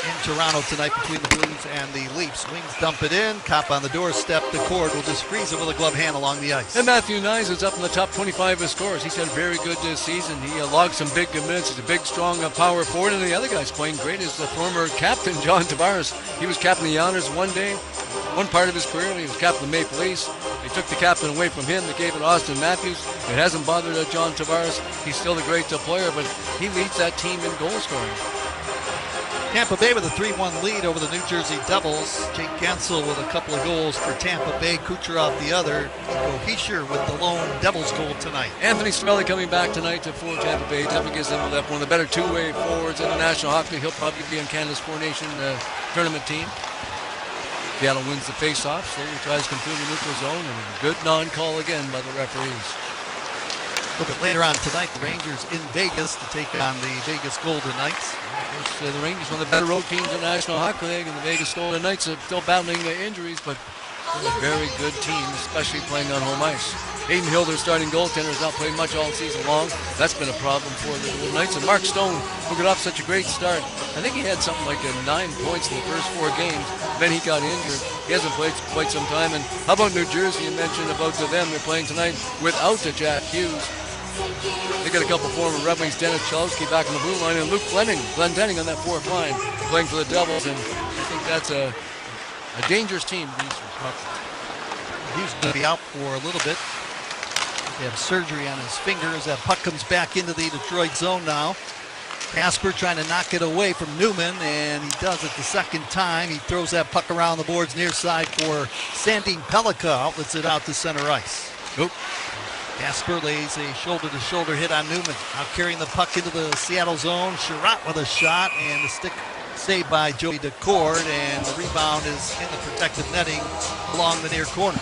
in Toronto tonight between the Blues and the Leafs. Wings dump it in, Cop on the doorstep. The cord will just freeze it with a glove hand along the ice. And Matthew Nyes is up in the top 25 of scorers. He's had a very good season. He logged some big minutes. He's a big, strong power forward, and the other guy's playing great is the former captain, John Tavares. He was captain of the Honors one part of his career. He was captain of the Maple Leafs. They took the captain away from him. They gave it to Austin Matthews. It hasn't bothered John Tavares. He's still a great player, but he leads that team in goal scoring. Tampa Bay with a 3-1 lead over the New Jersey Devils. Jake Gensel with a couple of goals for Tampa Bay. Kucherov the other. Nico Hischier with the lone Devils goal tonight. Anthony Cirelli coming back tonight for Tampa Bay. Definitely gives them a left. One of the better two-way forwards in the National Hockey League. He'll probably be on Canada's Four Nation tournament team. Seattle wins the face-off, slowly tries to come through the neutral zone, and a good non-call again by the referees. A little bit later on tonight, the Rangers in Vegas to take on the Vegas Golden Knights. The Rangers, one of the better road teams in the National Hockey League, and the Vegas Golden Knights are still battling injuries, but a very good team, especially playing on home ice. Hayden Hill, their starting goaltender, has not played much all season long. That's been a problem for the Golden Knights. And Mark Stone, who got off such a great start, I think he had something like 9 points in the first 4 games. Then he got injured. He hasn't played quite some time. And how about New Jersey? You mentioned about them. They're playing tonight without Jack Hughes. They got a couple former Red Wings, Dennis Chalowski back on the blue line, and Luke Glendening on that fourth line, playing for the Devils. And I think that's a dangerous team. Hughes going to be out for a little bit. They have surgery on his fingers. That puck comes back into the Detroit zone now. Casper trying to knock it away from Newman, and he does it the second time. He throws that puck around the boards near side for Sandin Pellikka. Outlets it out to center ice. Nope. Casper lays a shoulder-to-shoulder hit on Newman. Now carrying the puck into the Seattle zone. Sherratt with a shot, and the stick Saved by Joey DeCord, and the rebound is in the protective netting along the near corner.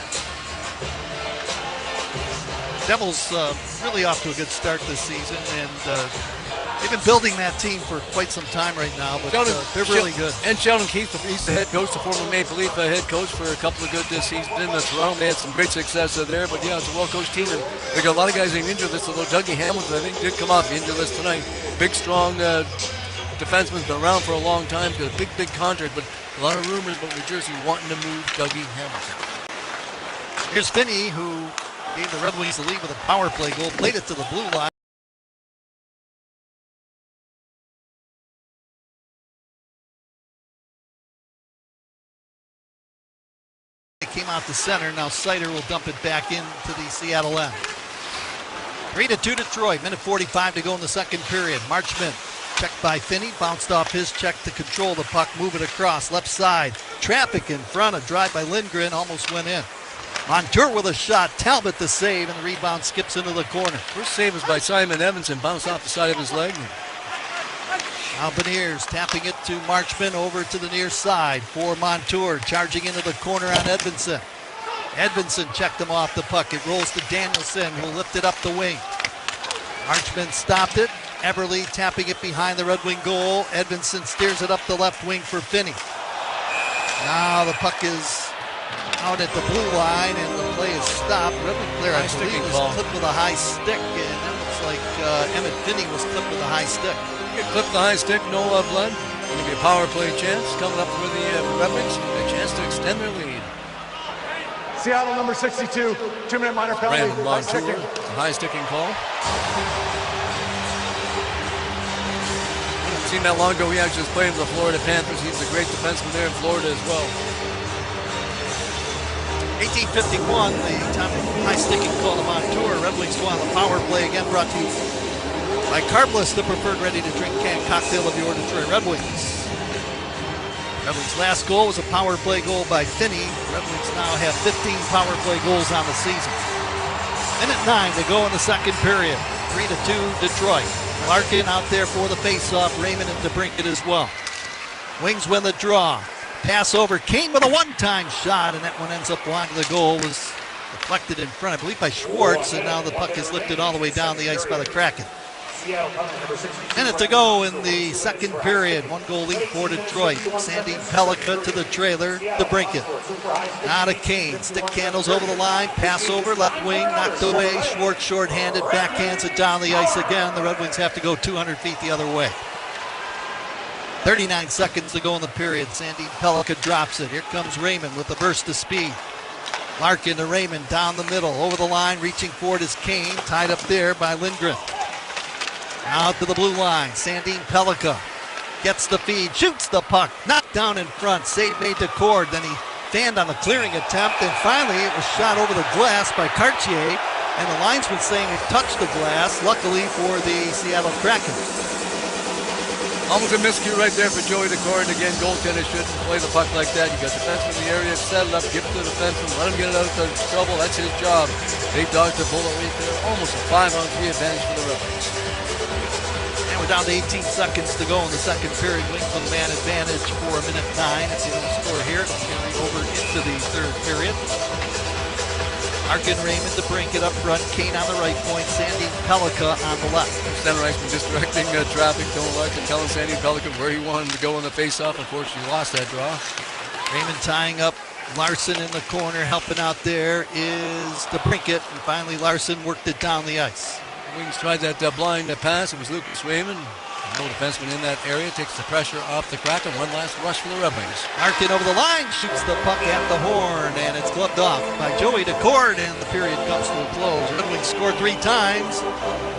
Devils really off to a good start this season, and they've been building that team for quite some time right now, but they're really good. And Sheldon Keefe, he's the head coach, the former Maple Leaf head coach for a couple of good seasons in the Toronto. They had some great success there, but yeah, it's a well-coached team, and they got a lot of guys in the injured list, although Dougie Hamilton, I think, did come off the injured list tonight. Big, strong defenseman's been around for a long time, got a big contract, but a lot of rumors about New Jersey wanting to move Dougie Hamilton. Here's Finney, who gave the Red Wings the lead with a power play goal, played it to the blue line. It came out to center. Now Sider will dump it back into the Seattle end. 3-2 Detroit. Minute 45 to go in the second period. Marchment checked by Finney, bounced off his check to control the puck, move it across, left side. Traffic in front, a drive by Lindgren, almost went in. Montour with a shot, Talbot the save, and the rebound skips into the corner. First save was by Simon Evanson, bounced off the side of his leg. Now Beniers tapping it to Marchment over to the near side for Montour, charging into the corner on Edvinsson. Edvinsson checked him off the puck. It rolls to Danielson, who lifted up the wing. Marchment stopped it. Eberle tapping it behind the Red Wing goal. Edvinsson steers it up the left wing for Finney. Now the puck is out at the blue line, and the play is stopped. Red Wing player, I believe, was clipped with a high stick, and it looks like Emmett Finney was clipped with a high stick. Clipped the high stick, no blood. Going to be a power play chance coming up for the Red Wings. A chance to extend their lead. Seattle number 62, 2-minute minor penalty. Brandon Montour, high sticking call. Seen that long ago, he actually was playing for the Florida Panthers. He's a great defenseman there in Florida as well. 18:51, the time of high sticking call to Montour. Red Wings go on the power play, again brought to you by Carbless, the preferred ready-to-drink canned cocktail of your Detroit Red Wings. Red Wings' last goal was a power play goal by Finney. Red Wings now have 15 power play goals on the season. Minute 9 to go in the second period. 3-2 Detroit. Larkin out there for the face-off. Raymond and DeBrincat as well. Wings win the draw. Pass over. Kane with a one-time shot, and that one ends up wide. The goal was deflected in front, I believe, by Schwartz, and now the puck is lifted all the way down the ice by the Kraken. Minute to go in the second period. One goal lead for Detroit. Sandy Pellica to the trailer. DeBrincat. Now to Kane. Stick handles over the line. Pass over. Left wing. Knocked away. Schwartz short-handed. Backhands it down the ice again. The Red Wings have to go 200 feet the other way. 39 seconds to go in the period. Sandy Pellica drops it. Here comes Raymond with a burst of speed. Larkin to Raymond down the middle. Over the line. Reaching for it is Kane. Tied up there by Lindgren. Out to the blue line. Sandine Pellica gets the feed, shoots the puck, knocked down in front. Save made to Cord. Then he fanned on a clearing attempt, and finally it was shot over the glass by Cartier, and the linesman saying it touched the glass, luckily for the Seattle Kraken. Almost a miscue right there for Joey DeCord. Again, goaltender shouldn't play the puck like that. You got defenseman in the area, set it up, give it to the defenseman, let him get it out of trouble. That's his job. They dodged the bullet right there. Almost a 5-on-3 advantage for the Red Wings. And we're down to 18 seconds to go in the second period. Wings with a man advantage for a minute 9. If you don't score here, it'll carry over into the third period. Larkin, Raymond to bring it up front. Kane on the right point. Sandy Pellica on the left. Center iceman just directing traffic. Don't Larkin telling Sandy Pellica where he wanted to go in the face-off. Unfortunately, lost that draw. Raymond tying up Larson in the corner. Helping out there is DeBrincat. And finally, Larson worked it down the ice. The Wings tried that blind pass. It was Lucas Raymond. No defenseman in that area. Takes the pressure off the Kraken. One last rush for the Red Wings. Larkin over the line. Shoots the puck at the horn. And it's gloved off by Joey DeCord. And the period comes to a close. Red Wings scored 3 times.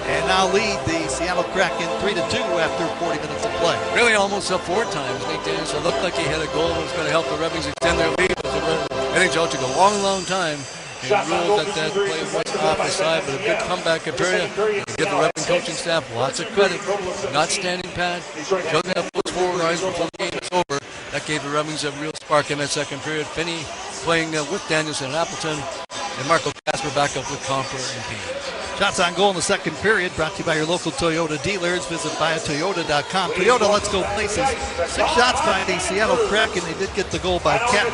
And now lead the Seattle Kraken 3-2 after 40 minutes of play. Really almost up 4 times. Nate Daniels looked like he had a goal that was going to help the Red Wings extend their lead. The NHL took a long, long time. They ruled that play was off the side, but a good comeback period. Give the Red Wing coaching staff lots of credit. Not standing pat, juggling up those forward lines before the game is over. That gave the Red Wings a real spark in that second period. Finney playing with Danielson and Appleton, and Marco Kasper back up with Comper and Kane. Shots on goal in the second period brought to you by your local Toyota dealers. Visit buyatoyota.com. Toyota, let's go places. 6 shots by the Seattle Kraken. They did get the goal by Kenton.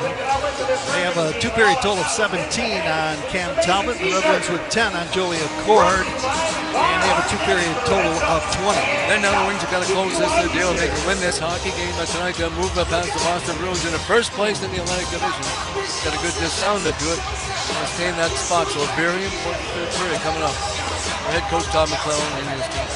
They have a 2-period total of 17 on Cam Talbot. The Red Wings with 10 on Joey Accord. And they have a 2-period total of 20. Then now the Wings have got to close this deal and they can win this hockey game tonight to move up past the Boston Bruins in the first place in the Atlantic Division. Got a good sound to it. Stay in that spot, so a very important third period coming up. Head coach Todd McClellan and his team.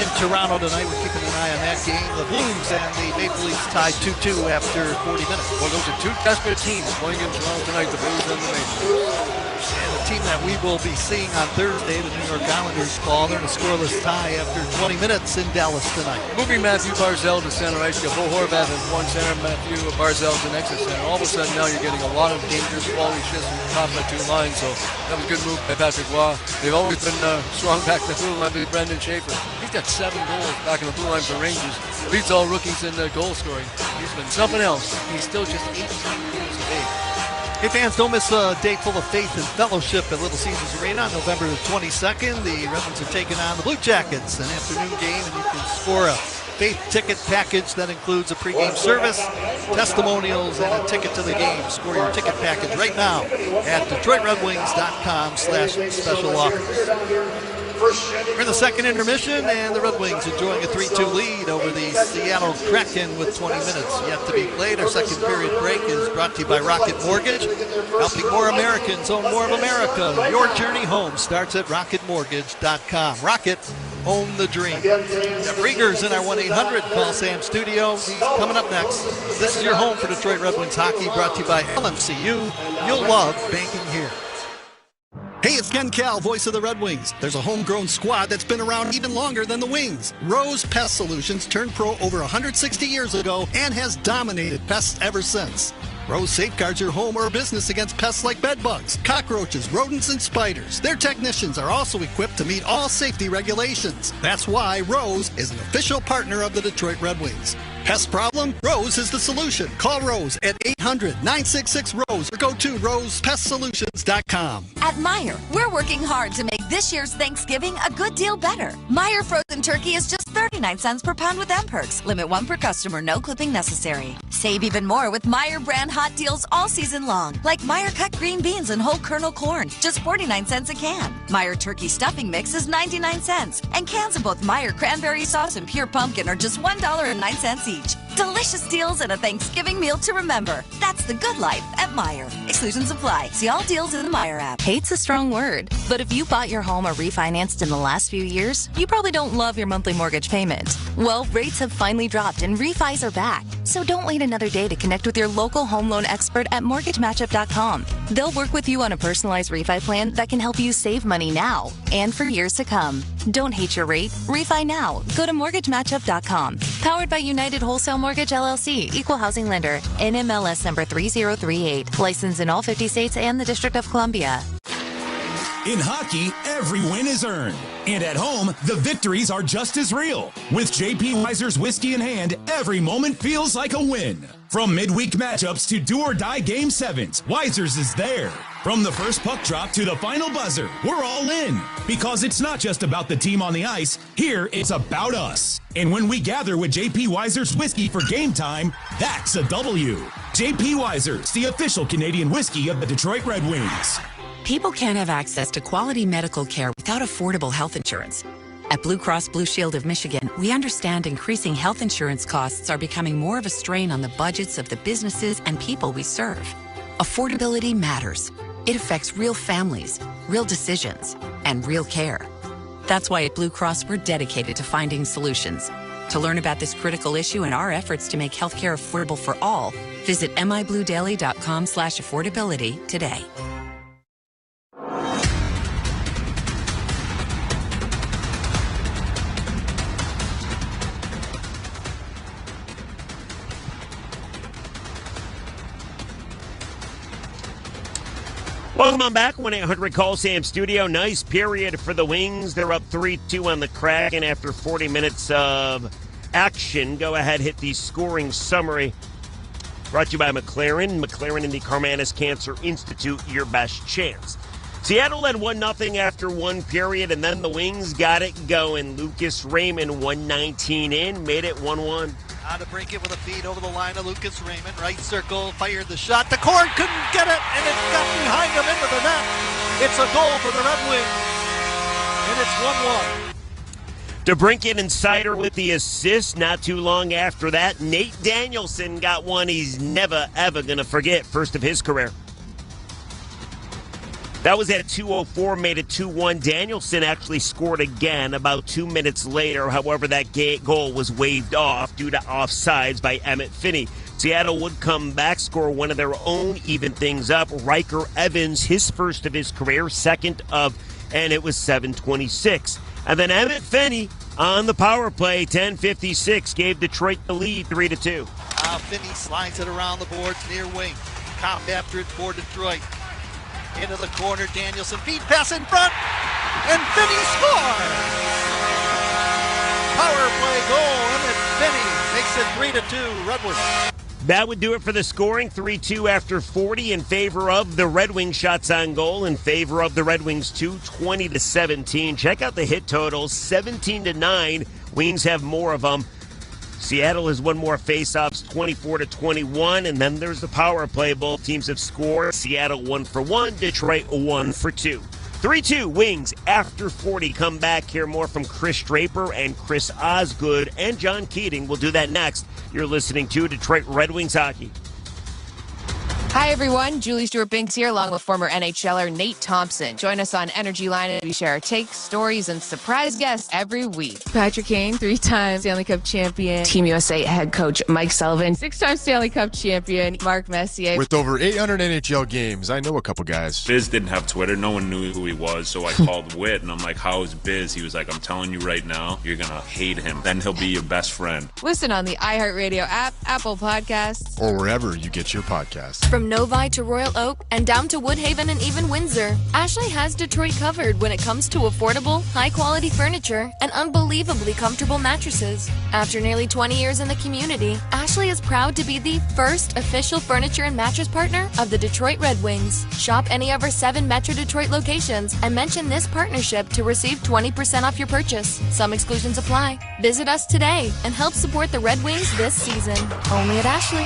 In Toronto tonight, we're keeping an eye on that game. The Blues and the Maple Leafs tied 2-2 after 40 minutes. Well, those are two desperate teams playing in Toronto tonight, the Blues and the Maple Leafs. And the team that we will be seeing on Thursday, the New York Islanders, fall. They're in a scoreless tie after 20 minutes in Dallas tonight. Moving Matthew Barzal to center ice, you got Bo Horvath as one center, Matthew Barzal to next center. All of a sudden now you're getting a lot of dangerous quality shifts from the top of the two lines, so that was a good move by Patrick Roy. They've always been strong back in the blue line with Brendan Schaefer. He's got 7 goals back in the blue line for Rangers. Leads all rookies in goal scoring. He's been something else. He's still just 18 years of age. Hey fans, don't miss a day full of faith and fellowship at Little Caesars Arena on November the 22nd. The Red Wings are taking on the Blue Jackets, an afternoon game, and you can score a faith ticket package that includes a pregame service, testimonials, and a ticket to the game. Score your ticket package right now at DetroitRedWings.com/special offers. We're in the second intermission, and the Red Wings enjoying a 3-2 lead over the Seattle Kraken with 20 minutes yet to be played. Our second period break is brought to you by Rocket Mortgage, helping more Americans own more of America. Your journey home starts at RocketMortgage.com. Rocket, own the dream. Jeff Rieger's in our 1-800 Call Sam studio. He's coming up next. This is your home for Detroit Red Wings hockey, brought to you by LMCU. You'll love banking here. Hey, it's Ken Cal, voice of the Red Wings. There's a homegrown squad that's been around even longer than the Wings. Rose Pest Solutions turned pro over 160 years ago and has dominated pests ever since. Rose safeguards your home or business against pests like bedbugs, cockroaches, rodents, and spiders. Their technicians are also equipped to meet all safety regulations. That's why Rose is an official partner of the Detroit Red Wings. Pest problem? Rose is the solution. Call Rose at 800-966-ROSE or go to rosepestsolutions.com. At Meijer, we're working hard to make this year's Thanksgiving a good deal better. Meijer frozen turkey is just 39 cents per pound with M-Perks. Limit 1 per customer, no clipping necessary. Save even more with Meijer brand hot deals all season long, like Meijer cut green beans and whole kernel corn, just 49 cents a can. Meijer turkey stuffing mix is 99 cents, and cans of both Meijer cranberry sauce and pure pumpkin are just $1.09 each. Delicious deals and a Thanksgiving meal to remember. That's the good life at Meijer. Exclusions apply. See all deals in the Meijer app. Hate's a strong word, but if you bought your home or refinanced in the last few years, you probably don't love your monthly mortgage payment. Well, rates have finally dropped and refis are back. So don't wait another day to connect with your local home loan expert at MortgageMatchup.com. They'll work with you on a personalized refi plan that can help you save money now and for years to come. Don't hate your rate. Refi now. Go to MortgageMatchup.com. Powered by United Wholesale Mortgage LLC, Equal Housing Lender, NMLS number 3038. Licensed in all 50 states and the District of Columbia. In hockey, every win is earned. And at home, the victories are just as real. With J.P. Weiser's whiskey in hand, every moment feels like a win. From midweek matchups to do-or-die Game 7s, Weiser's is there. From the first puck drop to the final buzzer, we're all in. Because it's not just about the team on the ice. Here, it's about us. And when we gather with J.P. Weiser's whiskey for game time, that's a W. J.P. Weiser's, the official Canadian whiskey of the Detroit Red Wings. People can't have access to quality medical care without affordable health insurance. At Blue Cross Blue Shield of Michigan, we understand increasing health insurance costs are becoming more of a strain on the budgets of the businesses and people we serve. Affordability matters. It affects real families, real decisions, and real care. That's why at Blue Cross, we're dedicated to finding solutions. To learn about this critical issue and our efforts to make healthcare affordable for all, visit mibluedaily.com/affordability today. Welcome on back. 1-800 Call Sam studio. Nice period for the Wings. They're up 3-2 on the Kraken after 40 minutes of action. Go ahead, hit the scoring summary. Brought to you by McLaren. McLaren and the Carmanis Cancer Institute, your best chance. Seattle led 1-0 after one period, and then the Wings got it going. Lucas Raymond, 1:19 in, made it 1-1. On to break it with a feed over the line of Lucas Raymond. Right circle, fired the shot. The Cord couldn't get it, and it got behind him into the net. It's a goal for the Red Wings, and it's 1-1. DeBrincat and Sider with the assist. Not too long after that, Nate Danielson got one he's never, ever going to forget. First of his career. That was at 2:04, made it 2-1. Danielson actually scored again about 2 minutes later. However, that goal was waved off due to offsides by Emmett Finney. Seattle would come back, score one of their own, even things up. Riker Evans, his first of his career, second of, and it was 7:26. And then Emmett Finney on the power play, 10:56, gave Detroit the lead, 3-2. Finney slides it around the boards near wing. Cop after it for Detroit. Into the corner, Danielson, feed pass in front, and Finney scores! Power play goal, Emmett Finney makes it 3-2, Red Wings. That would do it for the scoring, 3-2 after 40 in favor of the Red Wings. Shots on goal in favor of the Red Wings, 20-17. Check out the hit totals, 17-9. Wings have more of them. Seattle has won more faceoffs, 24-21, and then there's the power play. Both teams have scored. Seattle 1-for-1, Detroit 1-for-2. 3-2 Wings after 40. Come back, hear more from Chris Draper and Chris Osgood and John Keating. We'll do that next. You're listening to Detroit Red Wings Hockey. Hi, everyone. Julie Stewart-Binks here, along with former NHLer Nate Thompson. Join us on Energy Line as we share our takes, stories, and surprise guests every week. Patrick Kane, 3-time Stanley Cup champion. Team USA head coach Mike Sullivan. 6-time Stanley Cup champion Mark Messier. With over 800 NHL games, I know a couple guys. Biz didn't have Twitter. No one knew who he was, so I called Whit, and I'm like, how is Biz? He was like, I'm telling you right now, you're going to hate him. Then he'll be your best friend. Listen on the iHeartRadio app, Apple Podcasts, or wherever you get your podcasts. From Novi to Royal Oak and down to Woodhaven and even Windsor, Ashley has Detroit covered when it comes to affordable, high-quality furniture and unbelievably comfortable mattresses. After nearly 20 years in the community, Ashley is proud to be the first official furniture and mattress partner of the Detroit Red Wings. Shop any of our 7 Metro Detroit locations and mention this partnership to receive 20% off your purchase. Some exclusions apply. Visit us today and help support the Red Wings this season. Only at Ashley.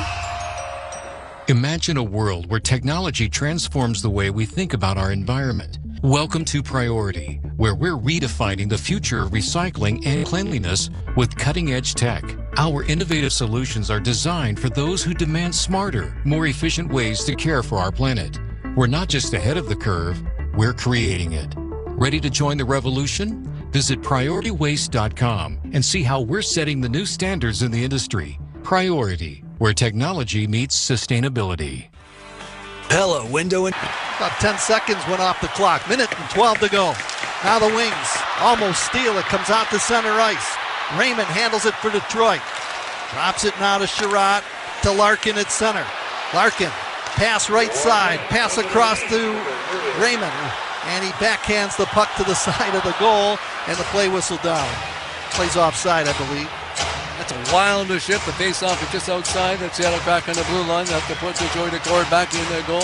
Imagine a world where technology transforms the way we think about our environment. Welcome to Priority, where we're redefining the future of recycling and cleanliness with cutting-edge tech. Our innovative solutions are designed for those who demand smarter, more efficient ways to care for our planet. We're not just ahead of the curve, we're creating it. Ready to join the revolution? Visit PriorityWaste.com and see how we're setting the new standards in the industry. Priority, where technology meets sustainability. Pella, window and about 10 seconds went off the clock. Minute and 12 to go. Now the Wings almost steal it. Comes out to center ice. Raymond handles it for Detroit. Drops it now to Sherratt, to Larkin at center. Larkin, pass right side. Pass across to Raymond. And he backhands the puck to the side of the goal. And the play whistle down. Plays offside, I believe. That's a wilder shift. The face-off is just outside. That's Seattle Kraken on the blue line. They have to put the Detroit Accord back in their goal.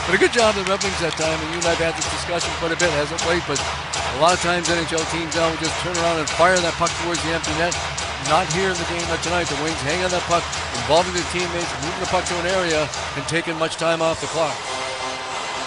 But a good job of the Red Wings that time. And you and I have had this discussion quite a bit, hasn't it? But a lot of times NHL teams now will just turn around and fire that puck towards the empty net. Not here in the game tonight. The Wings hang on that puck, involving their teammates, moving the puck to an area, and taking much time off the clock.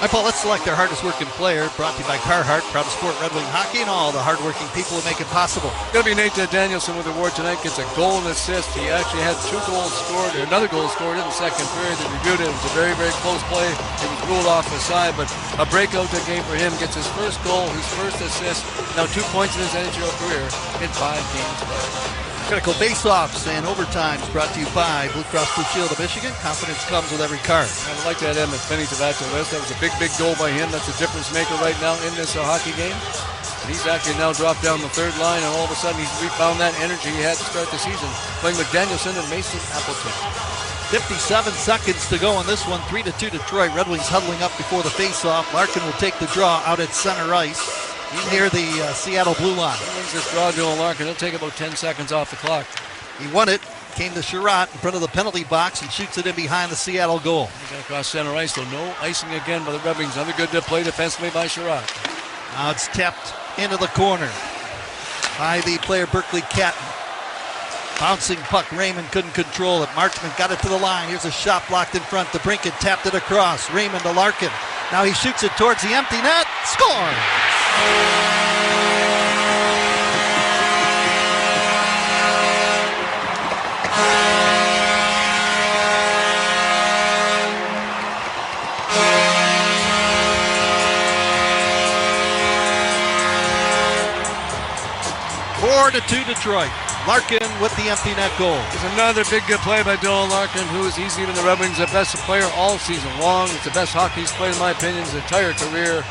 All right, Paul, let's select our hardest working player. Brought to you by Carhartt, proud to support Red Wing hockey and all the hardworking people who make it possible. It's going to be Nate Danielson with the award tonight. Gets a goal and assist. He actually had 2 goals scored, or another goal scored in the second period. They reviewed it. It was a very, very close play. It was ruled off the side, but a breakout game for him. Gets his first goal, his first assist. Now 2 points in his NHL career in 5 games played. Critical face-offs and overtimes brought to you by Blue Cross Blue Shield of Michigan. Confidence comes with every card. I would like to add Emmett Finney to that list. That was a big, big goal by him. That's a difference maker right now in this hockey game. And he's actually now dropped down the third line, and all of a sudden he's refound that energy he had to start the season, playing with Danielson and Mason Appleton. 57 seconds to go on this one. 3-2 Detroit. Red Wings huddling up before the face-off. Larkin will take the draw out at center ice near the Seattle blue line. He wins this draw, Joel Larkin. He'll take about 10 seconds off the clock. He won it came to Sherratt in front of the penalty box and shoots it in behind the Seattle goal. He's going across center ice, so no icing again by the Red Wings. Another good play defensively by Sherratt. Now it's tapped into the corner by the player Berkeley Catton. Bouncing puck, Raymond couldn't control it. Marchman got it to the line. Here's a shot blocked in front. DeBrincat tapped it across. Raymond to Larkin. Now he shoots it towards the empty net. Scores! 4-2 Detroit. Larkin with the empty net goal. There's another big good play by Dylan Larkin, who is easily the Red Wings' best player all season long. It's the best hockey he's played, in my opinion, his entire career.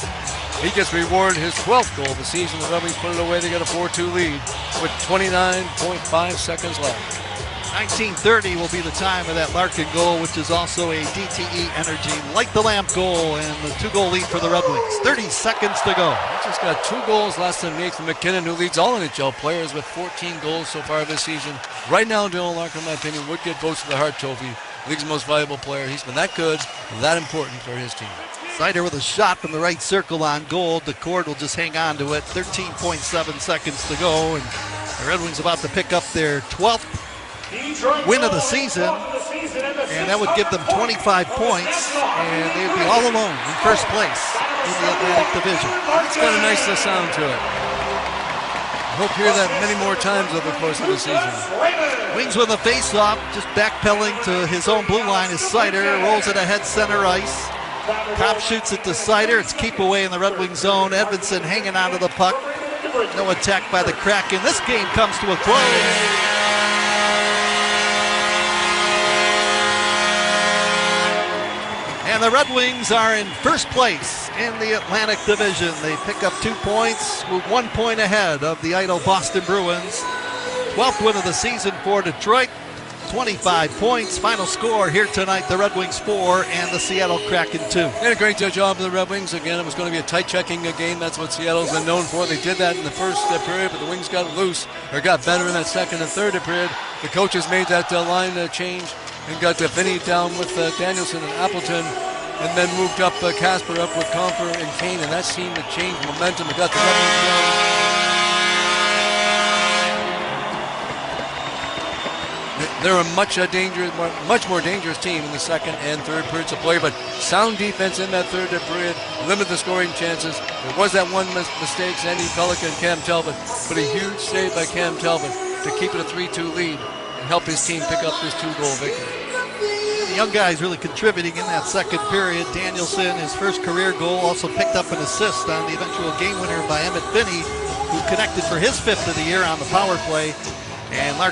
He gets rewarded his 12th goal of the season. The Red Wings put it away. They get a 4-2 lead with 29.5 seconds left. 19:30 will be the time of that Larkin goal, which is also a DTE Energy Light the Lamp goal, and the 2-goal lead for the Red Wings. 30 seconds to go. He just got 2 goals less than Nathan McKinnon, who leads all NHL players with 14 goals so far this season. Right now, Dylan Larkin, in my opinion, would get votes for the Hart Trophy. League's most valuable player. He's been that good, that important for his team. Sider with a shot from the right circle on goal. DeCord will just hang on to it. 13.7 seconds to go, and the Red Wings about to pick up their 12th win of the season, and that would give them 25 points, and they'd be all alone in first place in the Atlantic Division. It's got a nice sound to it. I hope to hear that many more times over the course of the season. Wings with a face-off, just backpedaling to his own blue line is Sider, rolls it ahead center ice. Cobb shoots it to Sider, it's keep away in the Red Wing zone. Edmondson hanging onto the puck. No attack by the Kraken. This game comes to a close. And the Red Wings are in first place in the Atlantic Division. They pick up 2 points, move 1 point ahead of the idle Boston Bruins. 12th win of the season for Detroit, 25 points. Final score here tonight, the Red Wings 4 and the Seattle Kraken 2. They had a great job of the Red Wings. Again, it was going to be a tight checking game. That's what Seattle's been known for. They did that in the first period, but the Wings got loose, or got better in that second and third period. The coaches made that line change and got Finney down with Danielson and Appleton, and then moved up Casper up with Comfer and Kane, and that seemed to change momentum. It got the Red Wings going. They're a much more dangerous team in the second and third periods of play, but sound defense in that third period limited the scoring chances. There was that one mistake, Sandy Pellick and Cam Talbot, but a huge save by Cam Talbot to keep it a 3-2 lead and help his team pick up this 2-goal victory. The young guys really contributing in that second period. Danielson, his first career goal, also picked up an assist on the eventual game winner by Emmett Finney, who connected for his 5th of the year on the power play. And